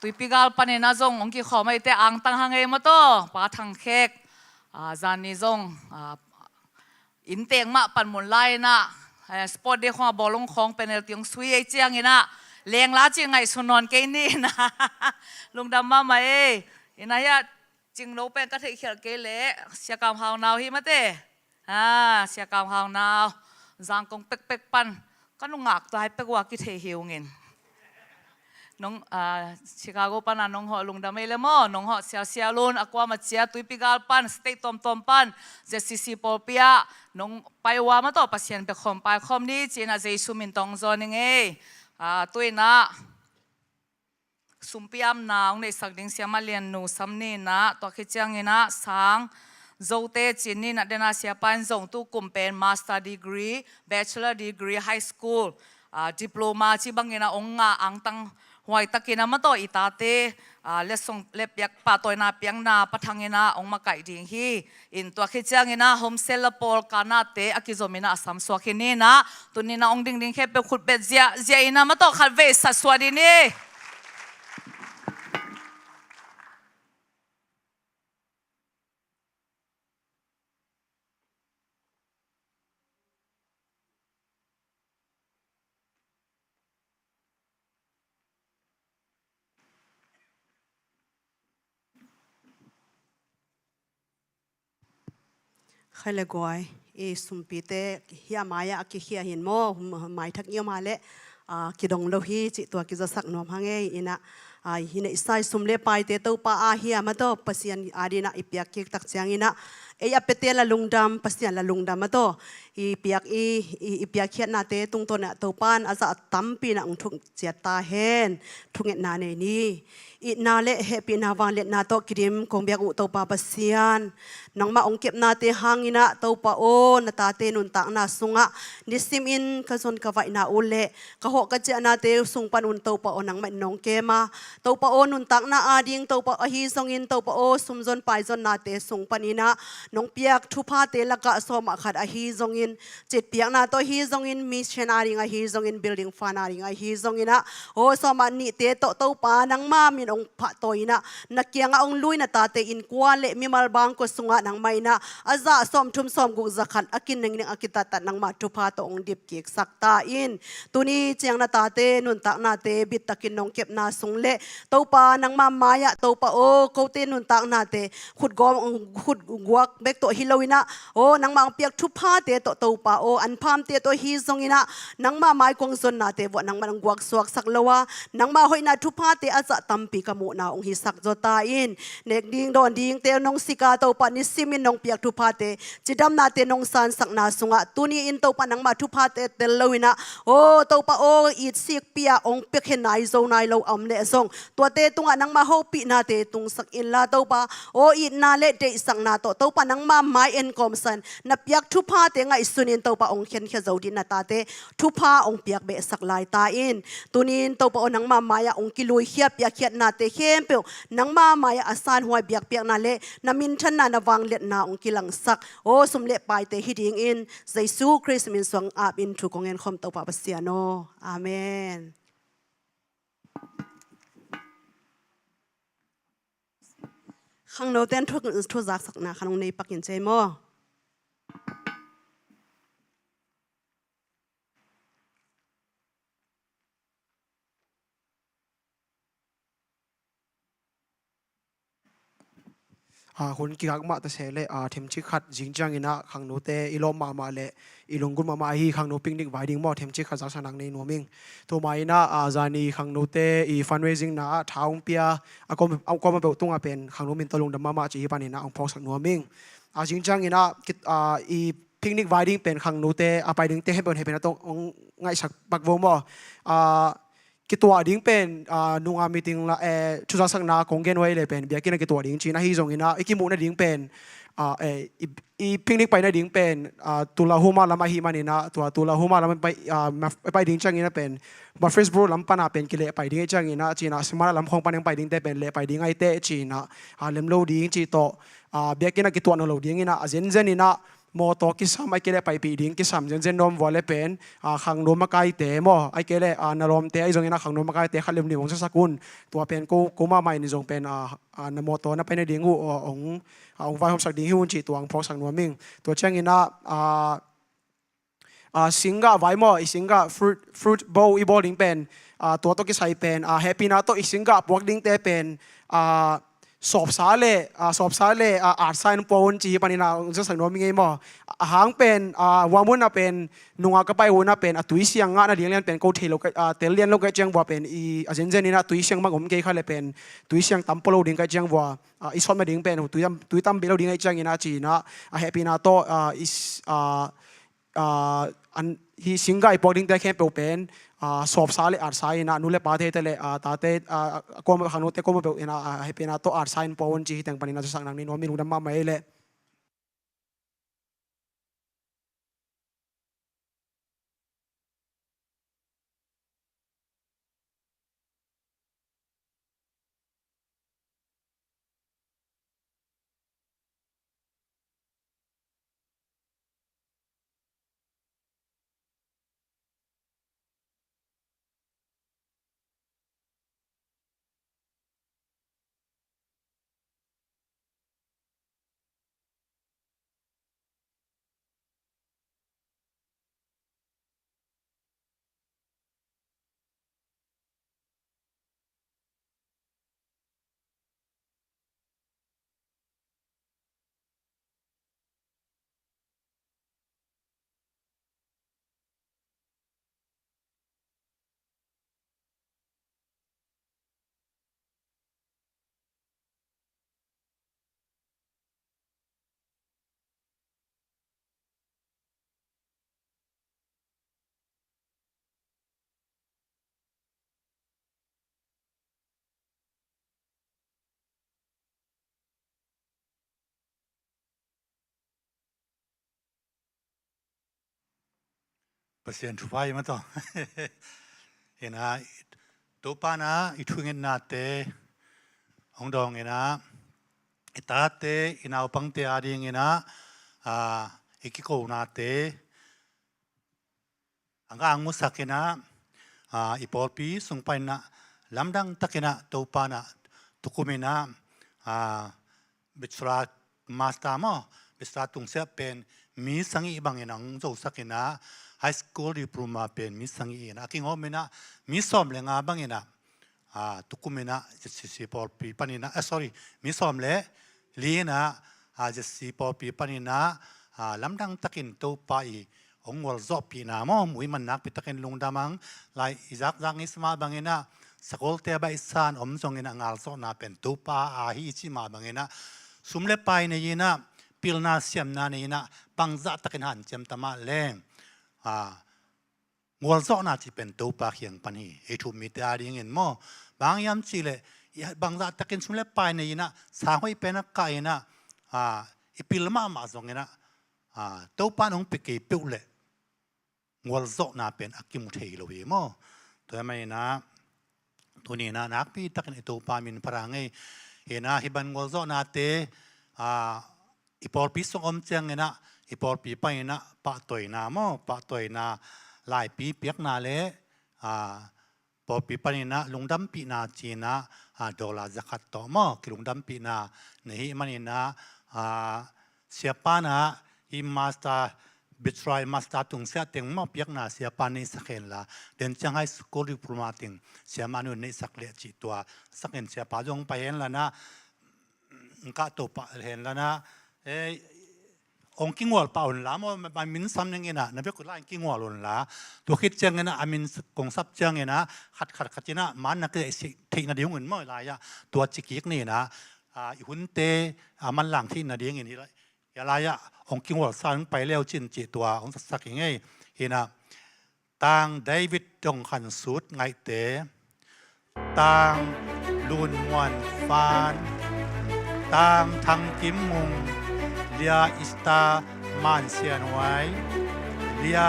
tui pigal panena zong ong ki khomai te ang tang hangai mo to pa thang khek zani zong in teng ma pan mun lai na sport de khwa bolong khong penalty ong sui ai chiang ina leng la chi ngai sunon ke ni na lungdam ma mai ina ya ching no pen ka thei khel ke le sia kam hau naw hi ma te sia kam hau naw zang kong pek pan kanu ngak tai pek wa ki thei hiu ngin nong Chicago pan nong ho lungdam ele mo nong ho sia lon akwa ma chia tui pigal pan state tom pan ZCC Polpia nong paiwa ma to pasien pe khom pai khom ni china Jesu min tong zo ni nge tui na sumpiam na ong nei sak ding sia ma lian nu samni na to khichang ina sang zote chini na dena sia pan zong tu kumpen master degree bachelor degree high school diploma chi bangina ong nga ang tang huay takina ma to itate lesong lepyak patoy na piang na pathangina ong makai ding hi in to khichangina home cell pol kanate akizomina asam swakinina tunina ong ding khepe khutbet zia ina ma to khalve saswadini khai le goi e sumpi te hia maya ki hia hin mo mai thak ngiam hale ki dong lo hi chi to ki za sak nom hange ina hina isai sumle pai te to pa hia ma to pasian adina ipiak ki tak chiang ina e apetela lungdam pasian la lungdam ma to ipiak ipiak khiat na te tung to na to pan aza tampi na ung thuk chia ta hen thunget na ne ni i na le happy na wang le na to krim kong biak u to pa pasian nang ma ong kep na te hangina to pa o na ta te nun ta na sunga nisim in ka zon ka vai na ule ka ho ka cha na te sung pan un to pa o nang ma nong ke ma to pa o nun tak na ading to pa ahi zongin to pa o sumzon pai zon na te sung panina nong piak thu pha te laka som akhat ahi zongin chit piak na to hi zongin missionary nga hi zongin building fanari nga hi zongina o soma ni te to pa nang ma min ong pha toina nakianga ong luina ta te in kwale mi mal bang ko sunga nang maina aza som thum som gu zakhan akin ning ning akita ta nang ma thu pha to ong dip ki sakta in tuni chiang na ta te nun tak na te bit takin nong kep na sung le to pa nang ma maya to pa o ko te nun tak na te khut gom khut guak bek to hilowina o nang ma piak thu pha te to pa o an pham te to hi zongina nang ma mai kong zon na te bo nang ma guak suak sak lowa nang ma hoina thu pha te aza tampi kamu na ong hi sak zo ta in nek ding don ding te nong sika to pa ni simin nong piak thu pha te chidam na te nong san sak na sunga tuni in to pa nang ma thu pha te tel lowina o to pa o it sik pia ong pek he nai zo nai lo am le zong to te tunga nang ma ho pi na te tung sak in la to pa o it na le te sang na to pa nang ma mai en kom san na piak thu pha te ngai sunin to pa ong khen khe zo din na ta te thu pha ong piak be sak lai ta in tunin to pa nang ma maya ong kilui hiap piak khiat na te hem pe nang ma maya asan huai biak piak na le na min than na na wang let na ong kilang sak o sum le pai te hiding in Jesu Christ min song up in thu kong en khom to pa pasiano amen khang no ten thu zak sak na khanong nei pakin che mo hun ki gak ma ta se le them chi khat jing jang ina khang no te ilom ma ma le ilungun ma ma hi khang no picnic wedding mo them chi khat jak sanang nei noming to mai na zani khang no te I fundraising na thaung pia akom akom be tunga pen khang no min tolung da ma ma chi pani na ong phok sak noming jing jang ina I picnic wedding pen khang no te apai ding te he pen to ong ngai sak bak vo mo kitua ding pen nunga meeting la chusa sang na kongen wai le pen bia kina kitua ding china hi zong ina ikimu na ding pen I picnic pai na ding pen tula huma lama hi manina tula huma lama pai ding chang ina pen ma Facebook lam pana pen kile pai ding chang ina china smara lam khong paneng pai ding te pen le pai ding ai te china lem lo ding chi to bia kina kitua no lo ding ina azen zen ina mo to kisam ai kele pai pi ding kisam jen jen nom wale pen khang nom makai te mo ai kele narom te ai zong ina khang nom makai te khalem ni wong sa sakun tua pen ko ma mai ni zong pen na mo to na pen ding u ong vai hom sak ding hun chi tuang phok sang noming to chang ina singa vai mo I singa fruit bow I bowling pen to ki sai pen happy na to I singa pok ding te pen sop sale art sign pon chi panina just sang noming ei mo hang pen wamun na pen nunga ka pai wona pen atui siang nga na dinglen pen ko thelo ka tel lian lo ka chang wa pen I ajen jen ina tui siang magom ke khale pen tui siang tampolo ding ka chang wa I som ma ding pen tui tam belo ding ai chang ina chi na happy na to is an hi singa I poding te khem pe pen sop sale art sign na nule pa the tele ta te kom khanu te kom pe ina happy na to art sign pon chi teng panina sang nang ni no mi dam ma mai le pasien chupai ma to ena ตัวป้านะอีทุ่งเงินนาเตองดองเงินะอิตาเตอินาปังเตอาดีเงินะอีกิโกนาเตอังกางมุสักเงินะอีปอลปีส่งไปนะลำดังตักเงินะตัวป้านะตุกุมินะบิสรามาสตามอบิสราตุงเสียเป็นมีสังอีบางเงินะงโจสักเงินะไฮสคูลดิปโลมาเป็นมีสังอีนะคิงโอเมนะมีสอมเลงาบางเงินะตุกุมินะจะสิปอลปีปานินะsorry มีสอมเลลีนะจะสิปอลปีปานินะลำดังตักินตัวป้าอีองวอลจอบปีนามอมุยมันนักปิตะกินลุงดามังไลอิจักจังอิสมาบางเงินะสกอลเตบอิสานอมจงเงินะงาลโซนาเป็นตัวป้าฮิจิมาบางเงินะสุมเลไปในยีนะพิลนาเซียมนาในยีนะบังจัตตะกินหันเจมตมาแรงงวลโซนาที่เป็นตัวป้าเขียงปันฮีไอทุมิตอาดีเงินมอบางยามจีเลบังจัตตะกินสุมเลไปในยีนะสาหัยเป็นนักไก่นะอีพิลมาจงเงินะตัวป้าน้องปิกเปิวเลงวลโซนาเป็นอักิมุเทโลเวมอตัวไม่นะตัวนี้นะนักพี่ตักในตัวป้ามินพรังไงเห็นนะฮิบันงวลโซนาเตอีปอลปีส่งอมเจียงนะอีปอลปีไปนะปะตัวนะมอปะตัวนะหลายปีเปียกนาเลปอลปีไปนะลุงดำปีนาจีนะดอลลาร์จะขัดต่อมอคือลุงดำปีนาในฮิมันนะเสียป้านะฮิมาสตาบิทรายมาสตาตุงเสียติงมาเปียกนาเสียปานิสักเห็นละเดินจังไห้สกูลดิปโลมาติงเสียมานุนในสักเลียจิตัวสักเห็นเสียปาจงไปเห็นละนะก็ตัวปะเห็นละนะองค์กิ้งวอลป่าอุ่นละมันมินซ้ำยังไงนะนับเป็นคนไล่กิ้งวอลอุ่นละตัวคิดจังไงนะอามินกงซับจังไงนะขัดจีนะมันนักเตะที่นาดีหุ่นเมื่อไรอะตัวจิกิกนี่นะหุ่นเตะมันหลังที่นาดีอย่างนี้เลยอะไรอะองค์กิงวอลสันไปเลี้ยวจินจีตัวองค์สักยังไงเห็นนะต่างเดวิดจงขันสุดไงเตะต่างลุนมวนฟานต่างทางกิมมุงเลียอิสตามันเซียนไว้เลีย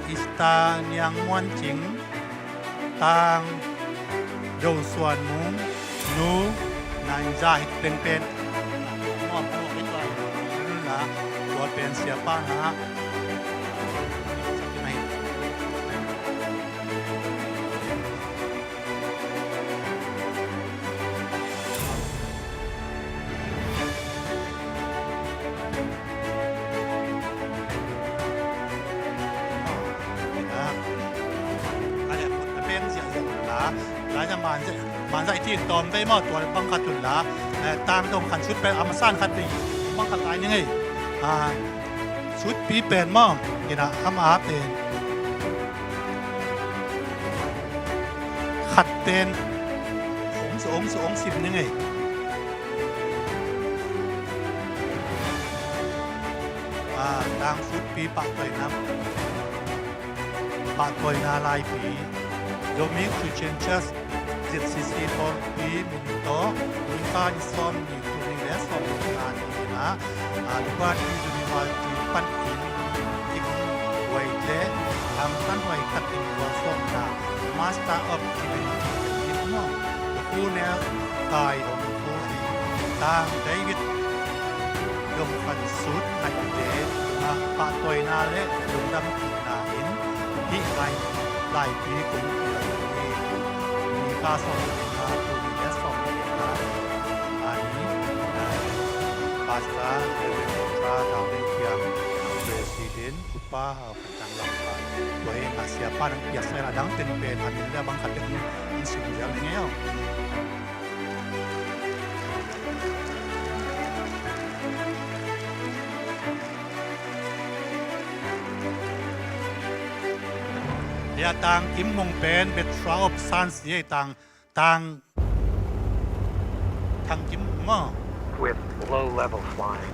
อิสตาเนียงมวนจิงต่างโดส่วนมุงนูนันจาฮิตเป็นมอบให้ตัวนั่นละตัวเป็นเสียป้านะหลายจะมันใจที่ตอมได้มอตัวบังคับจุดละตามตรงขันชุดเป็นอามาซ่านขัดตีบังคับอะไรนี่ไงชุดปีเป็นมอนี่นะอามาเป็นขัดเป็นองสิบนี่ไงตามชุดปีปะตัวนะปะตัวนาลายปีโดมิคุเชนชัสจิตสิสิพอปีมินโตมิคานิสอมนิตุนิเลสอมนิอานีนะลูกบ้านที่จะมีวันที่ปันอินอีกไว้เล่ทำกันไว้ขัดอินวอสองนะมาสเตอร์ออฟดิวินิตี้อินมอผู้เนี่ยกายของผู้ที่ต่างเดวิดยงฟันสุดในเดชปะตัวนาเล่ยงดำปีนาอินที่ไลปีกุมมีค่าสองตัวมีแค่สองตัวอันนี้ภาษาเดวิดทราดาวเทียมเรซิเดนกุปาจังหลังไปตัวเองอาเซียป้าดังอยากใส่ระดังเป็นอันนี้แล้วบางขัดเรื่องอินสิเดียร์เงี้ยเดี๋ยวต่างกิมมงเป็นเบ็ดสาวอบซันเสียต่างทางกิมมอ with low level flying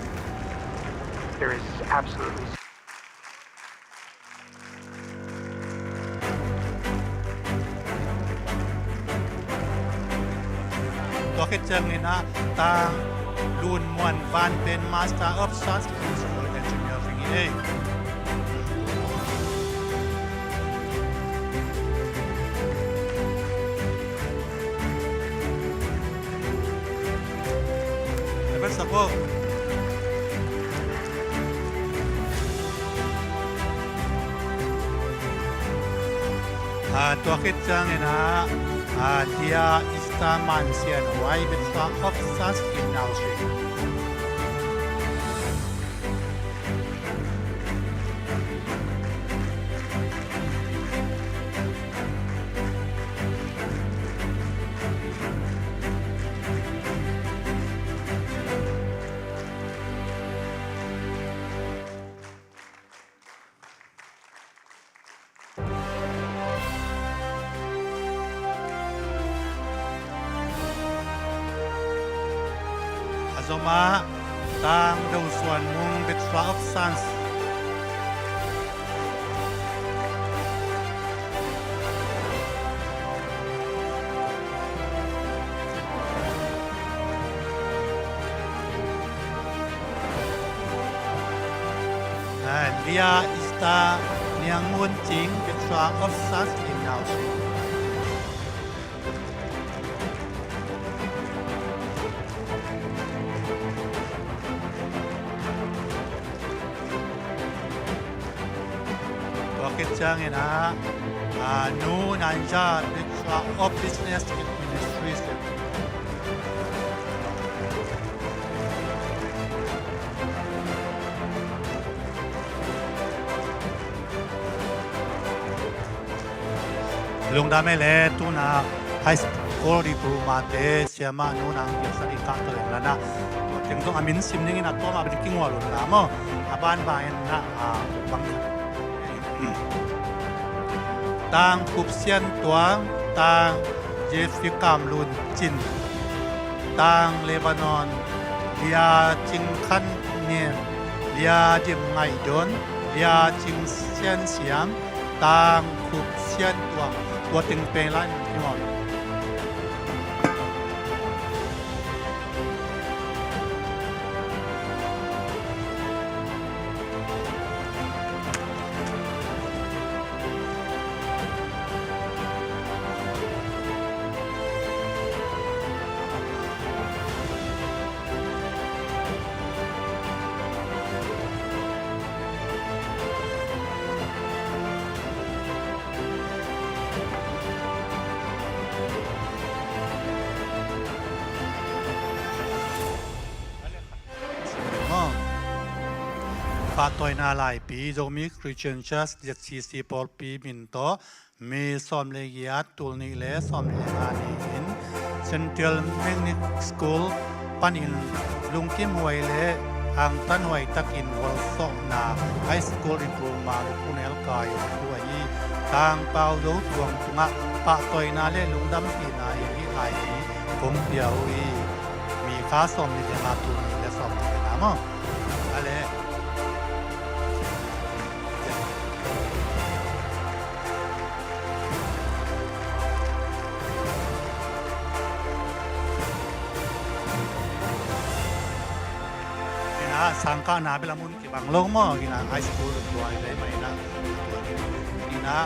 there is absolutely ตัวคิดจังนี่นะต่างลูนมวนฟานเป็น Master of Science Engineering เอง เป็นสะโพกตัวคิดจังเนี่ยนะเดียอิสตามันเซียนไว้เป็นสองออฟซัสกินเอาสิ Azoma tang daw suan mong Betra of Sons. Dia ista niang munting Betra of Sons in Nausi. Changin no nanja of business administration. Lung dame le tu na high school diploma te siama no nang yasani ka to lana. Ting tong amin simning na to ma biking walo na mo. Aban bayan na bang tang kup sian tuang tang Jeffrey Kam Lun Chin tang Lebanon lia ching khan nien lia dim ngai don lia ching sian siam tang kup sian tuang tua ting pe lan ngonปาตอยนาหลายปีจงมีคริสเตียนชัสเจ็ดสี่สิบปอลปีมินโตมีสอมเลกียตูลนิเลสอมเลงานินเซนเทลเมกนิกสคูลปันอินลุงกิมไวเลอังตันไวตักอินวอลซอกนาไฮสคูลดิปโลมาลุกุเนลกายตัวยีทางเปาโดทวงตุงะปาตอยนาเลลุงดำปีนาอีที่ไอคงเดียวอีมีค้าสอมนิเลมาตูลนิเลสอมเลนามอะไรสังกัดนาเบลามุนที่บางโลกมั่งกินไฮสคูลตัวอะไรไม่นะตัวนี้นะ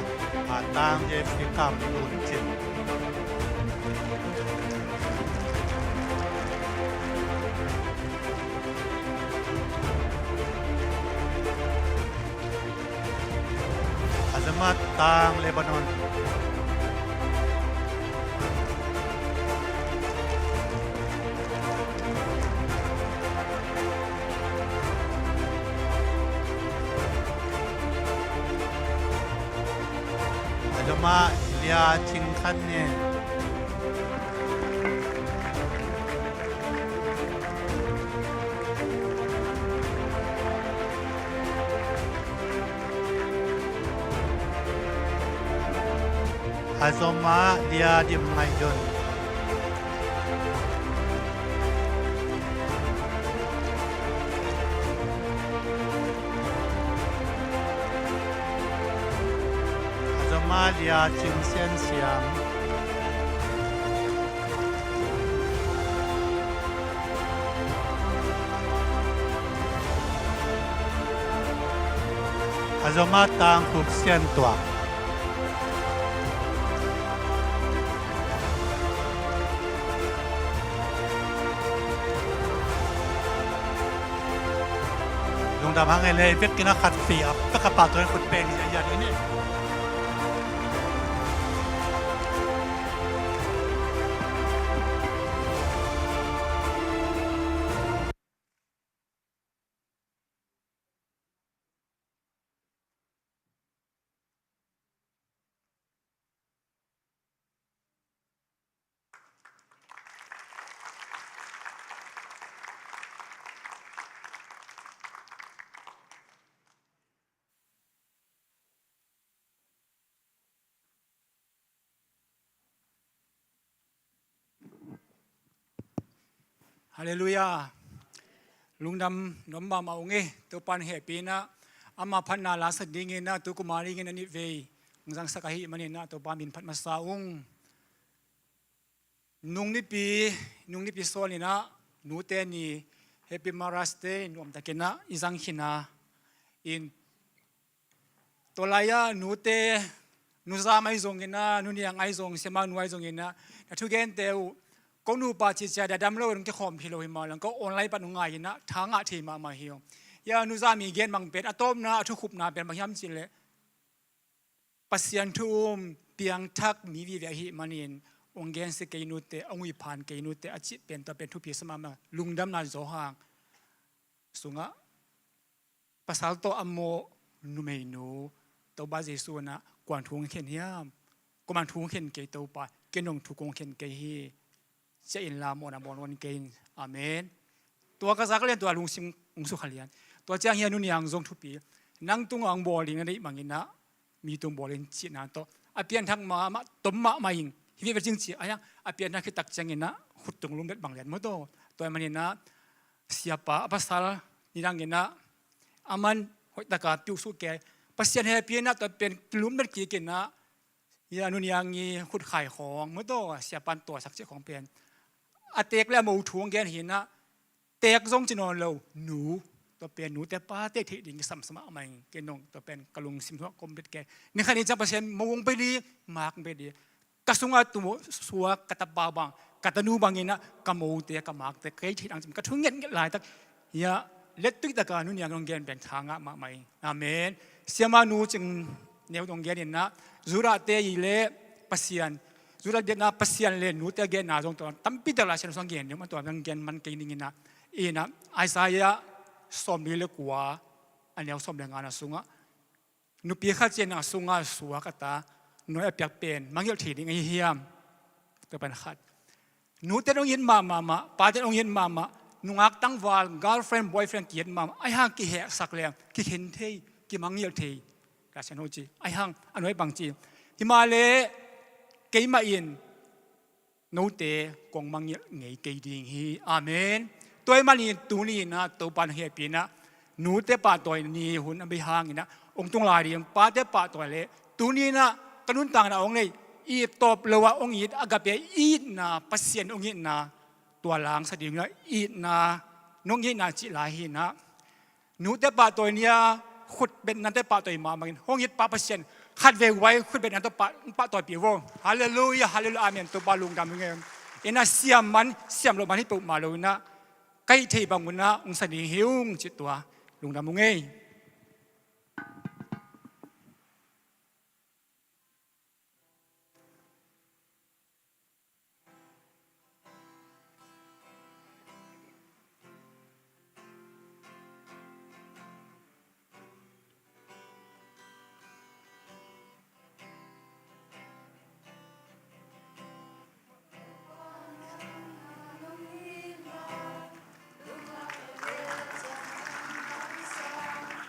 ต่างเจฟฟี่กัมลูนจินอาซามัตต่างเลบานอนมาเลียชิงคันเนี่ยอาซอมาเลียดิมไมจนมาเลียจิงเซียนเซียมอาจมาต่างคุบเซียนตัวอ ลุงดำหังไงเลยเวกกินขัดเปียบก็กระเป๋าตัวขุดเป็นอย่างนี้ฮาเลลูยาลุงดำน้อมบ่าวเอาไงตัวปันเหปีนะอามาพันนาลาสดิ่งนะตัวกุมารีเงินนิเวย์งังสักหิมันนะตัวปามินพัดมาสาวงนุ่งนิปีโซนี่นะนูเตนี่เฮปปี้มาราสเตนวมตะเกนะอิซังหินาอินตัวลายะนูเตนูซาไม่ซงกินะนูนี่ยังไอซงเสมานูไอซงกินะแต่ทุกเกนเตวก็นูปาจิจาดำโลนก็ขอมพิโลหิมาแล้วก็ออนไลน์ปันงายนะทางอาทีมาเฮียยานูซามีเกณฑ์บางเป็ดอะตอมนะทุกขุบนาเป็นบางยามจิเลปัสยันทุมเปียงทักมีวิเวหิมันินองเกนสเกนูเตองวิพานเกนูเตอจิเป็นตัวเป็นทุพิสมามาลุงดำนาโจหางสุงะภาษาโตอโมนูเมนูตัวบาเจสุนะกวนทุงเข็นยามก็มันทุงเข็นเกตัวไปเกนงทุกงเข็นเกฮีเจ้าอินลามอนาบอนวันเกนอาเมนตัวกษัตริย์เรียนตัวลุงซิมสุขเลียนตัวเจ้าเฮียนุนยังทรงทุปีนั่งตุงอังบอลิงอะไรบางอย่างนะมีตุงบอลิงจีน่าโตอาเปียนทั้งมาต้มมายิงฮิวิเวจิงจีอายังอาเปียนนักตักจังยินะขุดตุงลุงเด็ดบางเลียนมั้งตัวมันนะเสียปะภาษานี่ดังยินะอามันหอยตะการปิวสุแกภาษาเฮเปียนะตัวเป็นลุมเด็ดกี่กินนะยานุนยังงี้ขุดไข่ของมั้งเสียปันตัวสักเจ้าของเปียนอาเตกแล้วมูทวงแกนเห็นนะเตกทรงจีนอนเราหนูตัวเป็นหนูแต่ป้าเตกที่ดิ่งสัมสมาใหม่แกนงตัวเป็นกะลุงซิมทวกรมเป็ดแกในขณะนี้จะเปอร์เซ็นต์มวงไปดีมากไปดีกระสุงอาตัวสัวกระตับบาบางกระตนูบางเงินนะกะมูเตกะมากแต่เคยที่ดังจิมกระทุ่งเงินหลายตักยาเล็ดตึกตะการนุ่นยังลงแกนเป็นทางอะมากใหม่อาเมนเสียมานูจึงแนวตรงแกนนะจุระเตยเล่ปัสยันจุดเด่นนะปัสยันเลนูเตเกนนาจงตัวตั้มปิดตลาดเชนสองเกนเนี่ยมันตัวมันเกนมันเกนิงินะอีนะไอซายะสมดีเล็กว่าอันนี้สมเรื่องงานสุงะนุปีข้าเจนะสุงะสัวกตาหน่วยเปียกเป็นมังยลทีนี่ไงเฮียมตัวเป็นขัดนูเตต้องยินมาป้าเตต้องยินมานุงักตั้งวาล girlfriend boyfriend เกียนมาไอห่างกี่แหกสักแรงกี่เห็นเทกี่มังยลทีกาเชนโฮจีไอห่างอันนี้บางจีที่มาเลเกี่ยมาอินโนเตกงมังเงยเกยดิ่งฮีอาเมนตัวมันนี่ตัวนี้นะตัวปันเฮปีนะโนเตปาตัวนี้หุ่นอันไปห่างนะองค์ตรงลายเดียงป้าเตปาตัวเละตัวนี้นะกระนุนต่างนะองค์เลยอีตบเลวะองค์อีอากาเปอีนะปัสเซียนองค์อีนะตัวหลังสะดิ่งนะอีนะน้องอีนะจิลาฮีนะโนเตปาตัวนี้ขุดเป็นนั่นเตปาตัวมามันห้องอีป้าปัสเซียนขัดเวไว้ขึ้นเป็นอันตัวปะตัวปีวงฮาเลลูยาฮาเลลูยาอาเมนตัวบาลุงดำยังไงเอ็น่าเสียมโลมันที่ตุมาลุนะใกล้ที่บางมุนะองศาดีหิวจิตตัวลุงดำยังไง Hãy subscribe cho kênh Ghiền Mì Gõ để không bỏ lỡ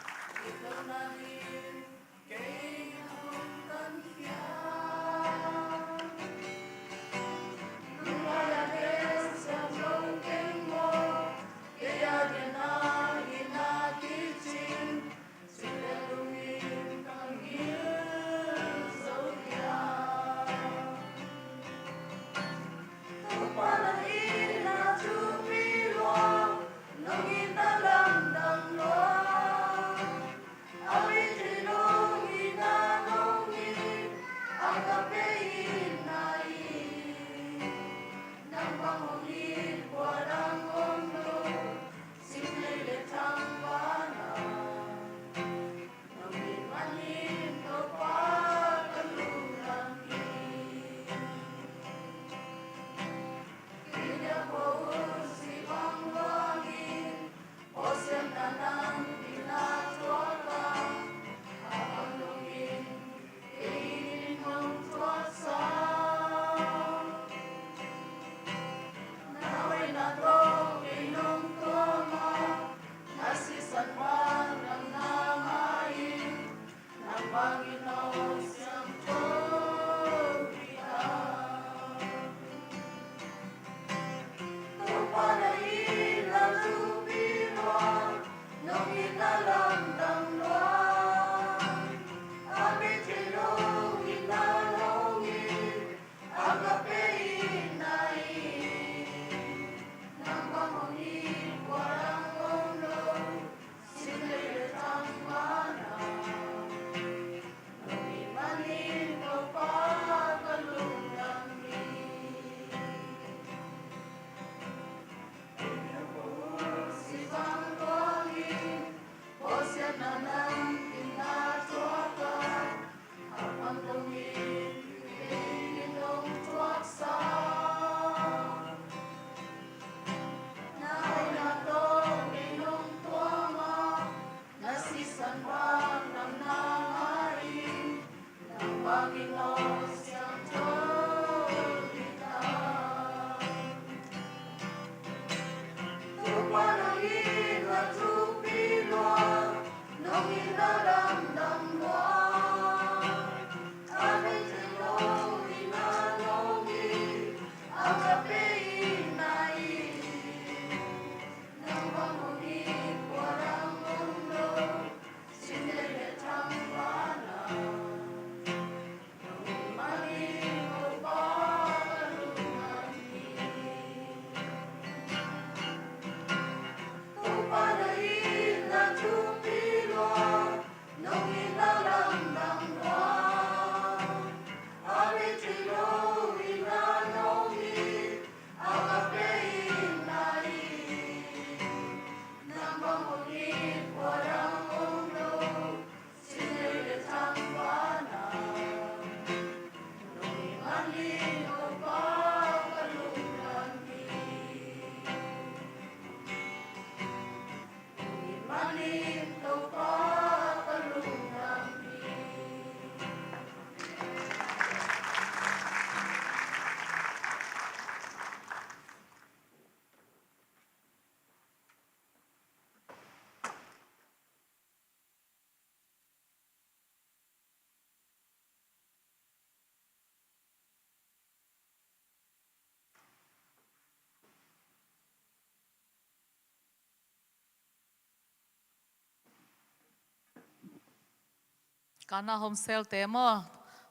การนาโฮมเซลเตมอ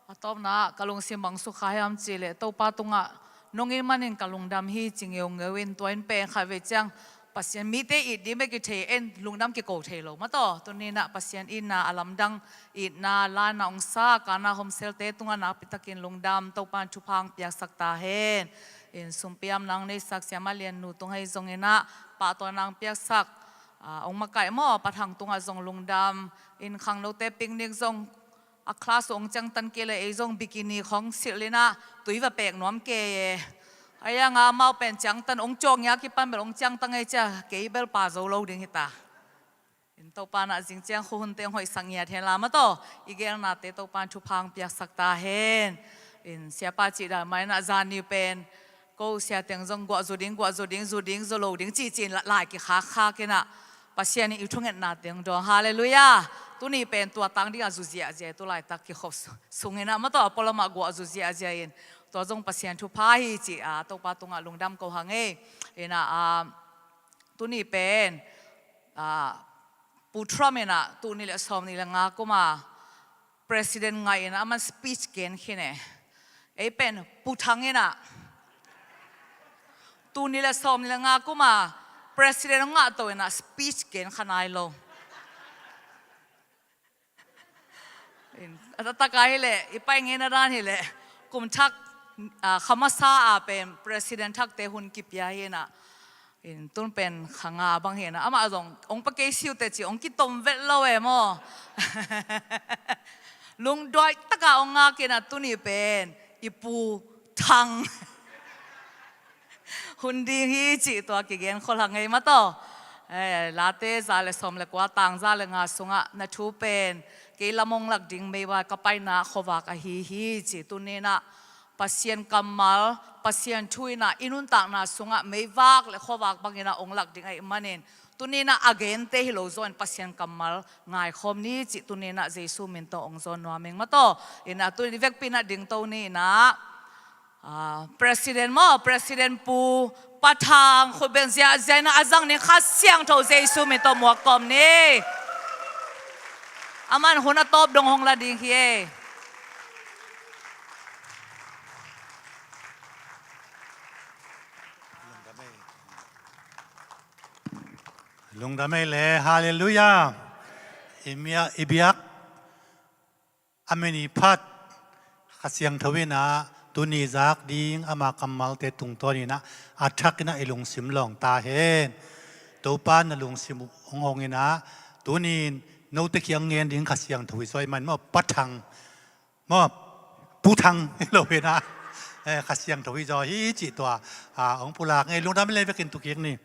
อะตอมนากะลุงสิมังสุขายามจิเลโตปาตุงะนงอิมันินกะลุงดำฮีจิงยงเงวินตัวอินเป็นขายเวจังปัสยันมีเตอีดีเมกิเทเอ็นลุงดำกิโกเทโลมาต่อตัวนี้นะปัสยันอินนาอลัมดังอินนาลานาองซาการนาโฮมเซลเตตุงะนาปิตะกินลุงดำโตปานชุพังเปียกสักตาเฮนอินสุมเปียมนางในสักเสียมาเลียนนูตรงให้ทรงเอนะปาตัวนางเปียกสักองมาไก่หม้อปะทังตุงะทรงลุงดำอินขังโนเตปิงนิกทรงอาคลาสองจังตันเกลเอซงบิกินีของสิเลนะตุยว่าแปลกน้อมเกยไอ้ยังอาเมาเป็นจังตันองจงยากิปันเป็นองจังตังไอจ้าเกยเบลปาโซโลดิงฮิตาอินโตปานะจิงเจียงหุ่นเตียงหอยสังเงียเทลามาโตอีเกลนาเตโตปานชุพังเปียกสักตาเฮนอินเสียปาจิดาไม่น่าจานิเป็นก็เสียเตียงจงกว่าจุดิงโซโลดิงจีจินละลายกิขาขากินะปัสยานี่อยู่ทุ่งเงินนาเตียงดองฮาเลลูยาตัวนี้เป็นตัวตั้งที่อาจุเจียเจตัวลายตักที่เขาส่งเงินมาต่อพลมากัวอาจุเจียเจนตัวจงปัสยานทุพาหิจีตัวปาตุงลุงดำเขาหังเอ็นะตัวนี้เป็นปูทรัมนะตัวนี้แหละสอมนี่แหละงาก็มา president ไงนะมัน speech เก่งขึ้นเนี่ยเป็นปูทังนะตัวนี้แหละสอมนี่แหละงาก็มา president งาตัวนะ speech เก่งขนาดโลตะกายเลยอีไปเงินร้านเลยกุมทักขมาซาเป็น president ทักเตหุนกิบยาเฮนะตุนเป็นขังอาบังเฮนะอามาจงองปะเกสิวเตจิองกิตมเวลโลเอโมลุงดอยตะกาองงาเกนะตุนี่เป็นอีปูทังหุนดีฮีจิตัวกิเกนคนหังไงมาต่อลาเตซาเลสมเลกว่าต่างซาเลงาสุงะนัทูเป็นเกลามงหลักดิ่งไม่ว่าก็ไปนะขวากะฮีจิตุเนนะปัสยันกัมมัลปัสยันช่วยนะอินุนต่างนะสุงะไม่วากและขวากบางอย่างองหลักดิ่งไอ้มันเองตุเนนะอเกนเตฮิโลซอนปัสยันกัมมัลง่ายคมนี้จิตุเนนะเจสุมินโตองซอนนัวเมงมาโตอินะตุนิเวกปินะดิ่งโตนี่นะpresident มอ president ปูปะทางคนเป็นเสียใจนะอาจังนี่ข้าเสียงเท่าเจสุมินโตหมวกกอมนี่อามันหัวหน้าตบดงหงละดิ่งเฮียลุงดำไม่เลยฮาเลลูยาอิมียอิบิยักอเมนิพัดขัดเสียงทวีนะตุนีจักดิ่งอามาคัมมัลเตตุงตัวนี้นะอัชักนะไอลุงสิมลองตาเห็นตัวป้านนะลุงสิมหงนะตัวนี้โนตะเคียงเงินดิ่งขัดเสียงทวีซอยมันมอปัดทังมอปูทังเราเห็นนะขัดเสียงทวีจอฮีจิตัวองปุลากไงลุงดำไม่เลยไปกินตุกเคียงนี่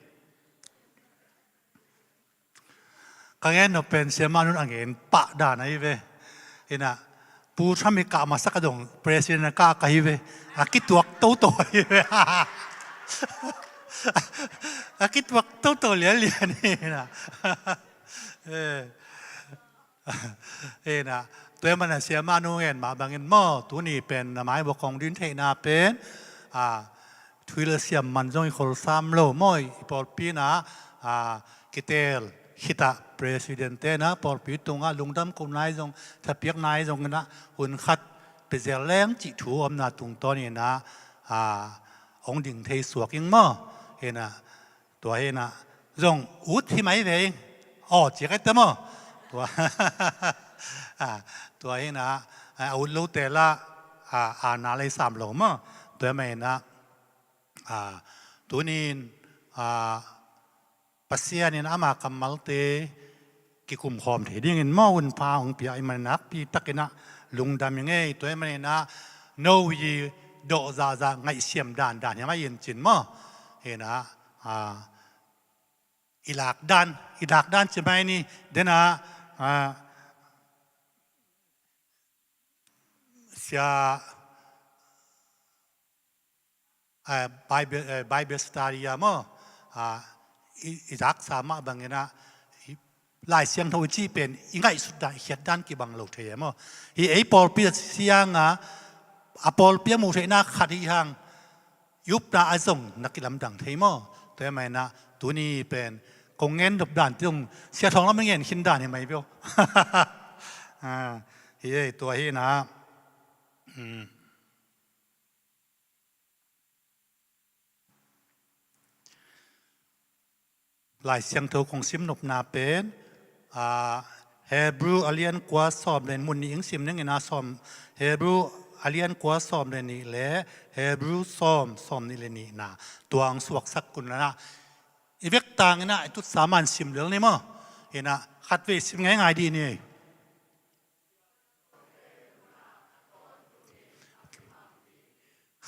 ก็งั้นเราเป็นเสียมานุนอังเงินปะด่านไอ้เว้เห็นนะปูทำให้กามาสักกระดงประธานาธิบดีกาไอ้เว้คิดตัวโตโตไอ้เว้คิดตัวโตโตเลี้ยนี่นะนะตัวมันเสียมานุเงินมาบางเงินหม้อตัวนี้เป็นหมายบอกของดินเทนาเป็นทวิลเซียมมันจงอีกคนสามโลม้อยปอลปีนะกิเตลฮิตาประธานาธิบดีนะปอลปีตรงลุงดำคนนายจงถ้าเปียกนายจงนะหุ่นขัดเป็นเจริญจิตถูอำนาจตรงตัวนี้นะองดิ่งเทสวกยังม้อเห็นนะตัวเห็นนะจงอุดที่ไหมเองอ๋อเจ๊กันแต่ม้อตัวเองนะเอาลูเตล่านาเลยสามโลมั้งตัวไม่นะตัวนี้ปัสยานี่นะมาคัมมัลเตกิคุมหอมเทียงเงินม้วนพาของปีไอมันนักปีตักนะลุงดำยังไงตัวไม่นะโนวีโดซาไงเสียมด่านยังไม่ยินจินมั้งเห็นนะอีหลักดัน อีดักด้านจะไม่นี่เดนะเสียBible study มั้งอีดักสามารถบางอย่างนะหลายเสียงทวีจีเป็นยังไงสุดได้เหตุด้านกี่บางโลกเทียมั้งฮีไอปอลเปียเสียงอปอลเปียมูเทน่าขัดที่ห่างยุบนาอาส่งนักกีฬาดังเทียมั้งแต่ไม่นะตัวนี้เป็นกงเงินดับด่านที่ตรงเสียทองแล้วไม่เงินขึ้นด่านเห็นไหมเปียวฮีตัวฮีนะหลายเสียงเท่าของซิมนบนาเป็นเฮบรูอเลียนกว่าสอบในมุนนี้อิงซิมนึงนะสอบเฮบรูอเลียนกว่าสอบในนี้และเฮบรูสอบนี่เลยนี่นะตัวอังสวกสักกุลนะอีเวกต่างนะทุกสามัญซิมเรื่องนี้มั้งเห็นนะขัดเวซิมง่ายๆดีนี่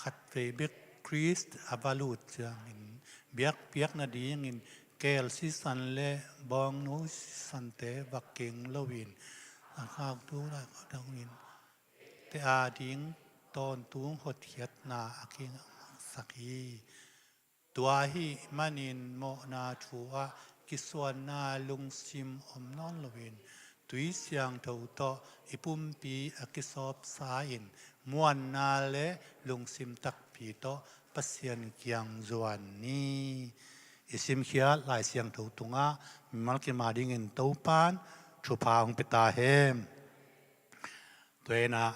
ขัดเวเบกคริสต์อวาลูดจังอินเบียกนาดียังอินเกลซิสันเล่บองนูสันเตบักเก่งลวินข้าวตู้ได้ก็ดังวินแต่อาดิงตอนตุ้งหดเขียดนาอากิงสักีตัวฮีมันินโมนาชัวกิสวนนาลุงซิมอมนอนลวินตุยเสียงเท่าต่ออิปุ่มปีอากิสอบสาอินมวนนาเลลุงซิมตักปีโตปัสเซียนเกียงจวนนี้อิสิมเขียหลายเสียงถูกตุงะมีมัลกิมาดิ่งเงินตู้ปานชูพาของปิตาเฮมตัวเองนะ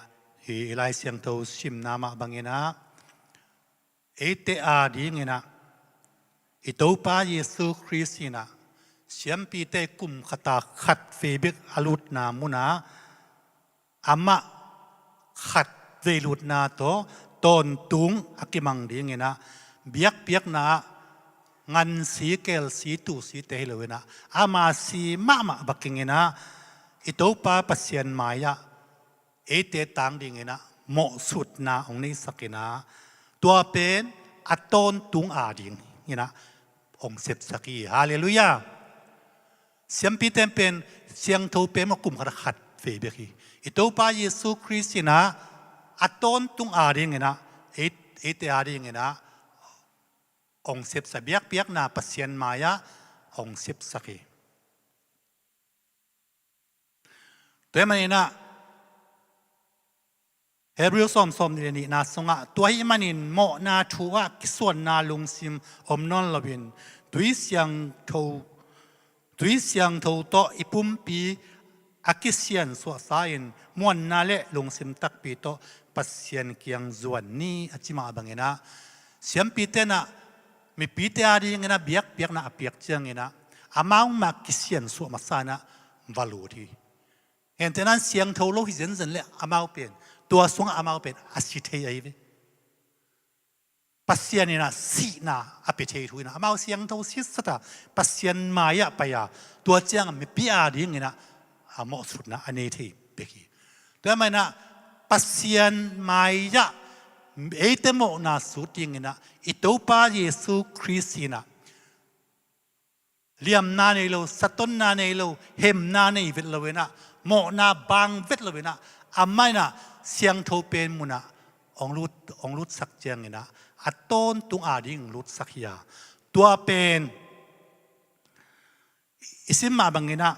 ฮีหลายเสียงถูกซิมนามาบังเงินะเอเตอาดิ่งเงินะอิตู้ปาเยซูคริสต์นะเสียมปีเตกุมขตาขัดเฟบิกอลุดนามุนะอามาขัดเวลุดนาโตตอนตุงอากิมังดิ่งเงินะเบียกนางันสีเกลสีตูสีเตลเวนะอามาสีมาบักเงินะอิโตปาปัสเซียนมายะเอเตตังดิ่งเงินะเหมาะสุดนาองนี้สักนะตัวเป็นอัตโตนตุงอาดิ่งเงินะองเสพสักีฮาเลลูยาเสียงปีเต็มเป็นเสียงทูเป็นมากลุ่มขัดเฟเบกีอิโตปาเยซูคริสต์นะอัตโตนตุงอาดิ่งเงินะเอเตอาดิ่งเงินะองเสพสเบียกนาปัสเซียนมายะองเสพสักีตัวมันนี่นะเฮบรูสอมนี่นี่นาสงะตัวที่มันนี่โมนาชัวกิส่วนนาลุงซิมอมนอนลวินดุยเสียงโตโตอิปุ่มปีอากิเซียนสวสายินมวนนาเลลุงซิมตักปีโตปัสเซียนเกียงจวนนี่อจิมาบังเงินะเสียงปีเตนะมีปีเตอาดีเงินะเบียกนะเบียกเจียงเงินะอามามากิเซียนสวมาสานะวาลูทีเห็นแต่นั้นเสียงโทโลหิเซนเลยอามาเป็นตัวสงอามาเป็นอาศิเทียไปปัสเซียนนี่นะสีนะอาเปเททุยนะอามาเสียงโทสิสตาปัสเซียนมายะไปยาตัวเจียงมีปีอาดีเงินะอาโมสุดนะอันนี้ที่เบกีตัวมันนะปัสเซียนมายะเอเตโมนาสุดยังไงนะอิโตปาเยซูคริสต์นะเลียมนาเนโลสตนนาเนโลเฮมนาเนวิลโลเวนะโมนาบังวิลโลเวนะอาไม่นะเสียงโทเป็นมุนะองรุดสักเจียงไงนะอัตโตนตุงอาดิงรุดสักยาตัวเป็นอิสิมมาบังไงนะ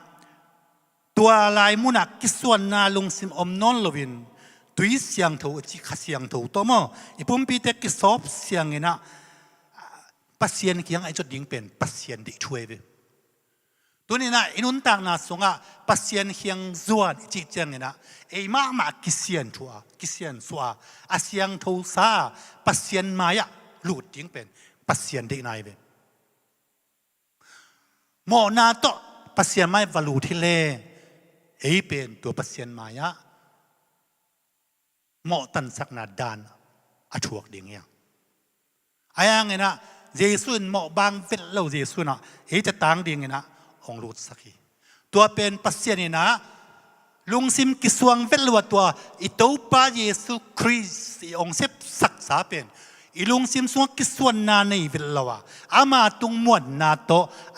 ตัวลายมุนะกิสวนนาลุงซิมอมนอนโลวินตุยเสียงทูจิขเสียงทูตัวมั้งอีปุ่มปีเต็กกิสอบเสียงเงินะปัสเซียนกี่ยังไอจุดยิงเป็นปัสเซียนดิช่วยไปตัวนี้นะอินุนต่างนาสงะปัสเซียนเฮียงจวนจิเจียงเงินะไอมากิเซียนชัวกิเซียนสัวอาเสียงทูซาปัสเซียนมายะหลุดยิงเป็นปัสเซียนดินายไปโมนาโตปัสเซียนไม่วาลูที่เล่ไอเป็นตัวปัสเซียนมายะโมตันสักนาดานอาชวกดิ่งยังไอ้ยังไงนะเยซูนโมบางเวลเราเยซูนะเอจะต่างดิ่งไงนะองรูดสักทีตัวเป็นปัสเซียนี่นะลุงซิมกิสวงเวลว่าตัวอิโตปาเยซูคริสต์องเซปสักษาเป็น อีลุงซิมสวงกิส่วนนาในวิลลาวะอามาตุงมวนนาโต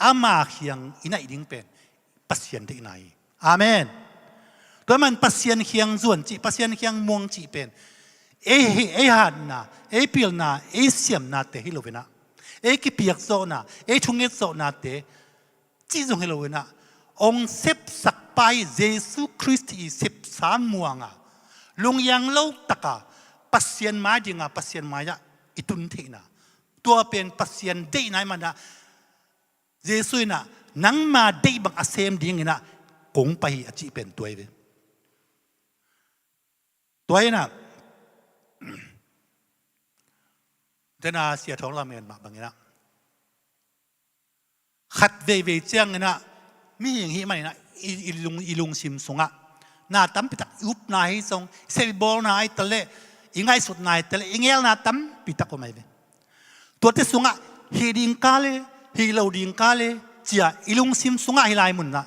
อามาเฮียงอินัยดิ้งเป็นปัสยันที่ไหนอาเมนตัวมันปัสยันเฮียงส่วนจีปัสยันเฮียงมวงจีเป็นเอหันนาเอพิลนาเอเสียมนาเตฮิโลเวนะเอกิเปียกโซนาเอชุงเอโซนาเตจีจงฮิโลเวนะองค์เซบสักไปเยซูคริสต์อี13มัวงะลุงยังเล่าตะกาปัสยันมาจิงะปัสยันมายะอิตุนเทนะตัวเป็นปัสยันได้ไหนมันนะเยซูนะนังมาได้บังอาเซมดิ้งนะกงไปอาจีเป็นตัวเองตัวเองนะเดน่าเสียท้องละเมนมาบางอย่างนะขัดเวเจียงนะมีอย่างนี้ไหมนะอีลุงซิมสงะน่าตั้มปิดอุบนายทรงเซบิบอลนายตะเล่ยังไงสุดนายตะเล่ยังไงน่าตั้มปิดก็ไม่เป็นตัวที่สงะฮีดิงกาเลฮีเลวดิงกาเลเจียอีลุงซิมสงะฮีลายมุนนะ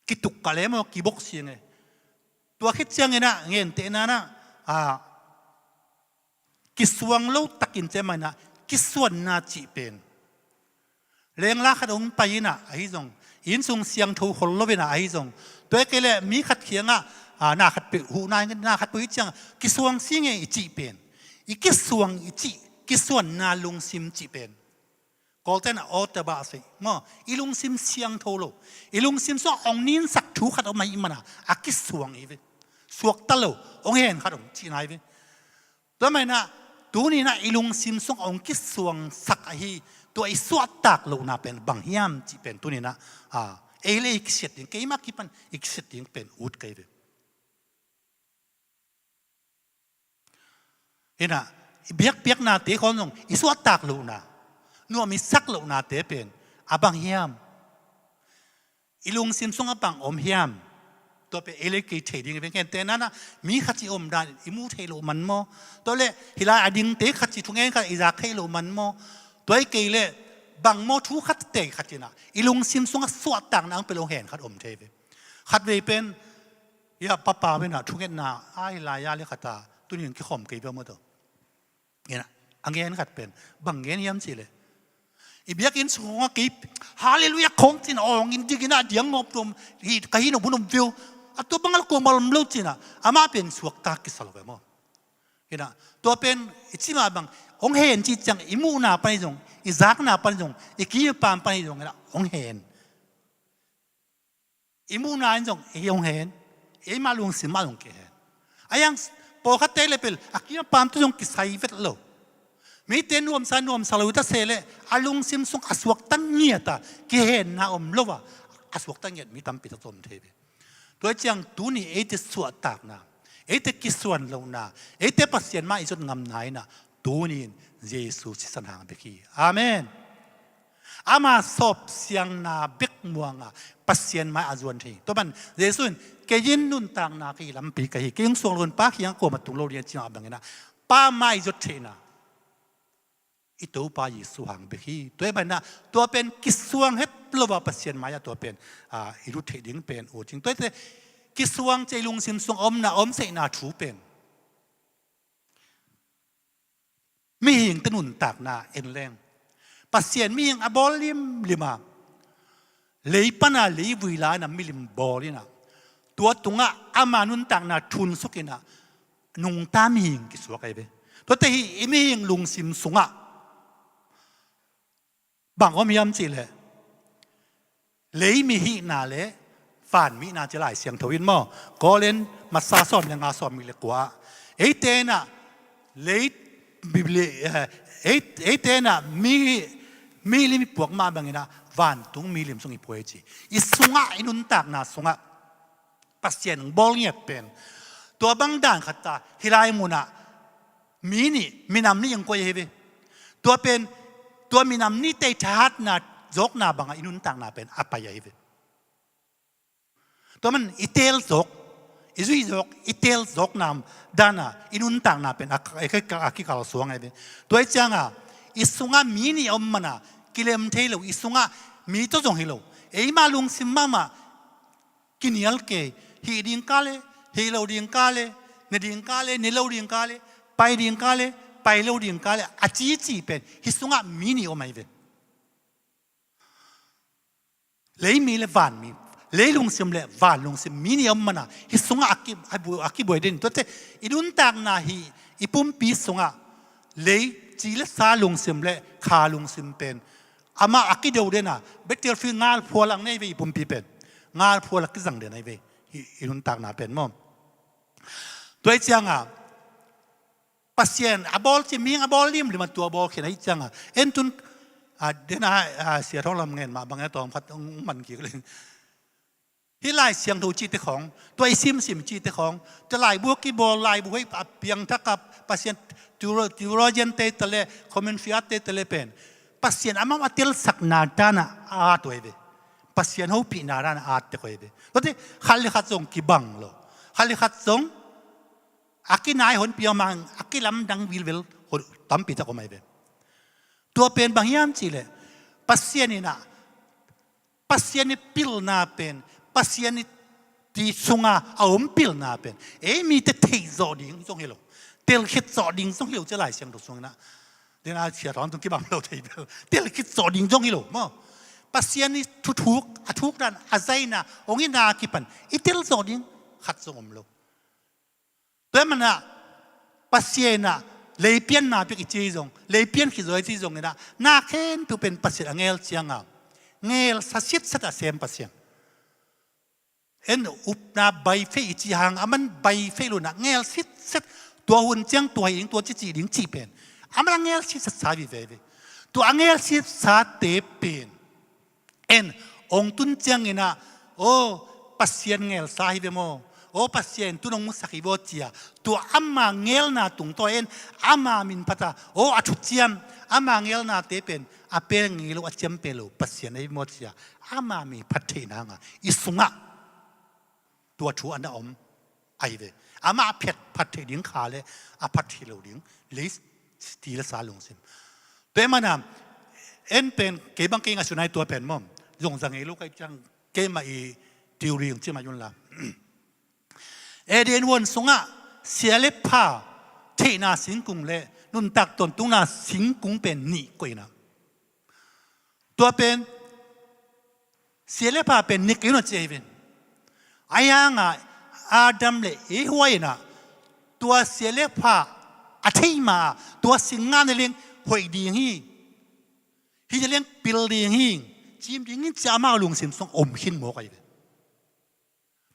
กิตุกกาเลมั้งกิบกเสียงตัวคิดเจียงนะเงี้ยเตน่านะกิสวงเล่าตักินเจมันนะกิสวนนาจีเป็นเลี้ยงลักขดงไปนะไอ้จงอินทรงเสียงทูคนลบนะไอ้จงตัวเกล้มีขัดเขียงหน้าขัดเปหูนายหน้าขัดปุยจังกิสวงเสียงอีจีเป็นอีกิสวงอีจีกิสวนนาลุงซิมจีเป็นก็แต่น่ะออตบาสิมั้งอีลุงซิมเสียงทูโลอีลุงซิมส่งองนินสักทูขัดออกมาอีมันนะกิสวงอีเวสวกตะโลองเห็นขัดองจีนายเวตัวไม่นะตัวนี้นะอีลุงซิมส่งองกิสวงสักฮีตัวไอ้สวดตักโลน่าเป็นบางยามจีเป็นตัวนี้นะเอเลยอีกเสียดยังเกี่ยมากกี่ปันอีกเสียดยังเป็นอุดเกี่ยวเห็นนะเบียกนาเตะคนนึงอีสวดตักโลน่ะนัวมีสักโลน่าเตะเป็นบางยามอีลุงซิมส่งบางอมยามตัวเป็นเอเล็กเทดิ้งเป็นแค่แต่นั้นนะมีขัดจีอมได้อิมูเทโลมันโมตัวเล่ฮิลาอดิงเตะขัดจีทุกอย่างก็อิจากเทโลมันโมตัวไอ้เกล่บางโมทุขัดเตะขัดจีน่ะอีลุงซิมส่งสวดต่างนางเป็นโลเห็นขัดอมเทเวขัดเวเป็นยาป้าเป็นน่ะทุกอย่างน่ะไอ้ลายาเล็กขัดตาตัวนี้ขี้ขมเกี่ยวหมดตัวเนี่ยนะอังเกนขัดเป็นบางเงี้ยย้ำสิเลยอีเบียกินสงกีฮาเลลูยาคงจินอองอินดิกินาเดียงงบตมฮีกะฮินบุนมวิวตัวบังกมาลมลุจินะอามาเป็นสวกตากิสลไปมั้งเห็นนะตัวเป็นอิจิมาบังองเห็นจีจังอิมูนาปนิจงอิซักนาปนิจงอิกิยปามปนิจงนะองเห็นอิมูนาจงอิองเห็นอิมาลุงสิมาลุงเกเห็นอายังปกติเลยเป็นอิกิยปามตุจงกิไซเวตโลมีเตนวมสานวมสลาวิตาเซเลอาลุงซิมสงอสวกตั้งเงียตาเกเห็นนะอมโลวะอสวกตั้งเงียมีตั้มปิดตมเทเบตัวจังตัวนี้เอติสวดตากนะเอติกิสวนลงนะเอติปัสยันมาอิจดงำนายนะตัวนี้เยซูสิสันหางเบกีอาเมนอามาสอบเสียงนาเบกมัวงะปัสยันมาอาจวนทีตัวมันเยซูเกยินนุนต่างนาคีลำปีกีเกยงสวงลุนป้าขี้ยังโกมาตุงโลเรียนจีนบังเงินะป้าไม่จดเทนะอีตัวป้าเยซูหางเบกีตัวมันนะตัวเป็นกิสวงเฮ็ดลบปัสยันมายาตัวเป็นอิรุเทดิ้งเป็นโอ้จริงตัวแต่กิสวงใจลุงซิมสวงอมนะอมเสนาถูเป็นมีหิงตนุนตากนาเอ็นแรงปัสยันมีหิงอบอลิมลิมาเลยปนาเลยวิลานะมิลิมบอลินะตัวตุงะอามานุนตากนาทุนสุกินะนุงตามีหิงกิสวงไอเบตัวแต่มีหิงลุงซิมสวงะบางก็มียำจีเลยเลยมีหินาเลยฝันมีนาจะหลายเสียงทวินมั่งก็เล่นมาซาซอมยังอาซอมมีเล็กกว่าเอเตน่ะเลยบิบลีเอเตน่ะมีลิมพวกมาบางอย่างนะวันตุงมีลิมส่งอีพวยจีอีสุงะอินุนตากนาสุงะปัสเซียนบอลเงียบเป็นตัวบางด่านขัดตาฮิลายมุนะมีนี่มีนำนี่ยังกวยเฮเวตัวเป็นตัวมีนำนี่เตทัดนะจกนาบางอินุนต่างนาเป็นอภัยเวตัวมันอิเทลจกอิซุยจกอิเทลจกนามดานาอินุนต่างนาเป็นอาคิคาลสวงไงเวตัวจังอิสุงะมีนี่อมมันกิเลมเทโลอิสุงะมีตัวจงเฮโลเอมาลุงซิมมากินิยัลเกฮีดิงกาเลเฮโลดิงกาเลเนดิงกาเลเนโลดิงกาเล ไปดิ่งกาเลยไปเร็วดิ่งกาเลยอาจีเป็นฮิสุงะมีนี่โอไม่เวเลยมีเลวานมีเลยลงซิมเลวานลงซิมมีนี่อมมันนะฮิสุงะอากิบวยเด่นตัวเตอิดุนตากนาฮีอีปุ่มปีสุงะเลยจีเลสาลงซิมเลขาลงซิมเป็นอามาอากิเดียวเด่นนะเบตเตอร์ฟิลงาลพัวหลังในเวอีปุ่มปีเป็นงาลพัวหลักกิจังเด่นในเวอิดุนตากนาเป็นมั่งตัวเจียงอ่ะปัสเซียนอบอลที่มีอบอลลิมหรือมันตัวบอลเขียนให้จังอ่ะเอ็นตุนเดี๋ยวนะเสียท้องลำเงินมาบางอย่างตอนพัดมันกี่เลยที่ไล่เสียงถูจีตของตัวไอซิมจีตของจะไล่บวกกี่บอลไล่บวกเพียงถ้ากับปัสเซียนติวโรเจนเตตเลคอมเมนฟิอาเตตเลเป็นปัสเซียนอามาเตลสักนาดานะอาตัวเอเวปัสเซียนเขาปีนาดานะอาตัวเอเวแล้วที่ขันลิขัดส่งกี่บังโลขันลิขัดส่งอากินายหนเปียมังอากิลำดังวิลตั้มปีตะก็ไม่เป็นตัวเป็นบางอย่างจีเลยปัสเซียนี่นะปัสเซียนี่พิลนาเป็นปัสเซียนี่ที่สุงาเอาพิลนาเป็นมีแต่เทจอดิ้งส่งเฮโลเตลคิดจอดิ้งส่งเฮโลจะไหลเสียงตัวส่งนะเดี๋ยวนะเสียร้อนตรงที่บางเราเทเบลเตลคิดจอดิ้งส่งเฮโลมั้งปัสเซียนี่ทุกด้านอาศัยนะองค์นาคิปันอีเตลจอดิ้งขัดส่งโลแต่มันน่ะปัสเซียน่ะเลยเปลี่ยนนาเป็นอีกจีจงเลยเปลี่ยนขี้จอยจีจงเนี่ยนะน่าเข็นตัวเป็นปัสเซียเงลเชียงอ่ะเงลสัสิตสัตเสียมปัสเซียเอ็นอุปนาใบเฟยจีหางมันใบเฟยลุนะเงลสิตสัตตัวหุ่นเจียงตัวหิงตัวจีดิงจีเป็นมันเงลสิตสัตสาวิเวตัวเงลสิตสัตเตเป็นเอ็นองตุนเจียงเนี่ยนะโอ้ปัสเซียเงลสาวิเวโมโอ้ปัสเซียนตุนงมุสกิบอจียตัวอามาเงลนาตุงตัวเอ็นอามามินพัตตาโอ้อาชุเจียมอามาเงลนาเตเป็นอาเปงเงลอาเจียมเปโลปัสเซียนไอ้มอจียอามามีพัฒเทนางอิสุงะตัวชูอันนั้นอมไอเวอามาเพ็ดพัฒเทดิ้งขาเลยอาพัฒเทโลดิ้งลิสตีละสาลงซิมตัวมันน่ะเอ็นเป็นเก็บบังเกงอาสุนัยตัวเป็นมั่งยงสังเกลูกไอ้จังเกมาอีติวเรียงที่มายุนละเอเดนวนสงะเสียเล็บผ้าเทนาสิงกุงเล่นุนตักตนตุงนาสิงกุงเป็นนี่กวยนะตัวเป็นเสียเล็บผ้าเป็นนิกยุนเจวินอายังอาดัมเล่หวยนะตัวเสียเล็บผ้าอาทิมาตัวสิงงานในเลี้ยงหวยดีฮีที่จะเลี้ยงปิลดีฮีจิมดีฮีจะมาลุงสิมส่งอมขินหมอกไอเว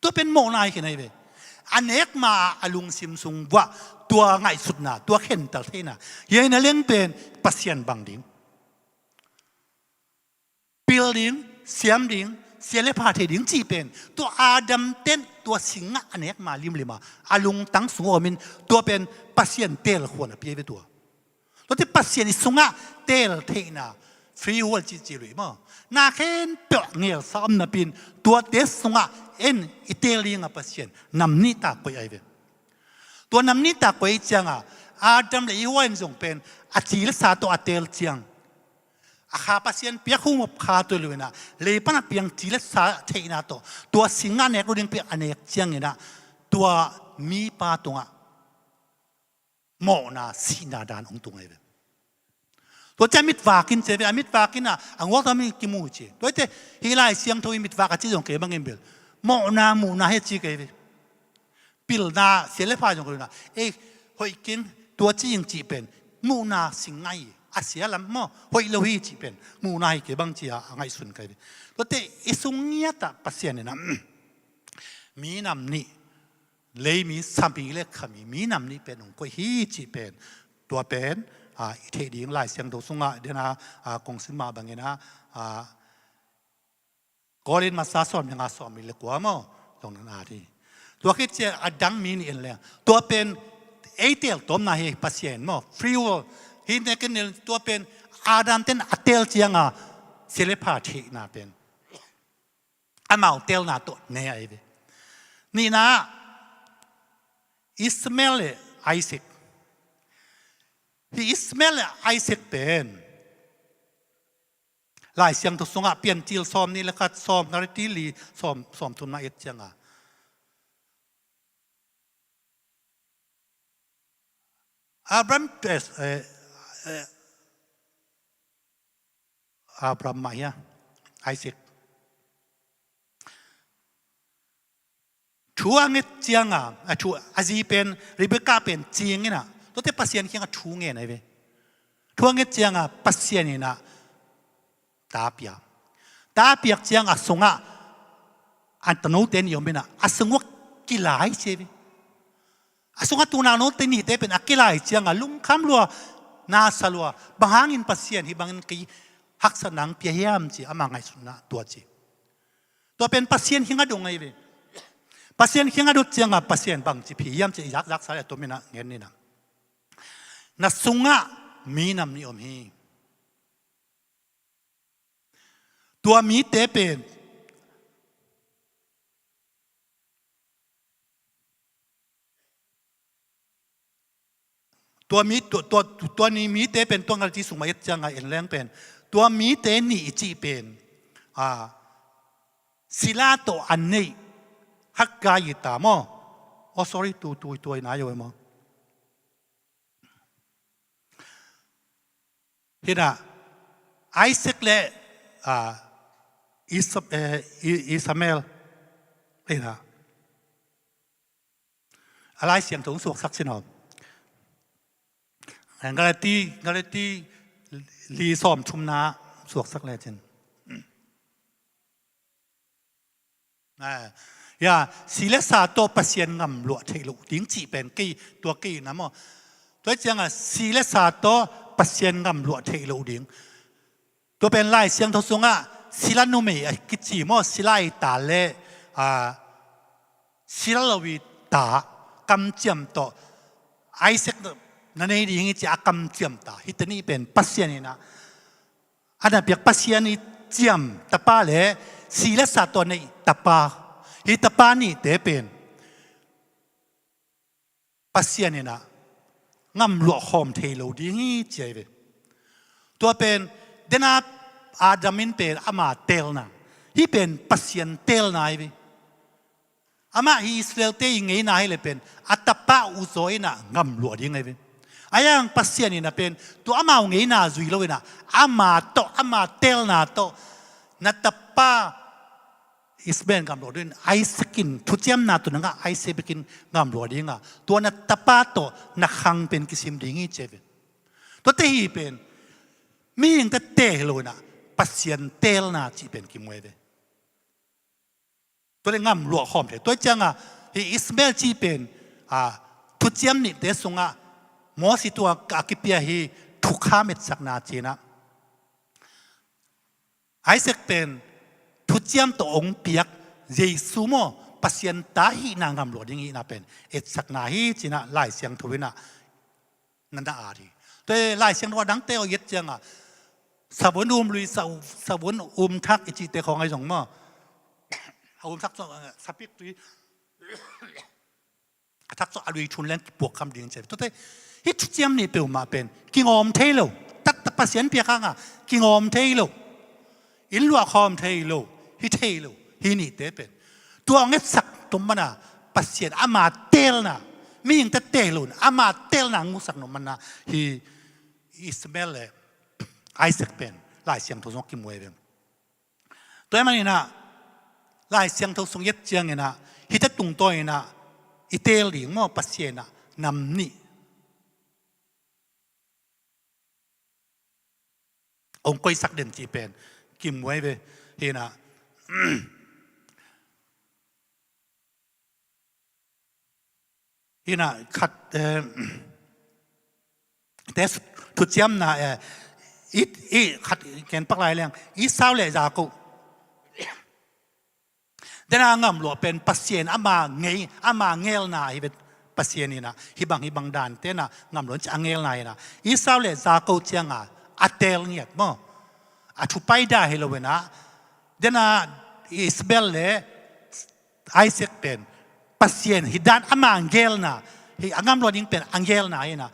ตัวเป็นโมนายขึ้นไอเวอันเอกมาอลุงซิมซุงว่าตัวง่ายสุดนะตัวเข็นตัดเท่นะยัยนั่นเลี้ยงเป็นปัสเซียนบางดิ้งปิลดิ้งเสียมดิ้งเสียเลพาเทดิ้งจีเป็นตัวอาดัมเต้นตัวสิงห์อันเอกมาลิมลิมาอลุงตั้งสูงอมินตัวเป็นปัสเซียนเตลขวนะเพียบตัวตัวที่ปัสเซียนสุงะเตลเทนะฟรีวัลจีเลยมั้งนาเข็นเปลือกเงี้ยซ้ำนะเป็นตัวเตสสุงะเอ็นอิตาลีงาปัสเซียนนำนิตากวยไอเวตัวนำนิตากวยจังอาดัมเลยอีวันจงเป็นอาจีลสาตัวอาเตลจังอาคาปัสเซียนเปียกหุ่มขาตัวเลยนะเลยปนับเปียงจีลสาเทนาตัวสิงห์เนี่ยก็เรียกเปียอันเอกจังเนี่ยนะตัวมีปาตัวโมนาสีนาดานองตัวไอเวตัวจะมิดวากินเจวิมิดวากินอ่ะอังวอตามิกิมูเจตัวเจฮิไลเสียงทวีมิดวากจีจงเก็บบังเงินเบลโมนาเฮจีเกวิปิลนาเสียเลพาจงกรนะหอยกินตัวจีงจีเป็นมูนาสิงไงอาเสียลำมอหอยโลหิจีเป็นมูนาเก็บบังจีอ่ะไงสุนเกวิตัวเตอิสุงเงียตาปัสเซียนเนี่ยนะมีนำนี่เลยมีสามีเล็กขมีนำนี่เป็นองค์ก็ฮีจีเป็นตัวเป็นเทดิ้งหลายเสียงตัวสุงะเดี๋ยวนะกงสิมาบางอย่างนะก็เรียนมาสะสมยังอาสอมมีเล็กกว่ามั้งตรงนั้นที่ตัวคิดจะดังมีนี่เองเลยตัวเป็นเอเทลตัวน่าให้ปัสเซียนมั้งฟรีวอลฮินเนกันเนี่ยตัวเป็นอาดัมเต้นอัเทลเจียงเซเลพาทีน่าเป็นอามาเทลน่าตัวเนี่ยไอ้เว้นี่นะอิสมาเอลไอแซคที่อิสมาเอลไอแซคเป็นหลายเสียงทุกสงะเปลี่ยนจิลซ้อมนี่แหละครับซ้อมนาริติลีซ้อมทุนมาเอ็ดจัง อับรามอับรามมาเฮียไอซิกชัวเงี้ยเจียงชัวอาจีเป็นริเบคก้าเป็นเจียงนะตัวเตปัสเซียนเฮียงชัวเงี้ยนะเว้ยชัวเงี้ยเจียงปัสเซียนนี่นะตาเปียกเจียงสงอันตโนเตนยมเป็นสงวกิลายเชฟสงตัวนาโนเตนี่เตเป็นกิลายเจียงลุงคำลัวนาสลัวบางอินปัสเซียนที่บางอินกีหักสนังเปียมจีอามังไงสุนัตัวจีตัวเป็นปัสเซียนหิงดงไงเว้ยปัสเซียนหิงดูเจียงปัสเซียนบางจีพิยามจียักษ์สายตัวมีนะเงี้ยนี่นะนัสงมีนำนิยมฮีตัวมีเตเป็นตัวนี้มีเตเป็นตัวงานที่สูงมาเยอะจังไงเอ็นแรงเป็นตัวมีเตนี่จีเป็นศิลาตัวอันนี้ฮักกายตามอsorry ตัวนายอยู่มั้งเห็นไอเซกและอิสมาเอลเห็นอะไรเสียงสูงสุดสักสินอบกาลตีลีซอมชุมนาสวกสักแล้วเช่นอย่าศิลศาสตร์ตัวปัสเซียนงำหลวดเทลุดิ้งจีเป็นกี่ตัวกี่นะมั้งตัวเจ้าศิลศาสตร์ตัวปัสเซียนงำหลวดเทลุดิ้งตัวเป็นลายเสียงทศงะศิลานุเมย์กิจีมั้งศิลาตาเล่ศิลาลวิตากำจำตัวไอเซกนั่นเองที่ยิ่งจะกำจำตาฮิตนี่เป็นปัสเซียนนะอันนั้นเปียกปัสเซียนนี่จำตะป้าเลยศิลศาสตร์ตัวนี้ตะป้าฮิตป้านี่เตเป็นปัสเซียนนะงำหลวงหอมเทโลดีนี่เจ๋อตัวเป็นเดนาอาดามินเป็นอามาเตลนะที่เป็นปัสเซียนเตลนะอามาอิสราเอลเตยังไงนะให้เลยเป็นอัตป้าอุโซยนะงำหลวงยังไงอายังปัสเซียนนะเป็นตัวอามาไงนะจุยโลยนะอามาโตอามาเตลนะโตนัตป้าอิสเบนกำหลวงด้วยไอสกินทุจยมนาตัวนั้นก็ไอเซบกินกำหลวงดิ้งตัวนัตป้าโตนักขังเป็นกิสิมดิ้งเจ็บตัวเตหีเป็นมีอย่างแต่เตะเลยนะปัสเซียนเตลนะจีเป็นกิมเวเดตัวเรื่องงำหลวงหอมเลยตัวจังอิสเบลจีเป็นทุจยมนี่เดสงมอสิตัวกักเปียฮีทุกข้ามิดสักนาจีนะไอเซกเป็นทุจยมตัวองเปียกเยซูโมปัสเซียนตาฮีนางกำหลวงอย่างนี้นะเป็นสักนาฮีจีนะไล่เสียงทวินะนันดาอารีตัวไล่เสียงว่าดังเตอเยจังสาวนุ่มลุยสาวนุ่มทักอิจิเตของไอ้สองมั่งอุ้มทักสปิกตุยทักษะอรุยชุนเล่นบวกคำเดียงเจ็บตัวเต้ฮิตเจียมนี่เปล่ามาเป็นกิงอมเทโลตัดปัสเซียนเปียกังกิงอมเทโลอินลัวคอมเทโลฮิเทโลฮินี่เตเป็นตัวเงี้ยสักตุมมันปัสเซียนอามาเตลนะมีอย่างแต่เตลุนอามาเตลนะงูสักนมันฮิอิสเมลเลยไอเซกเป็นลายเสียงทุกสองกิมเวเป็นตัวมันนี่นะลายเสียงทุกสองเย็ดเจียงนะฮิตตุงตัวนะอิเตลิงมั่วปัสเซียนะนำนี่องค์ก้อยสักเด่นจีเป็นกิมไว้ไปเห็นนะเห็นนะขัดแต่ทุกเจ้านะอีขัดแกนปักลายแรงอีสาวเลยจากูแต่นางงามหลวงเป็นปัสเซียนอามาเงยอามาเงลนาเป็นปัสเซียนี่นะฮิบังดานเต้นะงามหลวงจะเงลนายนะอีสาวเลยจากูเจียงอัตเตลเนี่ยมั้งอัตุไปได้เฮโลเวนะเดน่าอิสเบลเล่ไอเซกเป็นปัสเซียนฮิดานอามาอังเกลนะฮิอังามหลวงยิ่งเป็นอังเกลนะนะ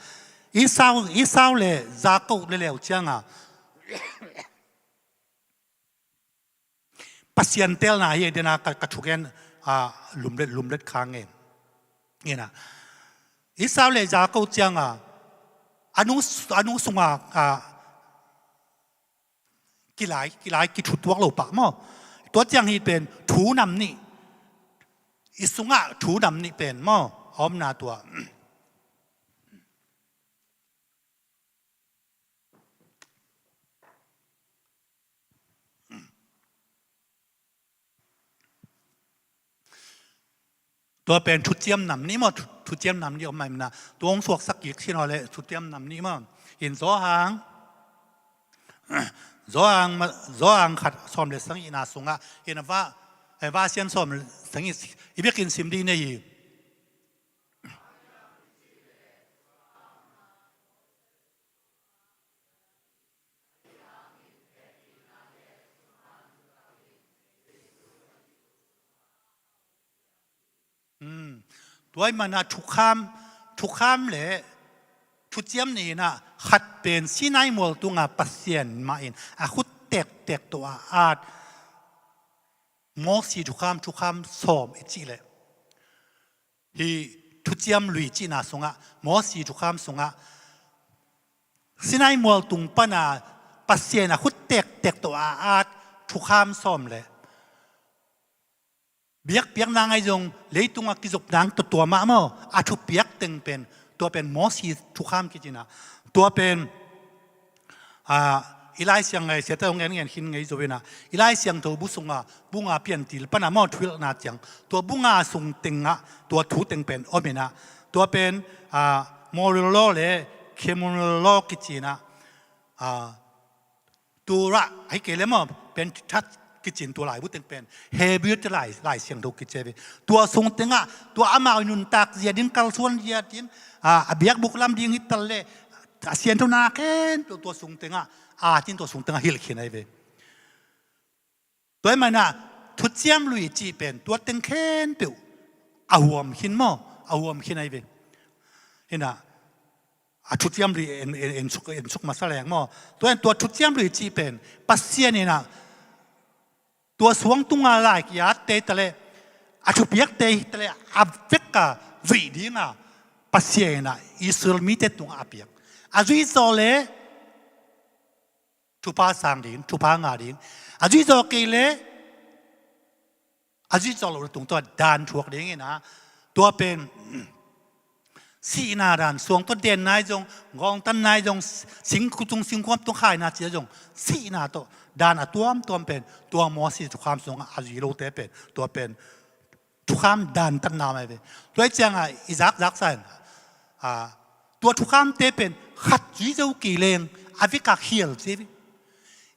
อีสาวเล่จากูเล่เจียงปัสเซียนเตลนะเดน่ากระชุกเงินลุมเล็ดค้างเองนี่นะอีสาวเล่จากูเจียง anu sunga kilai ki thutuak lo pa mo to chang hi pen thu nam ni isunga thu nam ni pen mo om na tuaตัวเป็นชุดเจียมนำนี้มั้งชุดเจียมนำนี่ออกมานะตัวองค์สวกสักกี่ที่นอเลยชุดเจียมนำนี้มั้งเห็นโซหางขัดซ้อมเลยสังอินาสุงะเห็นว่าเสียนซ้อมสังอิอีเบียกินซิมดีเนี่ยตัวมันนะทุกคำเลยชุดเจียมนี่นะขัดเป็นสีนายมอลตุงาปัสเซียนมาอินขุดเตกตัวอาดมอสีทุกคำสอบอีจีเลยฮีชุดเจียมลุยจีน่าสงะมอสีทุกคำสงะสีนายมอลตุงปนาปัสเซียนขุดเตกตัวอาดทุกคำสอบเลยเปียกนางไอ้จงเลยตุงอากิจกนางตัวมาเมื่ออาชุเปียกตึงเป็นตัวเป็นมอสีทุกข้ามกิจนะตัวเป็นอีไลเสียงไงเสียแต่องเงินหินไงจะเป็นอีไลเสียงตัวบุษงาบุงอาเปลี่ยนตีปนามอทวิลนาจังตัวบุงอาส่งตึงตัวถูตึงเป็นโอเมนะตัวเป็นมอริโลเลยเคมอริโลกิจนะตัวละให้เกลมอเป็นชัดกิจตัวหลายบุตรเป็นเฮบิวต์หลายเสียงตัวกิจเป็นตัวทรงตึงตัวอามาอุนตักเสียดินกัลส่วนเสียดินเบียกบุกลำดิ้งฮิตตะเล่เสียนตัวนาเข็นตัวสูงตึงจินตัวสูงตึงฮิลขินไอเวตัวมันน่ะทุกเจียมลุยจีเป็นตัวตึงเข็นเปียวอาวมหินมั้งอาวมหินไอเวเห็นน่ะทุกเจียมลุยเอ็นสุกมาแสดงมั้งตัวทุกเจียมลุยจีเป็นปัสเซียนี่นะตัวสวงตุงอะไรกี่ยาเตะทะเลชุบยักเตะทะเลอับเฟกะวีดีน่ะปัสเซียน่ะอิสราเอลมีเตตุงอาเปียกจุยโซเลชุบาสังดินชุบางาดินจุยโซเกเลจุยโซเราตุงตัวดานชวกดิ้งนะตัวเป็นสีนาดานสวงตัวเด่นนายจงกองตันนายจงสิงคุจงสิงความตุงขายนาเจียจงสีนาตัวดานตัวเป็นตัวมอสีทุกคำสงอาจุยโลเตเป็นตัวเป็นทุกคำดานตันนาไม่เป็นตัวเจียงอิจักสันตัวทุกคำเตเป็นขัดจุยเจ้ากี่เลงอเวกาเขียลสิ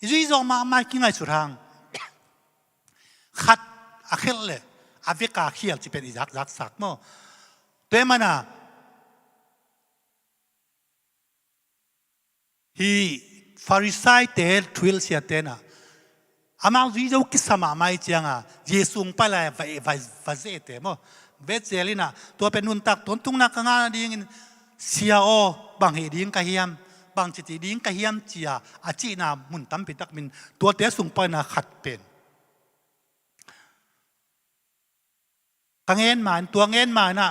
จุยเจ้ามากินไงสุดทางขัดอาเขียลเลยอเวกาเขียลจะเป็นอิจักสักมั้งตัวมันฮีฟาริสัยเตลทวิลเสียเตนะอามาวิจารณ์คิดสมาไม่จังเยซูไปเลยไปเจเตมั้งเวทเจลินะตัวเป็นนุนตักตัวตุงนักงานดิ้งเสียโอบางเหตุดิ้งกะเฮียมบางจิตดิ้งกะเฮียมเจียอาจีนามุนตั้มปิดักมินตัวเตะสูงไปนะขัดเป็นกังเงินมาตัวเงินมานะ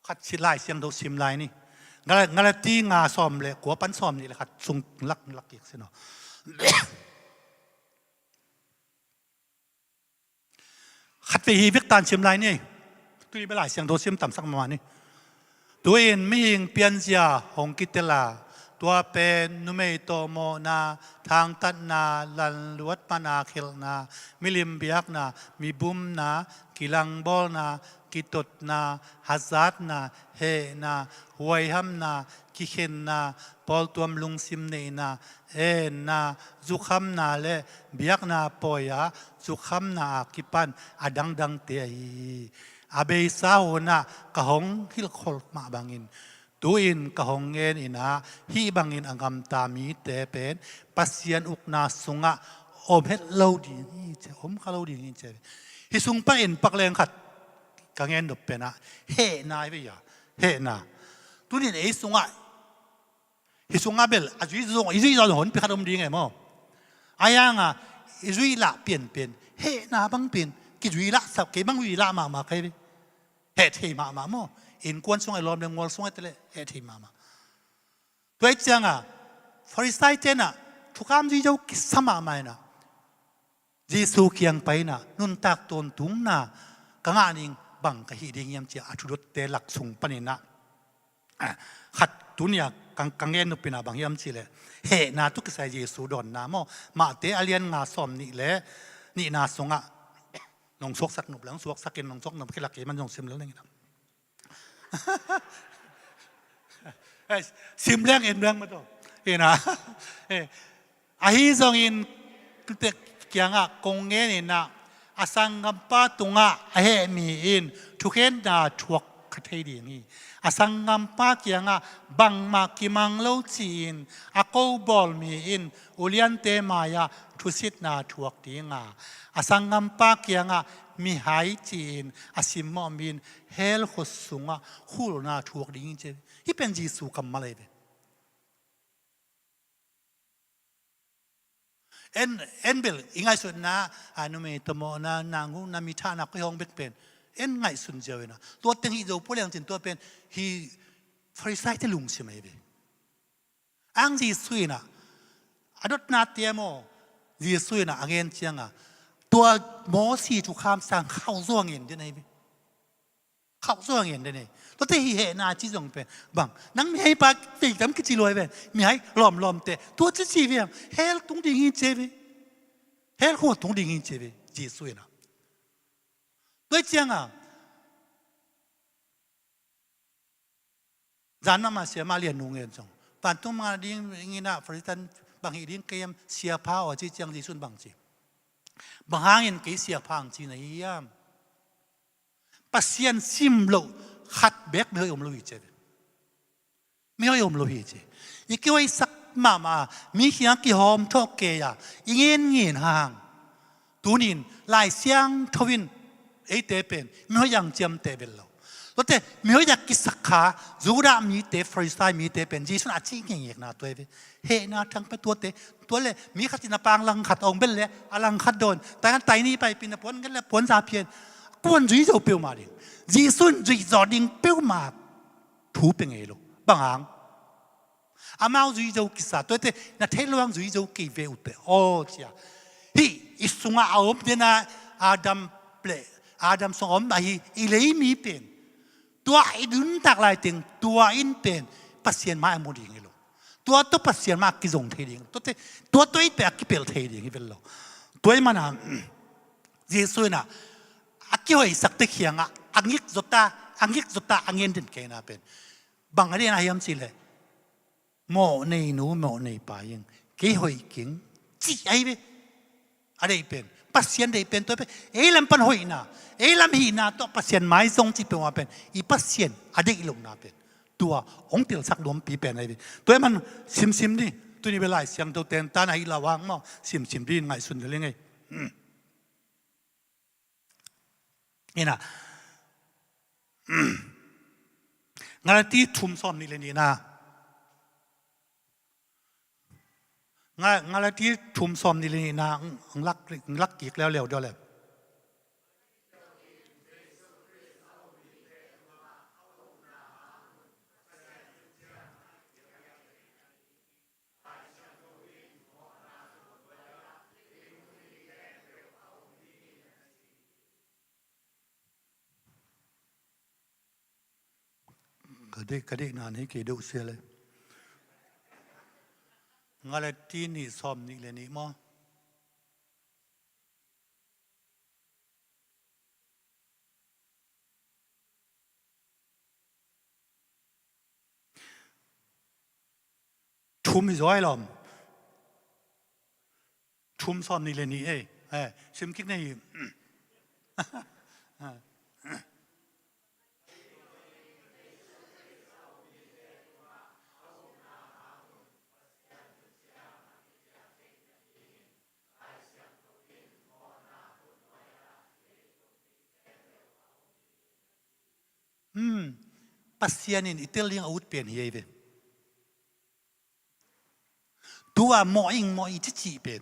ขัดสิลายเสียงดูซิมลายนี่งานที่งาซ้อมเลยกัวปั้นซ้อมนี่แหละครับส่งลักอีกสิเนาะขัดไปฮีวิกตานเชียมไรนี่ตุยไปหลายเสียงโดเสียมต่ำสักประมาณนี้ตัวเองไม่ยิงเปลี่ยนเสียหงกิตลาตัวเป็นนุเมโตโมนาทางตันนาลันลวดปนาเขลนามิลิมเบียกนามีบุมนากิลังบอลนากิตดนาฮัซัดนาเฮนาหวยฮัมนากิเขนนาปอลตัวมลุงซิมเนนานาจุคำนาเลเบียกนาปอยาจุคำนากิปันอดังเตียอาเบยสาวนากะหงฮิลคอลมาบังอินตัวอินกะหงเงินอินาฮีบังอินอังกำตามีเตเป็นปัสยันอุกนาสุงะอมเฮดเลวดีนี่เจ้าอมขลาวดีนี่เจ้าฮิสุงปะอินปักเลงขัดกังเงินดบเป็นเฮนาไปอย่าเฮนาตัวนี้ไอ้สุงะฮิสุงะเบลอาจุยจงหนไปขัดอมดีไงมั้งอายังอิจุยละเปลี่ยนเฮนาบังเปลี่ยนกิจุยละสับเก็บบังวิละมาใครไปเฮทีมามั้งอินกวนส่งไอ้ลมเรื่องมอลส่งไอ้ทะเลเฮทีมา ตัวจังอ่ะฟาริสัยเจน่ะทุกคำที่เจ้าคิดสมาไม่นะเยซูเคียงไปนะนุ่นตักตนตุงนะกังอานิงบังกะฮิดิงยามเจ้าอัจฉริยะเตลักสุงปนินะขัดตุนยากังเงินนุปินาบางยามจีเลยเฮนาทุกสายเยซูดอนนะโมมาเตอเลียนงาสอมนี่แหละนี่นาสงะลงซกสักหนุบหลังซกสักเกนลงซกหนุบแค่หลักเกมันลงซิมแล้วนี่นะซิมเรื่องเอ็นเรื่องมาตัวเอ็นะอาฮิซองอินเกี่ยงอ่ะกงเงินนี่นะอาสังกัมปะตุงอ่ะเฮมีอินทุกเห็นนาทวกคัทเฮดีนี่อาสังกัมปะเกี่ยงอ่ะบังมากิมังโลจีนอากูบอลมีอินอุเลียนเตมายาทุสิตนาทวกดีงาอาสังกัมปะเกี่ยงอ่ะมีหายจีนอาซิมมอมินเฮลขุสุงอ่ะฮูลนาทวกดีจริงที่เป็นเยซูกัมมาเลยเอ็นเบลอิงไงสุดนะอานุเมตโมนะนางหูนามิธานักยองเบ็ดเป็นเอ็นไงสุดเจอนะตัวเต็งฮีโดพูดเรื่องจริงตัวเป็นฮีฟริสัยที่ลุงใช่ไหมเบอังจีสุยนะอดนาเตียโมจีสุยนะอังเงินเชียงอ่ะตัวโมสีจุกคำสั่งเข้าซ่วงเงินได้ไหมเบเข้าซ่วงเงินได้ไหมตัวที่เห็นนาจีจงเป็นบังนั่งมีให้ปากตีกันกิจลอยไปมีให้ล้อมเตะตัวที่ชีวิตเฮลตรงดิ่งเจ็บเฮลหัวตรงดิ่งเจ็บจีสุยนะด้วยเจียงอ่ะจานน้ำมาเสียมาเรียนนุ่งเงินจงปันตุ้มมาดิ้งงี้นะฟริตันบางทีดิ้งเกมเสียผ้าว่าจีเจียงจีสุนบางจีบางหางเงินกี่เสียผ้าจีไหนยามปัสยันซิมโลขัดเบกไม่ให้อมโลหิตเจ็บไม่ให้อมโลหิตเจ็บยิ่งกี่วันสักมามีเสียงกี่หอมทอกเกียยิ่งเงินห่างตัวนินลายเสียงทวินไอเตเป็นไม่ให้ยังเจียมเตเป็นเราแต่ไม่ให้อยากกิสักขาจูรามีเตฟรีสไตล์มีเตเป็นจีสุนอาชีพเงี้ยนะตัวเองเฮนะทั้งเป็นตัวเตตัวเลยมีขัดจินปางลังขัดองเป็นเลยอลังขัดโดนแต่กันไตนี้ไปปีนผลกันแล้วผลซาเพียนกวนจุยจะเปรี้ยวมาดิจีสุนจุยจอดิงเปรี้ยวมาถูเป็นไงลูกบางหางอามาจุยจะกิสาตัวเตน่ะเทลวังจุยจะกีเวอุเตโอ้เจ้าฮีอิสุงาเอาเดนะอาดัมเปลอาดัมสงฆ์มาฮีอิเลมีเป็นตัวอิดุนตักลายติงตัวอินเป็นปัสเซียนมาอโมดิงเหรอตัวตัวปัสเซียนมากิจงเทดิงตัวอินเป็นกิเปลเทดิงเหรอตัวมันอ่ะเยซูน่ะอากิวไอ้สักตะเขียงอ่ะอังยิกจุดตาอังเงินเด่นแค่น่ะเป็นบางอะไรนะยามสิเลยโมในหนูโมในป่ายังกี่หอยกิงจีไอ้เว้อะไรเป็นปัสเซียนได้เป็นตัวเป็นเอลัมปันหอยน่ะเอลัมหีน่ะตัวปัสเซียนไม่ทรงจีเป็นว่าเป็นอีปัสเซียนอะไรลงน่ะเป็นตัวองค์เตียวสักรวมปีเป็นอะไรตัวมันซิมนี่ตัวนี้เวลาเสียงตัวเต้นตาไหนระวังมั้งซิมดีไงสุดเลยไงนี่นะงานที่ทุ่มซ้อมนี่เลยนี่นะงานที่ทุ่มซ้อมนี่เลยนี่นะลักอีกแล้วเร็วเดี๋ยวเลยก็ได้นานให้เกิดดูเสียเลยงานที่นี่ซ้อมนี่เลยนี่มั้งทุ่มร้อยลมทุ่มซ้อมนี่เลยนี่ชิมคิดในปัสเซียนินอิตาเลียนอาวุธเปลี่ยนเฮียเป็นตัวหมออิที่จีเป็น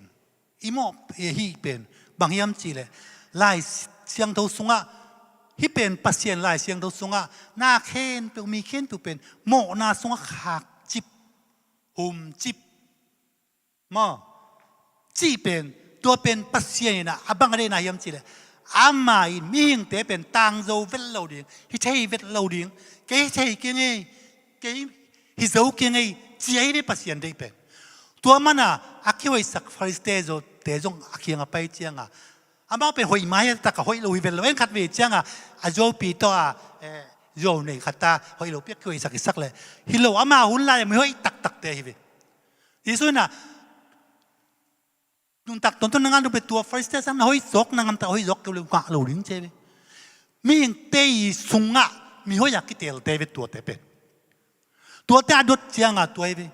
อีหมอฮีเป็นบางยามจีเลยลายเสียงตัวสูงอ่ะฮีเป็นปัสเซียนลายเสียงตัวสูงอ่ะหน้าเข็นเป็นมีเข็นเป็นหมอหน้าสูงอ่ะขาดจิบ หุ่มจิบมอจีเป็นตัวเป็นปัสเซียนนะอับังอะไรนายมจีเลยอามาอินมีหิงเตเป็นตังโจเวลโลดิงฮิเทเวลโลดิงเกยเทกิงเงเกยฮิโซกิงเงจีไอเดปัสเซียนได้เป็นตัวมันอ่ะอาคิวไอสักฟาริสเตโจเตจงอาคิงอ่ะไปเจียงอ่ะอามาเป็นหอยไม้ตะกะหอยโลวิเวลเอ็นขัดเวเจียงอ่ะอาโจปีตัวโยนี่ขัดตาหอยโลเปียกคิวไอสักเลยฮิโลอามาหุ่นลายไม่หอยตักเตฮิเวที่สุดน่ะนุ่นตักตอนนั้นงานดูเป็นตัวฟาริสเตสันหอยซอกนั่งแต่หอยซอกก็เลยกว่าโลดิ้งเจวิมีอย่างเตยสุงะมีหอยอยากกิเตลเตวิตัวเตเป็นตัวเตอดเจียงอ่ะตัวเอวิ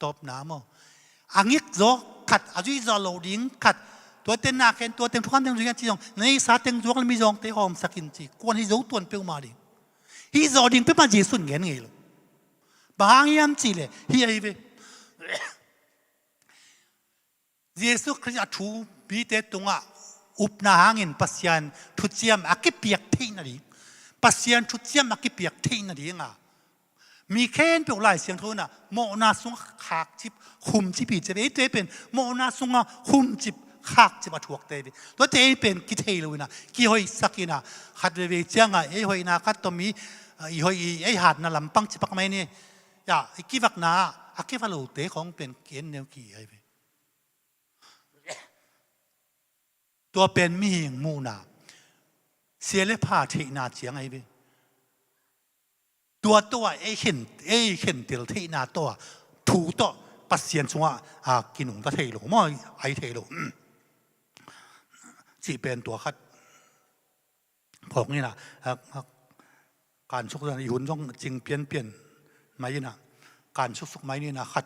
ตบน้ำอ่ะอังยิกซอกขัดอาจุยซอโลดิ้งขัดตัวเต็นหนักเห็นตัวเต็มทุกคนเต็มทุกอย่างจีจงในสาเต็งจวกมีจงเตะหอมสักินจีกวนให้จงตัวเปรี้ยวมาดิฮิจอดิ้งเป็นมาจีสุนเงี้ยไงลูกบางอย่างจีเลยฮิไอเวเยซูคริสต์ทูบีเตตุงะอุปนาหางินปัสยันทุจยมอากิเปียกเทนนี่ปัสยันทุจยมอากิเปียกเทนนี่งะมีแค่นเป็นหลายเสียงทุนน่ะโมนาสุงขากจิบคุมจิบจะเป็นเป็นโมนาสุงคุมจิบขากจิบมาถูกเตยตัวเตยเป็นกิเทลุนะกี่หอยสักนะขัดเวเจียงอ่ะไอ้หอยนาขัดตัวมีไอ้หอยไอ้หัดน่ะลำปังจิบปักไม่เนี่ยอย่าไอ้กี่วักนาอากิฟัลโลเตของเป็นเกณฑ์แนวกี่ไอ้ตัวเป็นมีหิงมูนาเสียเลพาเทนาเจียงไอ้เบตัวไอ้เห็นเตียวเทนาตัวถูตัวปัสเซียนสงะกินหนุ่มตะเทโลมั่วไอเทโลจีเป็นตัวคัดพวกนี้นะการสุกในหุ่นต้องจริงเปลี่ยนไหมนะการสุกไหมนี่นะคัด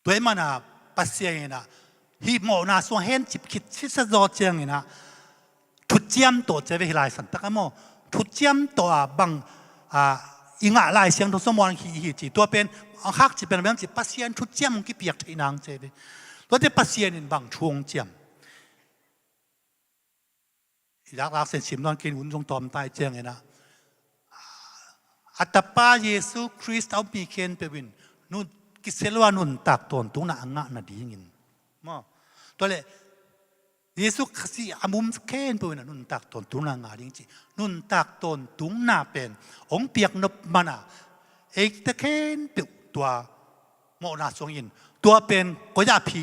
ตัวมันนะปัสเซียนนะฮีโมนาส่วนเห็นจิบคิดที่จะรอเจียงนะทุจยมตัวจะไปหลายสันตะกันโมทุจยมตัวบังอิงอะไรเสียงทุกสมองฮีจีตัวเป็นฮักจีเป็นแบบจีปัสเซียนทุจยมกี่เปียกที่นางเจไปตัวที่ปัสเซียนบังช่วงเจียมรักเส้นชิมนอนกินหุ่นจงตอมตายเจียงไงนะอัตปาเยซูคริสต์เอามีเคนไปวินนู่นกิเซลวานุนตักตนตุงน่ะอ่างน่ะดีงินมาตัวเลยเยซูคริสต์อามุมเคนไปวินนุนตักตนตุงน่ะงาดีจริงนุนตักตนตุงน่ะเป็นองเปียกนบมานะเอกตะเคนเป็นตัวโมนาสงยินตัวเป็นก็จะผี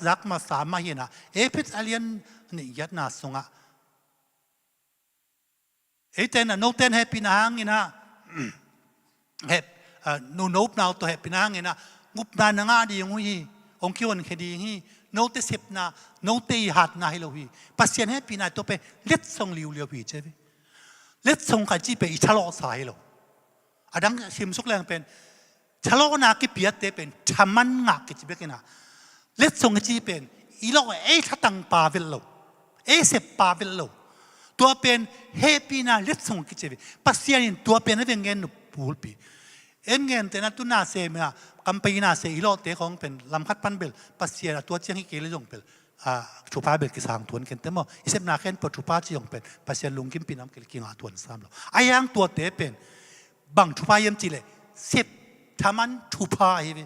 รักมาสามมาเห็นนะเอพิสอเลียนนี่ยัดนาสงะเอเตนน่ะโนเตนเฮปินางงินะเฮนูนบนาวตัวเฮปินางงินะงุบนานงาดีงุยองคิวันคดีฮีโนเตสิบนาโนเตยหัดนาฮิโลฮีปัสเซียนเฮปินาตัวเป็นเล็ดทรงลิวเลียวพีเจ้าเล็ดทรงขัดจีเป็นอิชาโลสายโลอดังชิมสุกแรงเป็นชาโลนากิเปียเตเป็นชามันงักกิจิเบกินะเล็ดทรงจีเป็นอีโลเอทัตังปาเวลโลเอเซปาเวลโลตัวเป็นเฮปีนาเล็ดทรงกิจิเบปัสเซียนตัวเป็นอะไรเงี้ยปูลปีเอ็นเงินแต่นั้นตุน่าเซมีกัมปีน่าเซอีโลเตของเป็นลำคัดปันเบลปัสเซียนตัวเจียงฮิเกลิจงเบลชุปาเบลกิสางทวนกันแต่เมื่ออิเซมนาเคนปชุปาจีจงเป็นปัสเซียนลุงกิมปีน้ำเกลิกิงอาทวนซ้ำแล้วไอ้ยังตัวเตเป็นบังชุปาเยี่ยมจีเลยเซฟทามันชุปาเฮเว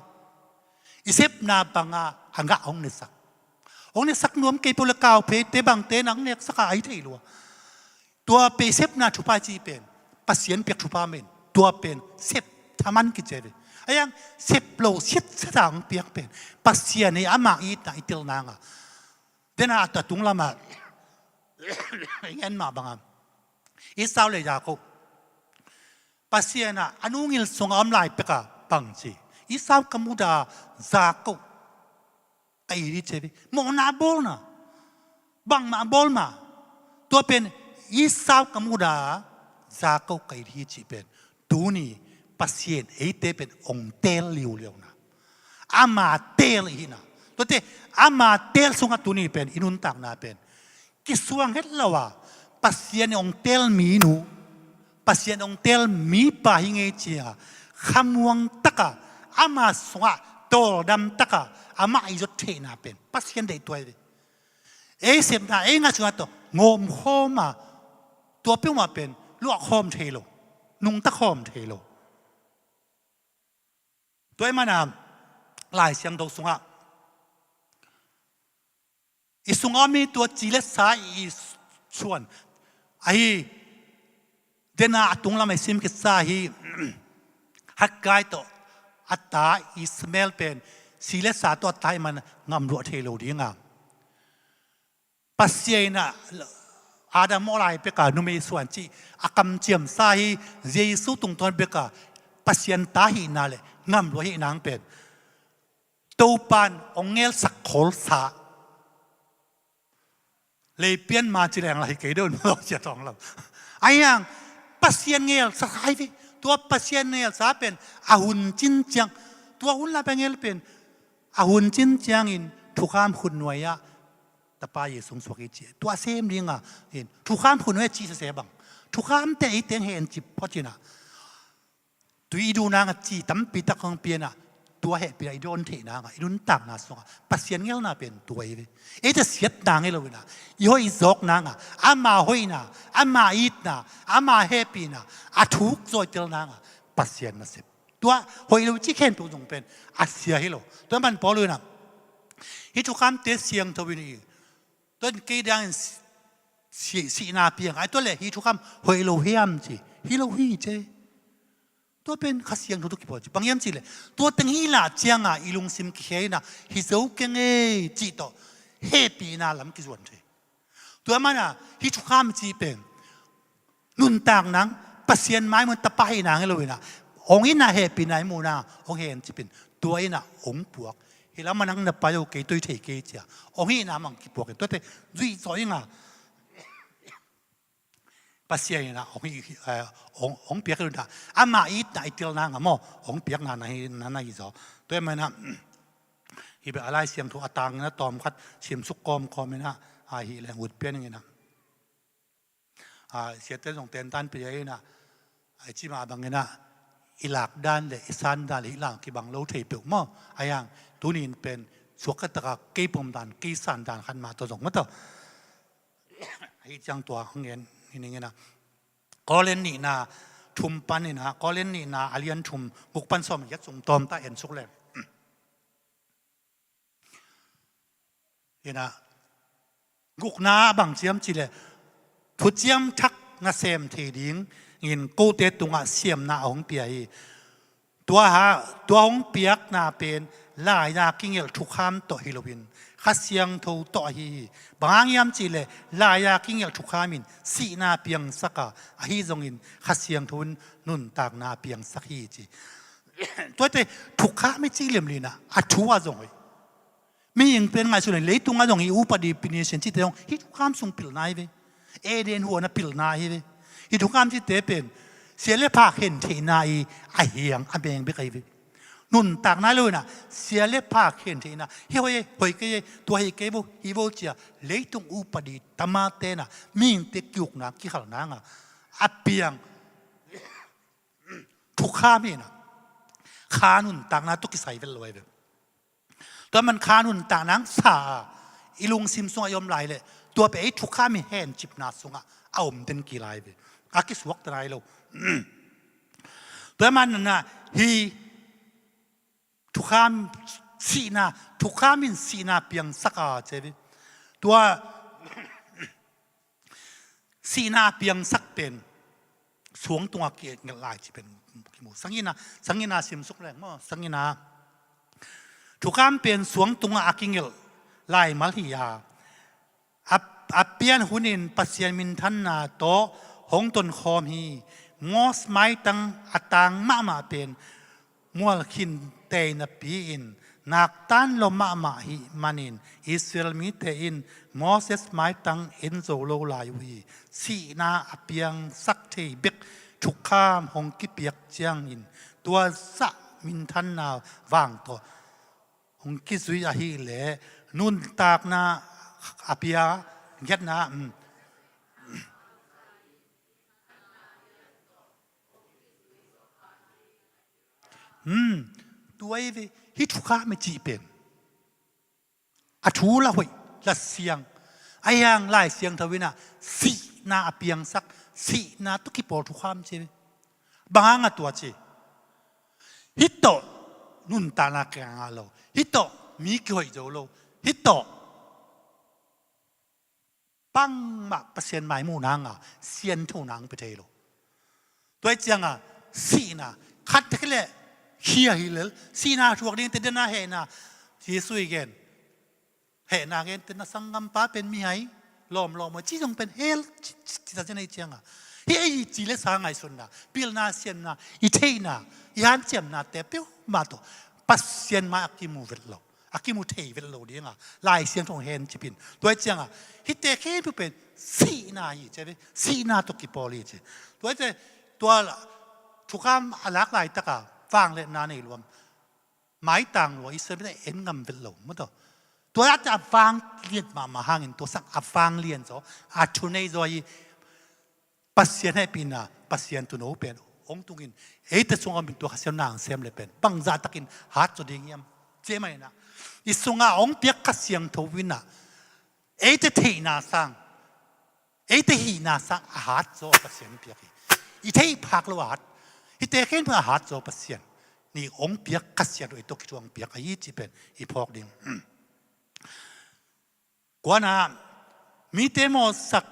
อิเซฟนาบังหังกะองเนสักนวมเกยปุลกาวเพเตบังเตนังเนกสักไอเทลัวตัวเป็นเซฟนาชุปาจีเป็นปัสเซียนเปียกชุปาเมนตัวเป็นเซฟทามันกิเจเวไอ้ยังเซฟโลเซฟสางเปียกเป็นปัสเซียนในอามาอีตนาอิติลนางเดน่าตัดตุงละมาเงินมาบังอิสราเอลยาโกปัสเซียนอนุงิลสงอมลายเปกะบังจีอิสราเอลกมุดาจากโกไอริเจวิโมนาบอลนะบังมาบอลมาตัวเป็นอิสราเอลกมุดาจากโกไอริจีเป็นดูนี่ปัสเซียนเอเตเป็นองเตลลิวเลียวนะอามาเตลฮินะตัวเตอามาเตลสงตุนี่เป็นอินุนตักนาเป็นกิสวงเฮ็ดละว่าปัสเซียนองเตลมีนูปัสเซียนองเตลมีปาหิงเอเจียขมวงตะกะอามาสวะโตดำตะกะอามาอิจเทนาเป็นปัสเซียนได้ตัวเอเซมนาเองาสวะโตงมโคมาตัวเปียวมาเป็นลวกโคมเทโล นุ่งตะคอมเทโลตัวมันหลายเสียงดอกสุงะอีสุงะมีตัวจีเลสายอีส่วนไอเดน่าตุงละไม่ซิมกิสาฮีฮักไกตัวอัตตาอิสเมลเป็นสีเลสาตัวไทยมันงำรัวเทโลดีงามปัสเยนะอาดามอลายเปกานุเมส่วนจีอากำเจียมสาฮีเยซูตุงตอนเปกาปัสเยนตาฮีนาเลงำรัวฮีนางเป็นตูปันองเงลสักโคลสาเลยเปลี่ยนมาจีแรงอะไรเกิดเดินมาเราจะต้องเราไอ้ยังปัสเยนเงลสักไอ้ที่ตัวปัสเยนเงลสาเป็นอาหุนจินจังตัวหุ่นละเป็นเงลเป็นอาหุนจินจังอินทุกข้ามหุ่นหน่วยอะแต่ป้าเยซูสวกิจตัวเซมลิงอ่ะเห็นทุกข้ามหุ่นหน่วยจีเสบังทุกข้ามแต่อีเตียงเห็นจีพอจีน่ะตัวอีดูนางจีตั้มปีตะคองเปียน่ะตัวเหตุเป็นไอ้โดนเทนางไอ้โดนตักน่ะสงปัสเซียนเงี้ยน่ะเป็นตัวเอ้จะเสียดนางให้เราเลยนะย้อยจอกนางอามาห้อยนะอามาอีดนะอามาเฮปีนะอาทุกจอยเจรนางปัสเซียนนะสิตัวห้อยเราจีเข็นตัวจงเป็นอาเสียให้เราตัวมันพอเลยนะฮิทุกคำเตะเสียงทวินีตัวกี่ดังสีนาเปียงไอ้ตัวเลยฮิทุกคำห้อยเราเฮียมจีฮิเราฮีเจตัวเป็นขัดเสียงทุกที่พอจีบางอย่างสิเลยตัวตั้งฮีลาเจียงอีลุงซิมเขียนะฮิโซเกงจีโตเฮปีนาลำกิจวันเทตัวมันฮิทุกคำจีเป็นนุ่นต่างนังปัสเซียนไม้มันตะไปนางให้เลยนะองค์อินาเฮปีนายมูนาองค์เห็นจีเป็นตัวอินาองค์ปวกเฮแล้วมันนั่งนับไปโอเคตัวเทเกจีองค์อินามันกิปวกตัวเทจุยจอยงาปัสเซียนนะองเปียกเลยนะอามาอีดนายเตียนางมั้งองเปียกนานายอีจอตัวมันนะฮีแบบอะไรเสียงถูกตังนะตอมคัดเสียมสุกกอมคอมนะฮีแรงอุดเปียนอย่างนี้นะเสียเต้นส่งเต้นตันไปยังนะไอจีมาบางนะอีหลักด้านเลยอีสันด้านเลยอีหลังกี่บางเราเทียบอยู่มั้งไอ้ยังตัวนี้เป็นสวกตะกะกี่ปมด้านกี่สันด้านขันมาตัวสองมั้งตัวไอ้จังตัวของเงินนี่นะก็เล่นนี่นะทุมปันนี่นะก็เล่นนี่นะอาเลียนทุมบุกปันสมยัดส่งตอมตาเอ็นสุกเลยนี่นะกุกนาบางเจียมจีเลยทุเจียมทักนาเซมทีดิ้งเงินกูเตตุงอ่ะเสียมนาองเปียตัวองเปียกนาเป็นลายนากิงเอลทุกคำต่อฮิโลวินขัดเสียงทูต่อฮีบางยามจีเลยลายากิงเอลทุกขามินสีนาเปียงสักอะฮีจงอินขัดเสียงทุนนุ่นตากนาเปียงสักฮีจีตัวแต่ทุกขาไม่จีเหลี่ยมลีนะอัชัวจงเลยไม่ยังเป็นไงสุดเลยเลยตุงจงอีอุปดีปินิเซนที่เดียวฮิทุกขามส่งปิลนายเวเอเดนหัวน่ะปิลนายเวฮิทุกขามที่เตเป็นเสียเล่พาเห็นเทนายไอเฮียงอเบงไปไกลเวนุ่นตากนั่นเลยนะเสียเล็บผ้าเขียนทีนะเฮ้ยเฮ้ยตัวเฮ้ยเก็บฮิโบเจียเลยตรงอุปดีธรรมะเตนะมีนเต็กยุกนะกี่ขนาดนั้นอ่ะอับเปียงทุกข้ามีนะขานุ่นตากนั่นตุกิใส่เป็นลอยเลยตัวมันขานุ่นตากนั่งสาอีลุงซิมซงยอมไหลเลยตัวไปไอ้ทุกข้ามีแห่งจิบนาสงอ่ะเอาผมเดินกี่ไหลไปอากิสวกตรายเราตัวมันน่ะฮีทุกข้ามสีนาทุกข้ามินสีนาเปียงสักอาเจวิตัวสีนาเปียงสักเป็นสวงตัวเกียร์ลายที่เป็นกี่หมู่สังยินาสิมสุกแรงมั้งสังยินาทุกข้ามเป็นสวงตัวอากิงเกลลายมัลฮิยาอับเปียนหุนินปัสยามินทันนาโตหงตนคอมฮีงอสไม้ตังอัตังมาเป็นมัวขินเตนปีอินนักตันลมมาฮิมันินอิสราเอลมีเตอินมอเสสไม้ตังอินโซโลลายวีสีนาอเปียงสักเทบิกทุกข้ามหงกิเปียกเจียงอินตัวสะมินทันนาวางตัวหงกิสุยอาฮิเลนุนตากนาอเปียเย็ดนาตัวฮิทุกข้าไม่จีเป็นอัชูละหวยละเสียงไอ้ยังไล่เสียงทวินะสีนาเปียงสักสีนาตุกิปอทุกข้ามใช่ไหม บางอ่ะตัวจีฮิตโตนุ่นตานาแกงอาโลฮิตโตมีกี่หอยโจโลฮิตโตปังมาเปอร์เซ็นต์หมายมูนางอ่ะเซียนทูนางไปเทโลตัวจังอ่ะสีน่ะคัดเทเลเฮียฮิเลสีน่ะช่วงนี้ติดน่ะเห็นน่ะที่สุยเกนเห็นน่ะเกนติดน่ะสังกัมป้าเป็นมีไห้ล้อมมาจีจงเป็นเฮลที่จะในจังอ่ะเฮ้ยจีเลสังไงสุนน่ะพิลน่ะเซียนน่ะอีเทน่ะยันเจมน่ะเตะเปียวมาตัวปัสเซียนมาอักกิมูเวลโลอักกิมูเทเวลโลเดียงอ่ะลายเสียงของเฮนจิปินตัวจังอ่ะฮิตเตะเคนเป็นสีน่ะอีเจ้าสีน่ะตุกิปอลีเจ้ตัวเจ้ตัวทุกคำหลากหลายตะกาฟังเลยนาในรวมหมายต่างหลวงอิสราเอลเอ็นงำเป็นหลงมั้งตัวอาจจะฟังเรียนมาห่างอินตัวสักฟังเรียนซะอาชุนในซอยปัสเซียนให้ปีน่ะปัสเซียนตัวโน้เป็นองตุกินแต่ส่งกันเป็นตัวข้าเสียนางเสียมเลยเป็นบังจัดตะกินหาจุดเดียมเจ้าไม่นะอิสุงาองเปียกข้าเสียงทวินะแต่เทน่าสังแต่หีน่าสังหาจุดปัสเซียนเปียกอีเทพักละวัดฮิตเตเคนเพื่อหาโจปัสเซียนนี่องเปียกกัสเซียนโดยตัวกิจวังเปียกอายุจีเป็นอีพอกดิ่งกว่าน่ะมีเตโมสัก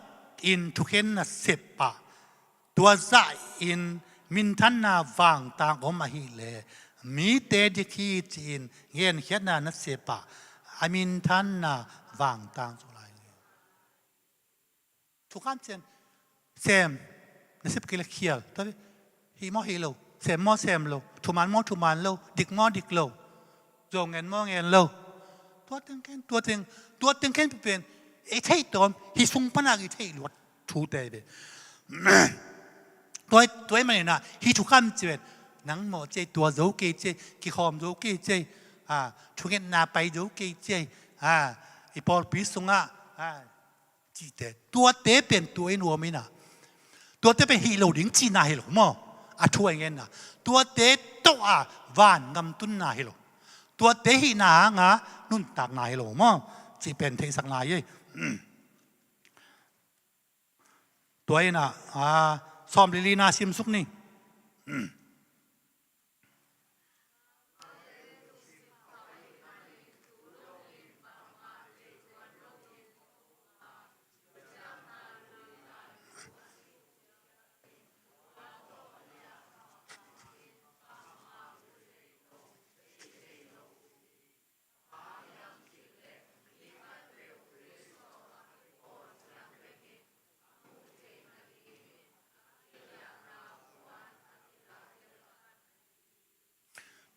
อินทุกเห็นน่ะเสพปะตัวใจอินมินทันน่ะวางต่างออกมาฮิเลมีเตดิคีจีนเงินเขียนน่ะนัสเสพะอามินทันน่ะวางต่างสุไลทุกคำเช่นเซมนัสเสพกิเลเขียลตัวฮีมอฮีโลเซมมอเซมโลทุมันมอทุมันโลดิกมอดิกโลจงเงินมอเงินโลตัวตึงแค่เป็นเท่ตัวฮิซุงปนักเท่หลวดทูเตเบตัวมันน่ะฮิทุกคำเจ็ดนังหมอเจตัวโจเกเจกิคอมโจเกเจทุกเงินนาไปโจเกเจอีพอลพิสุงจีเตตัวเตเป็นตัวเองหัวไม่น่ะตัวเตเป็นฮีโร่ดิ้งจีน่าฮีโร่มั้งช่วยเงินนะตัวเตะตัววานงำตุนนาฮิโลตัวเตะหินางะนุ่นตากนาฮิโลมั้งจีเป็นเทสักนายตัวเองนะซ้อมลิลีนาซิมซุกนี่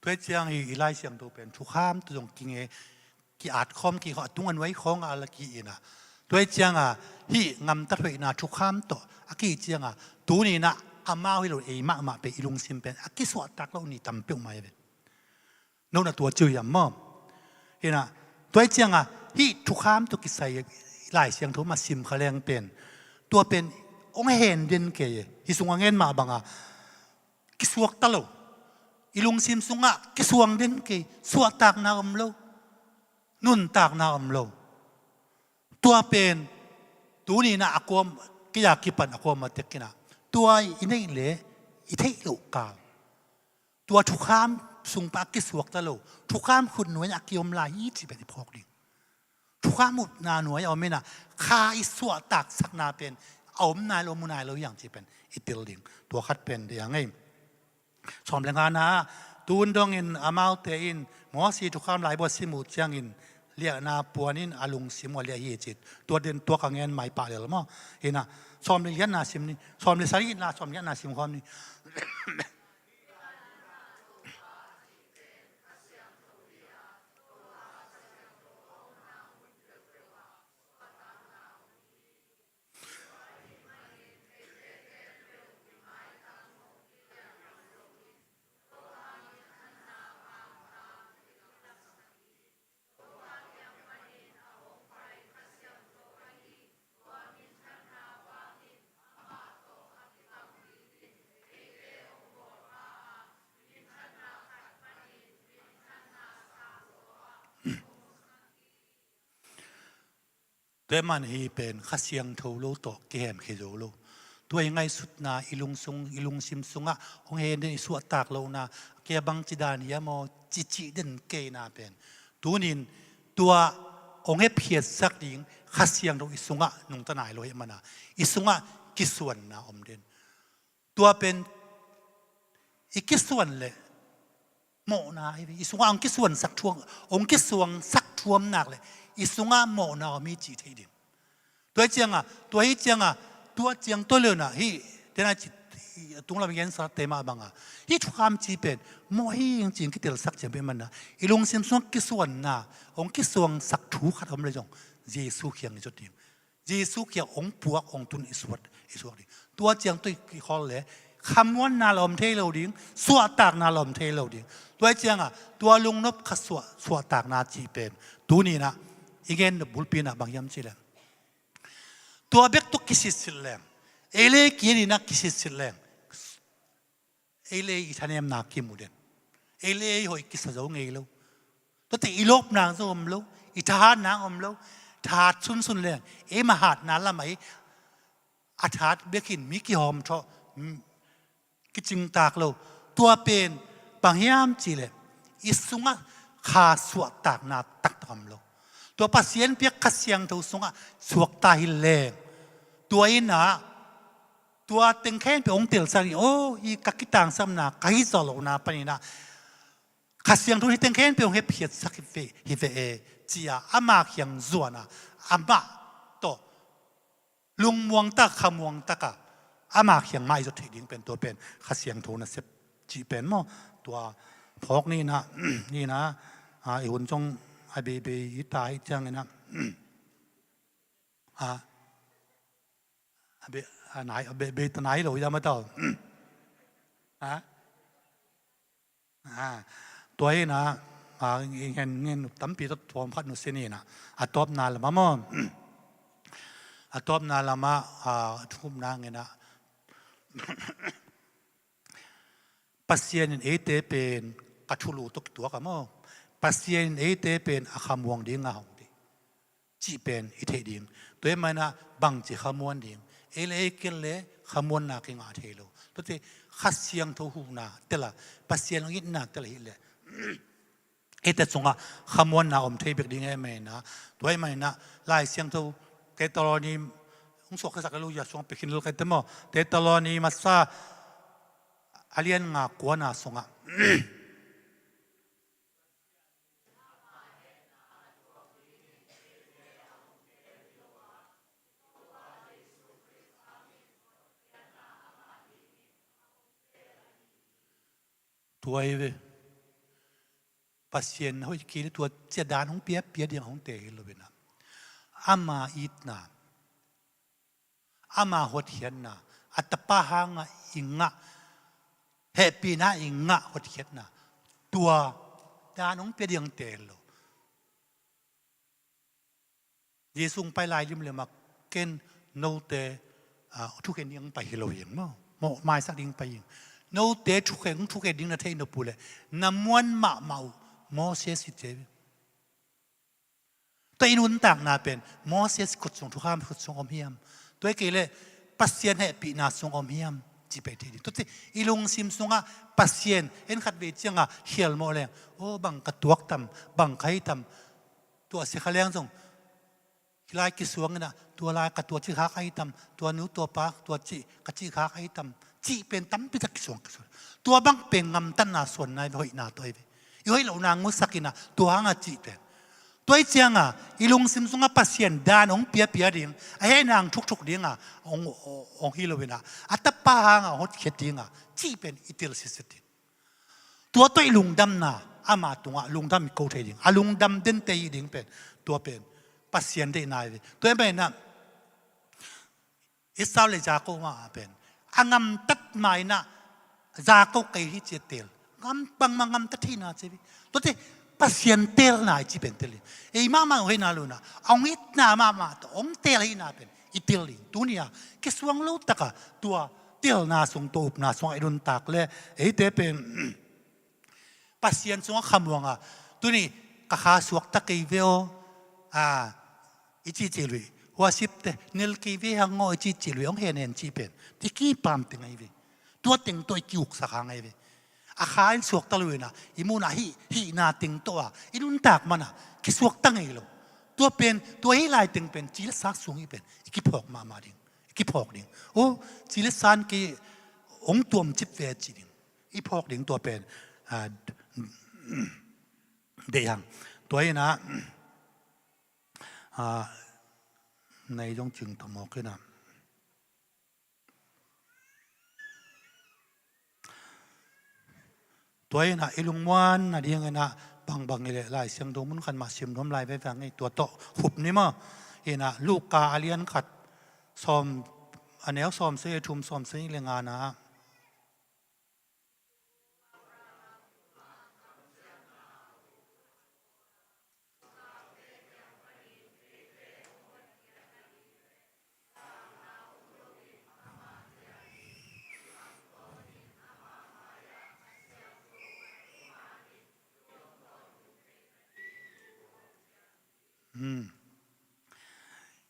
ตัวเจียงอีไลเสียงตัวเป็นทุกข้ามตัวตรงกิงกี่อาจคอมกี่เขาตุ้งอันไว้ของอะไรกี่นะตัวเจียงฮีงำตัดไปนะทุกข้ามตัวกี่เจียงตัวนี้นะอามาให้เรามาไปอีลุงซิมเป็นกี่สวดตักเรานี่ตำเปียวไม่เป็นนู่นตัวเจียงมั่งเห็นนะตัวเจียงฮีทุกข้ามตัวกี่ใส่ไลเสียงตัวมาซิมเขาแรงเป็นตัวเป็นองเห็นเด่นเกยฮิสุงเงินมาบังกี่สวดตลอดอีลุงซิมซุงกิสวงเด่นกี่สวดตากนากมโลนุ่นตากนากมโลตัวเป็นตัวนี้นะอากวมกิยากิปันอากวมมาเด็กกินะตัวอินเองเลยอิเทโลกาตัวทุกข้ามซุงปากิสวกตะโลทุกข้ามคุณหน่วยอากิยมลายจีเป็นพอกดิ่งทุกข้ามมุดนาหน่วยเอาไม่นะข้าอิสวดตากสักนาเป็นเอานายโลมุนายโลอย่างจีเป็นอิติลดิ่งตัวคัดเป็นอย่างไงสมแรงงานนะตูนดงอินอามาเตอินหมอสีทุกคำหลายบทสิมุดจังอินเลียนาปวนินอาลุงสิมวเลียฮีจิตตัวเด่นตัวกังเงินหมายป่าเดียวมั้งเห็นนะสมเลียนนาสิมนี่สมเลียสารีนาสมเลียนนาสิมความนี่แต่มันฮีเป็นข้าเสียงทูโลโตเกมเคโจโล ตัวยังไงสุดนาอิลุงซิมซุงะองเฮนอิสวตากโลนาเกียบังจิดานียมอจิเดนเกนาเป็นตัวนินตัวองเฮเพียสักดิ่งขัดเสียงเราอิสุงะนุงตนายโลเฮมานาอิสุงะกิส่วนนาอมเดนตัวเป็นอีกกิส่วนเลยโมนาอิสุงะองกิส่วนสักช่วงองกิส่วนสักช่วงนักเลยอิสุงะโมนามีจิตให้ดินตัวเจียงอ่ะตัวให้เจียงอ่ะตัวเจียงตัวเลยนะฮีเดี๋ยวนะจิตตรงเราเป็นสัตว์เต็มมาบังอ่ะฮีทุกคำจีเป็นโมฮีจริงๆคิดเดียวสักเจียงเป็นมันนะอีลงเสียมส่วนกิส่วนนะองกิส่วนสักถูกขัดทำเลยจงเยซูเขียงในจุดเดียวเยซูเขียงองปวกองตุนอิสวดดิตัวเจียงตัวกี่ข้อเลยคำว่านาลมเทเลวดิ้งสวดตากนาลมเทเลวดิ้งตัวเจียงอ่ะตัวลุงนบขสวดตากนาจีเป็นตัวนี้นะอีกเงินบุลปีนะบางยามจีเลยตัวเบกตุกิสิสิลเลงเอเลกีนี่นักกิสิสิลเลงเอเลอีท่านยามนักกิมุเดนเอเลหอยกิสจะงเอโลตัวที่อีลบนางจะอมโลอีทหารนางอมโลทหารสุนเลงเอมหาดนั้นละไหมอาทหารเบกินมิกิหอมชอกิจิงตากโลตัวเป็นบางยามจีเลอิสุงะขาสวดตากนาตักทำโลตัวปัสเซียนเปียกขัดเสียงตัวสุงะสวกตาหิเลงตัวอินะตัวเต็งแค่เป็นองค์เตลสังโอ้อีกักกิตังสัมนาใครจะหลงนาปนินะขัดเสียงตัวนี้เต็งแค่เป็นองค์เพียรสักฮิเวจียอามาเขียงจวนอามาโตลุงมวงตะขมวงตะกะอามาเขียงไม่จะถึงเป็นตัวเป็นขัดเสียงตัวนั้นเสพจีเป็นมั้งตัวพอกนี่นะนี่นะไอ้หุ่นจงไอ้เบย์ตายจังเลยนะไหนเบย์ตัวไหนหรอยังไม่ต่อตัวนี้นะเงินตั้มปีตัวทวมพัดนุเสนีนะตบนาละมั้งตบนาละมั้งทุ่มนางเงินนะปัสเซียนเอเตเป็นกัจจุลูตุกตัวกันมั้งปัสเซียนเอเตเป็นอาคำวงดิ่งอ่ะของดิจีเป็นอิเทดิ่งตัวมันนะบังจีขมวนดิ่งเอเลเกลเลขมวนนักงาเทโลตัวที่ขัดเสียงทูหูนาเตล่าปัสเซียนอินนาเตล่าฮิเลเอเตสงะขมวนนาอมเทบิกดิ่งเอเมนะตัวมันนะลายเสียงทูเกตลอนีองศกสักลูยาสงไปกินลูกเกตมอเกตลอนีมาซาอาเลียนงากวนนาสงะตัวเอเวปัสเซียนเขาคิดตัวเจดานของเปียเดียงของเตะเลยเป็นนะอามาอิดนาอามาหดเหียนนะอัตปะหางอิงะเฮปีนะอิงะหดเหียนนะตัวดานของเปียเดียงเตะเลยเยซูไปลายลิมเลยมาเกณฑ์โนเตทุกเกณฑ์ยังไปเราอย่างมั้งไม่สักดิ่งไปยังโน้ตเดชทุกเรื่องดิ่งนั่นเองนพูเลยน้ำมันมาเมาโมเสสเจวิตัวอินุนต่างนาเป็นโมเสสขุดส่งทุกข้ามขุดส่งอมเฮียมตัวเกเลยปัสเซียนให้ปีนาส่งอมเฮียมจีไปที่นี่ตัวที่อิลุงซิมส่งอ่ะปัสเซียนเอ็นขัดเวจียงอ่ะเฮียลโมเลยโอ้บังกระตัวกตั้มบังไข่ตั้มตัวเสกเลี้ยงส่งลายกิสวงนะตัวลายกระตัวจีขาไข่ตั้มตัวนิ้วตัวปากตัวจีกระจีขาไข่ตั้มจีเป็นตั้มพิจักส่วนตัวบังเป็นงำตันนาส่วนนายหอยนาตัวเองย้อยเหล่านางมุสกินะตัวหางจีเป็นตัวไอ้เจียงอ่ะอีลุงซิมซุงอ่ะปัสเซียนดานองเปียดิ่งไอ้นางทุกดิ่งอ่ะองฮิโลวินะอัตปะหางอ่ะหดเขียดดิ่งอ่ะจีเป็นอิติลสิสติตัวไอ้ลุงดำน่ะอามาตุงอ่ะลุงดำมีโกเทดิ่งอ่ะลุงดำเดินเตยดิ่งเป็นตัวเป็นปัสเซียนได้นายตัวไอ้เป็นน่ะอิสราเอลจาก็มาเป็นอังมตัดไม้น่ะจาก็เกยฮิเจเตลงำบางงำตัดที่น่ะใช่ไหมตัวที่ปัสเซียนเตลน่ะจีเป็นเตลไอ้มาเห็นน่ะลูน่ะองอิตน่ะมาองเตลให้น่ะเป็นอิตลิตัวนี้คิดสว่างลูตะกะตัวเตลน่ะส่งตัวอุปน่ะส่งไอ้รุ่นตักเลยไอ้เตเป็นปัสเซียนส่งขมวงอ่ะตัวนี้กะขาสวกตะเกยเวลอิจิเจลุย หัวสิบเตนิลกีวิหังงอจีจิลุยองเห็นจีเป็นที่กี้ปามติงไงวิตัวติงตัวกิวสักหางไงวิอาคารสวกตะลุยนะอิมูนาฮีนาติงตัวอินุนตากมันอ่ะกิสวกตั้งไงลูตัวเป็นตัวให้ลายติงเป็นจีลสักสูงอีเป็นกิพอกมาดิ่งกิพอกดิ่งโอ้จีลสันกีองตัวมจิบเวจีดิ่งอีพอกดิ่งตัวเป็นเดียงตัวนี้นะในยงจึงทำออกขึ้นนะตัวนี้นะอิลุงวันนะเดียงนะบางเลยลายเสียงดงมันขันมาเสียงดมลายไปฟังไอ้ตัวโตหุบนี่มั้งเห็นนะลูกกาเลียนขัดซ้อมอันนี้ซ้อมเสียทุ่มซ้อมเสียเรื่องงานนะ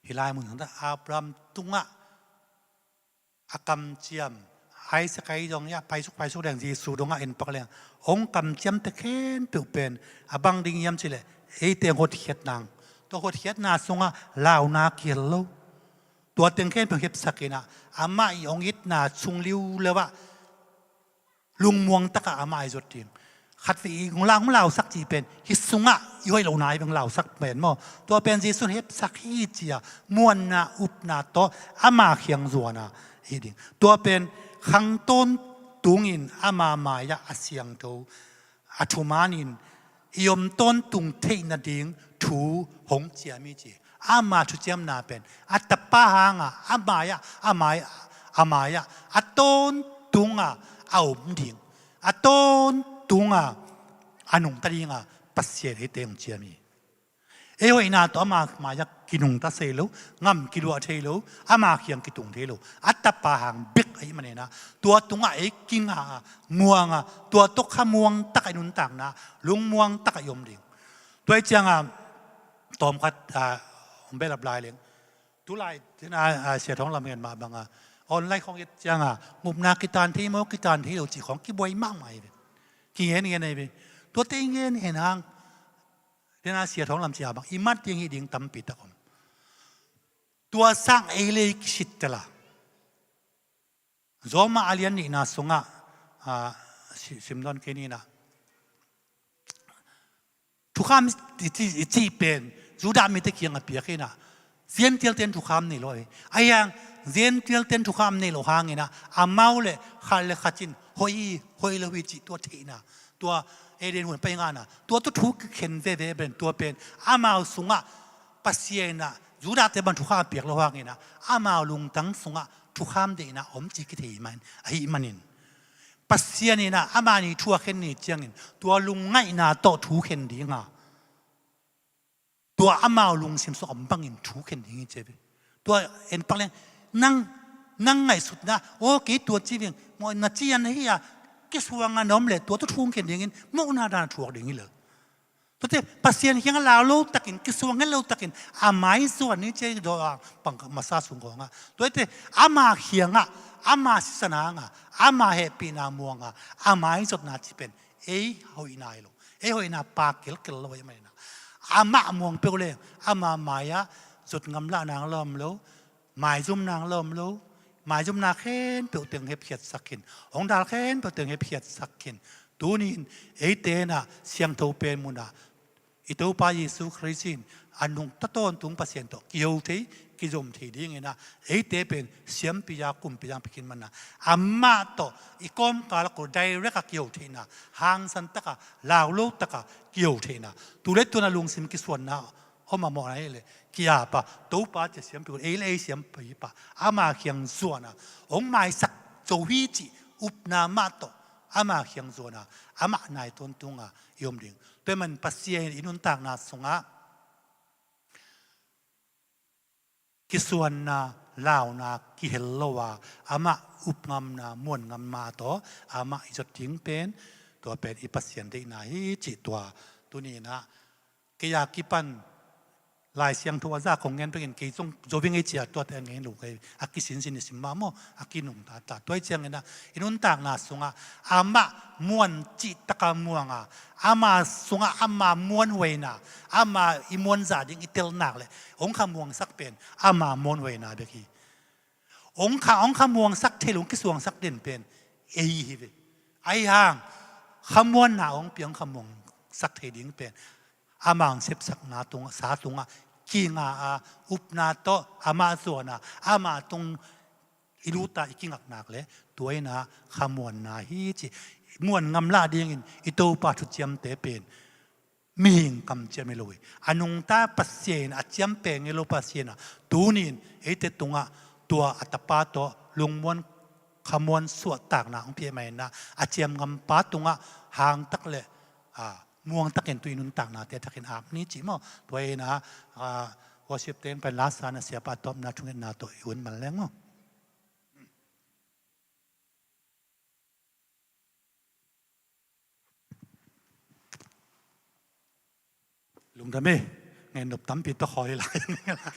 ฮิลายมึงทั้งอาบรามตุงะอากำเจียมไอ้สกายดงเนี่ยไปสุกแดงจีสูดงะเอ็นปักเลียงองกำเจียมตะเข็นเปลี่ยนเป็นอาบังดิ่งยำสิเลยไอ้เตียงหดเขียดนางตัวหดเขียดนาสงะลาวนาเกียลโลตัวเตียงเข็นเป็นเห็บสักนะอามาอีองอิดนาชุงลิวเลยว่าลุงมวงตะกะอามาอีจุดทิ้งขัดฝีของเราสักจีเป็นฮิสุงะย้อยเรานายเป็นเราสักเป็นมั้งตัวเป็นจีสุนเฮบสักฮีจียมวนนาอุปนาโตอามาเขียงจัวนาฮีดิ่งตัวเป็นขังต้นตุงอินอามามายะอาเซียงโตอาทุมานินยมต้นตุงเทนดิ่งถูหงเจียมิจีอามาทุเจียมนาเป็นอัตปะหางะอามายะอัตต้นตุงะเอาดิ่งอัตต้นตุงอันุงตรีงาปัสเยเตงเจียมีเอวอินาตัวมาจากกินุงตาเซลูงามกิลัวเทลูอามาเขียงกิตุงเทลูอัตตปะหังบิกไอ้มันเนี่ยนะตัวตุงไอ้กิงม่วงตัวตกขม่วงตะไอนุนต่างนะลุงม่วงตะไอยมดิ่งตัวเจียงตอมขัดผมไปรับลายเลี้ยงตุลายที่น่าเสียท้องลำเงินมาบางออนไลน์ของเจียงงุบนากิตานที่มกิตานที่เราจีของกิบวยมากไหมกี่เห็นไงไปตัวเต็งเห็นหางเดี๋ยวน่าเสียท้องลำเสียบางอิมัดยังดิ่งตั้มปิดตะคมตัวสร้างเอเลกชิตละโจมาอาเลียนนี่นะสงะซิมดอนแค่นี้นะทุกคำที่เป็นจูดามิตะเกียงกับเปียกนะเซียนเทียลเต็นทุกคำนี่เลยไอ้ยังเซียนเทียลเต็นทุกคำนี่เราหางนะอาเมาเลยขัดเลยขัดจินหอยเลวิจิตัวเทนะตัวเอเดนหุ่นไปงานนะตัวทุกเข็นเวเป็นตัวเป็นอามาสุงะปัสเยนะจูดาเตบันทุกข้าเปียกเราว่าไงนะอามาลุงตั้งสุงะทุกข้ามเดนะอมจิกเทมันไอ้มันนินปัสเยนี่นะอามานี่ทัวเข็นนี่เจียงนินตัวลุงไงนะโตทุกเข็นดีงาตัวอามาลุงสิมสอมบังอินทุกเข็นดีเจ็บตัวเอ็นปังเลยนั่งไงสุดนะโอ้กี่ตัวจีบิงมอนาจีอันนี้อะกิสวงานอมเลยตัวทุ่งเข็นอย่างนี้มอนาดานถูกอย่างนี้เลยตัวเจ้าปัสเซียนยังลาวโลตักินกิสวงกันโลตักินอาไม้ส่วนนี้เจ้าดอกปังมาซาสุงของตัวเจ้าอามาเขียงอามาศิษณาอามาเฮปีนามวงอาไม้สุดนาจิเป็นหอยนายโลหอยนาปากเกลเลยยังไงนะอามามวงเปลเลยอามามายะสุดงำละนางลมโลหมายจุ่มนางลมโลหมายจุ่มนาเข็นเปลเตียงเฮเพียดสักขินองดาเข็นเปลเตียงเฮเพียดสักขินตัวนี้เตนะเสียงเท่าเป็นมุนาอิตัวปายิสุคริสินอันนุ่งตะต้นตุงเปอร์เซ็นต์เกี่ยวที่กิจมที่ดีไงนะเตเป็นเสียมปิยากุมปิยาพิกินมันนะอามาโตอีกอมกาลกุได้เรียกเกี่ยวที่นะหางสันตะกะลาวโลตะกะเกี่ยวที่นะตัวเล็กตัวนั้นลุงสิมกิส่วนนะเขามามองอะไรเลยกี่อาปะตัวป้าจะเสียมปิเสียมปีปะอามาเขียงส่วนนะองค์หมายสักโจวิจิอุปนามาโตอามาเขียงส่วนนะอามานายต้นตุงยมดิ่งตัวมันปัสเซียอินุนต่างนาสงะกิส่วนนาลาวนากิเฮลโลวาอามาอุปงำนามวนงำมาโตอามาอิจดทิ้งเป็นตัวเป็นอิปัสเซียนได้ไหนจิตตัวนี้นะกิยากิปัน ลายเสียงทัวจ้าของเงินเป็นกี่จงโจวิงไอเจียตัวแต่เงินลูกไออากิสินสินสิมาโมอากินุ่งตาตัวเจียงเงินนะอินุนต่างนาสุงะอามาม้วนจิตตะกาม่วงอ่ะอามาสุงะอามาม้วนเวน่ะอามาอิม้วนจ่าดิ้งอิเตลนักเลยองค์ขม่วงสักเป็นอามาม้วนเวน่ะเด็กฮีองค์ขม่วงสักเทลุงกิสวงสักเด่นเป็นเอฮีเวไอห่างขม่วนหนาองค์เปียงขม่วงสักเทดิ้งเป็นอามาเสพสักนาตรงสาตรงอ่ะกิงอาอุปนาโตอามาส่วนอามาตรงอิรุตาอิกิงักนักเลยตัวนะขมวนนาฮีจีมวนงำลาดีงินอิโตปาทุเจียมเตเป็นมีหิงกำเจียมเลยอันงตาปัสเซนอาเจียมเปงเอโลปัสเซนตูนินเอเตตุงะตัวอัตปาโตลุงมวนขมวนสวดตากนาของเพียไม่นะอาเจียมงำปาตุงะหางตักเลยม่วงตะเกียนตุยนุนต่างนาเตตะเกียนอาบนี้จีมอตัวเองนะวอชิปเตนเป็นลาสานะเสียปาตอมนาทุงเงินนาตัวอุ่นมันแรงมั้งลุงทำไมเงินดบตั้มปิดตะคอยหลายนี่ละ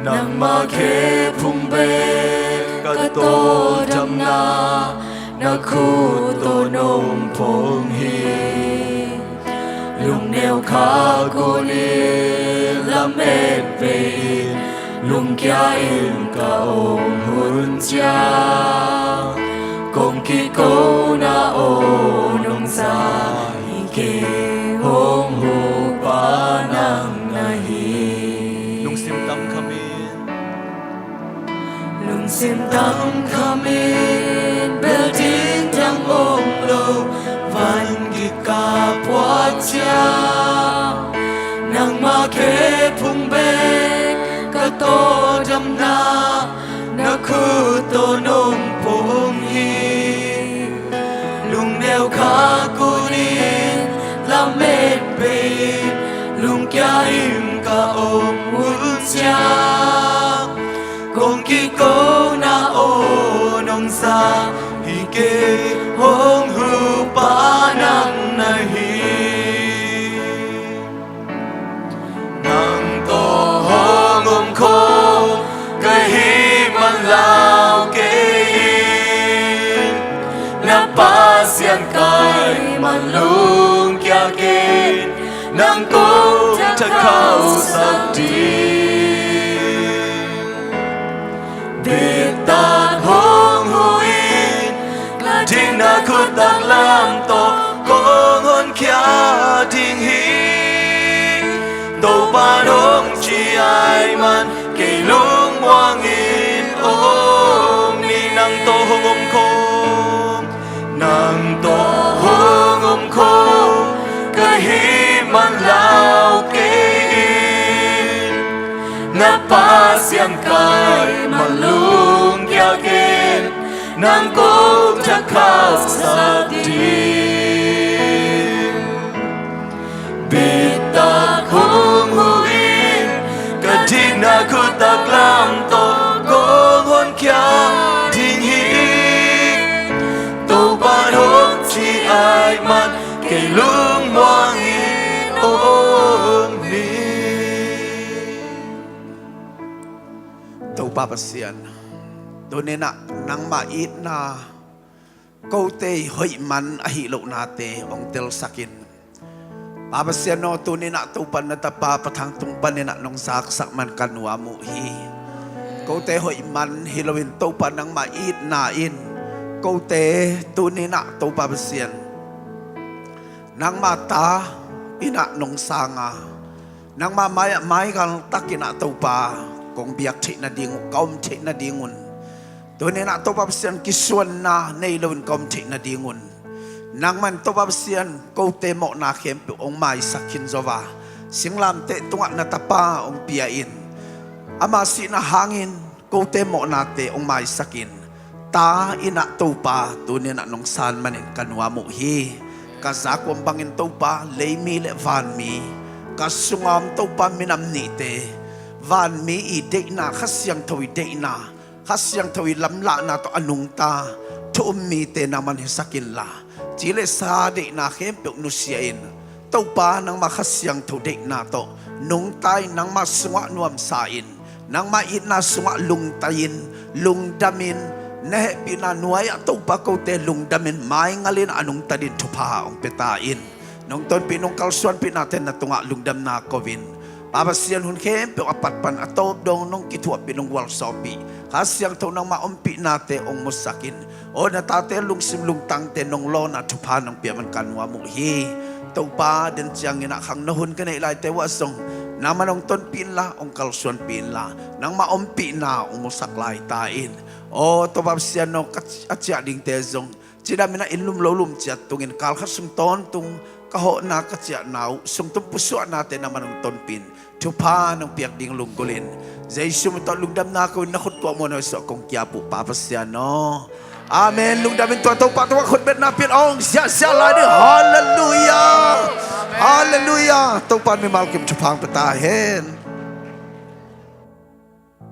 nang make phung be ka to dam na na khu to nom phong hi lung neo kha ko ni lam et pe lung kya in ka om hun cha kong ki ko na o nong sa hi ke hong hu pa nang na hi lung sim tam khamin lung sim tam khamin building dang om lo van gi ka pwa cha nang ma ke phung be ka to dam na na khu to nom pong hi lung neo kha ku ni la met be lung kya im ka om hun cha kong ki ko na o nong sa hi ke hong hu pa nang na hi nang to hong om ko cái hi man lao ke na pa sian kai man lung kya ke nang ko ta khao sa di biết ta hong hui là thiên na khu ta làm to có ngon kia thiên hi đâu ba đông chi ai man kể lung hoang in ôm ni nang to hong om khom nang to hong om khom cái hi man lao ke na pa siam kai man lung kya ken nang ko ta khao sa di biết ta hong hui ka din na khu ta lam to ko hon kya ding hi to ba hong chi ai man ke lung moang in ôm ni tàu ba pasian do nên nang ma it na câu tê hơi man a hi lo na te ong tel sakin Papa siya no tunin na tupan na tapa patang tumpan na nong saksak man kanwa mo hi. Kau te hoi man hilawin tupan ng mait nain. Kau te tunin na tupa basian. Nang mata ina nong sanga. Nang mamaya may kang takin na tupa. Kung biyak tik na dingun, kaum tik na dingun. Tunin na tupa basian kisuan na nailawin kaum tik na dingun. Nang man to babsian ko te mo na kempe ong mai sakin zova singlam te tunga na tapa ong piain ama si na hangin ko te mo na te ong mai sakin ta ina to pa tunin na nong san manin kanwa mo hi kasakwang bangin to pa lay mi le van mi kasungam to pa minam ni te van mi i de na kasyang tawi de na kasyang tawi lamla na to anong ta to mi te naman hisakin la Chile sa de na kempuk nusiain tau pa nang makasyang tudek na to nung tay nang masunga nuam sain nang mait na sunga lungtayin lungdamin ne pinanuaya tau pa ko te lungdamin may ngalin anong tadin tupa ang petain nung ton pinong kalsuan pinaten na tunga lungdam na kovin papasiyan hun kempuk apat pan atob dong nung kitua pinong wal sopi kasyang to nang maumpi nate ong musakin o natate lungsim lungtang te nong lo na tupa ng piyaman kanwa mo hi tau pa din siyang inakang nahun ka na ilay te wasong naman ong ton pinla ong kalsuan pinla nang maumpi na ong musaklay tain o tupap siya no at siya ding tezong sidami na ilum lolum siya tungin kalkasong ton tung kaho na katsya na sung tung puso natin naman ong ton pin tupa ng piyak ding lunggulin zay sumito lungdam na ako nakot ko mo na sa kong kiyapo papasya no Amen. Lungdamin tua tau pak tua khut bet napit ong sia sia lani. Hallelujah. Hallelujah. Tau pan mi malkim chupang petahen.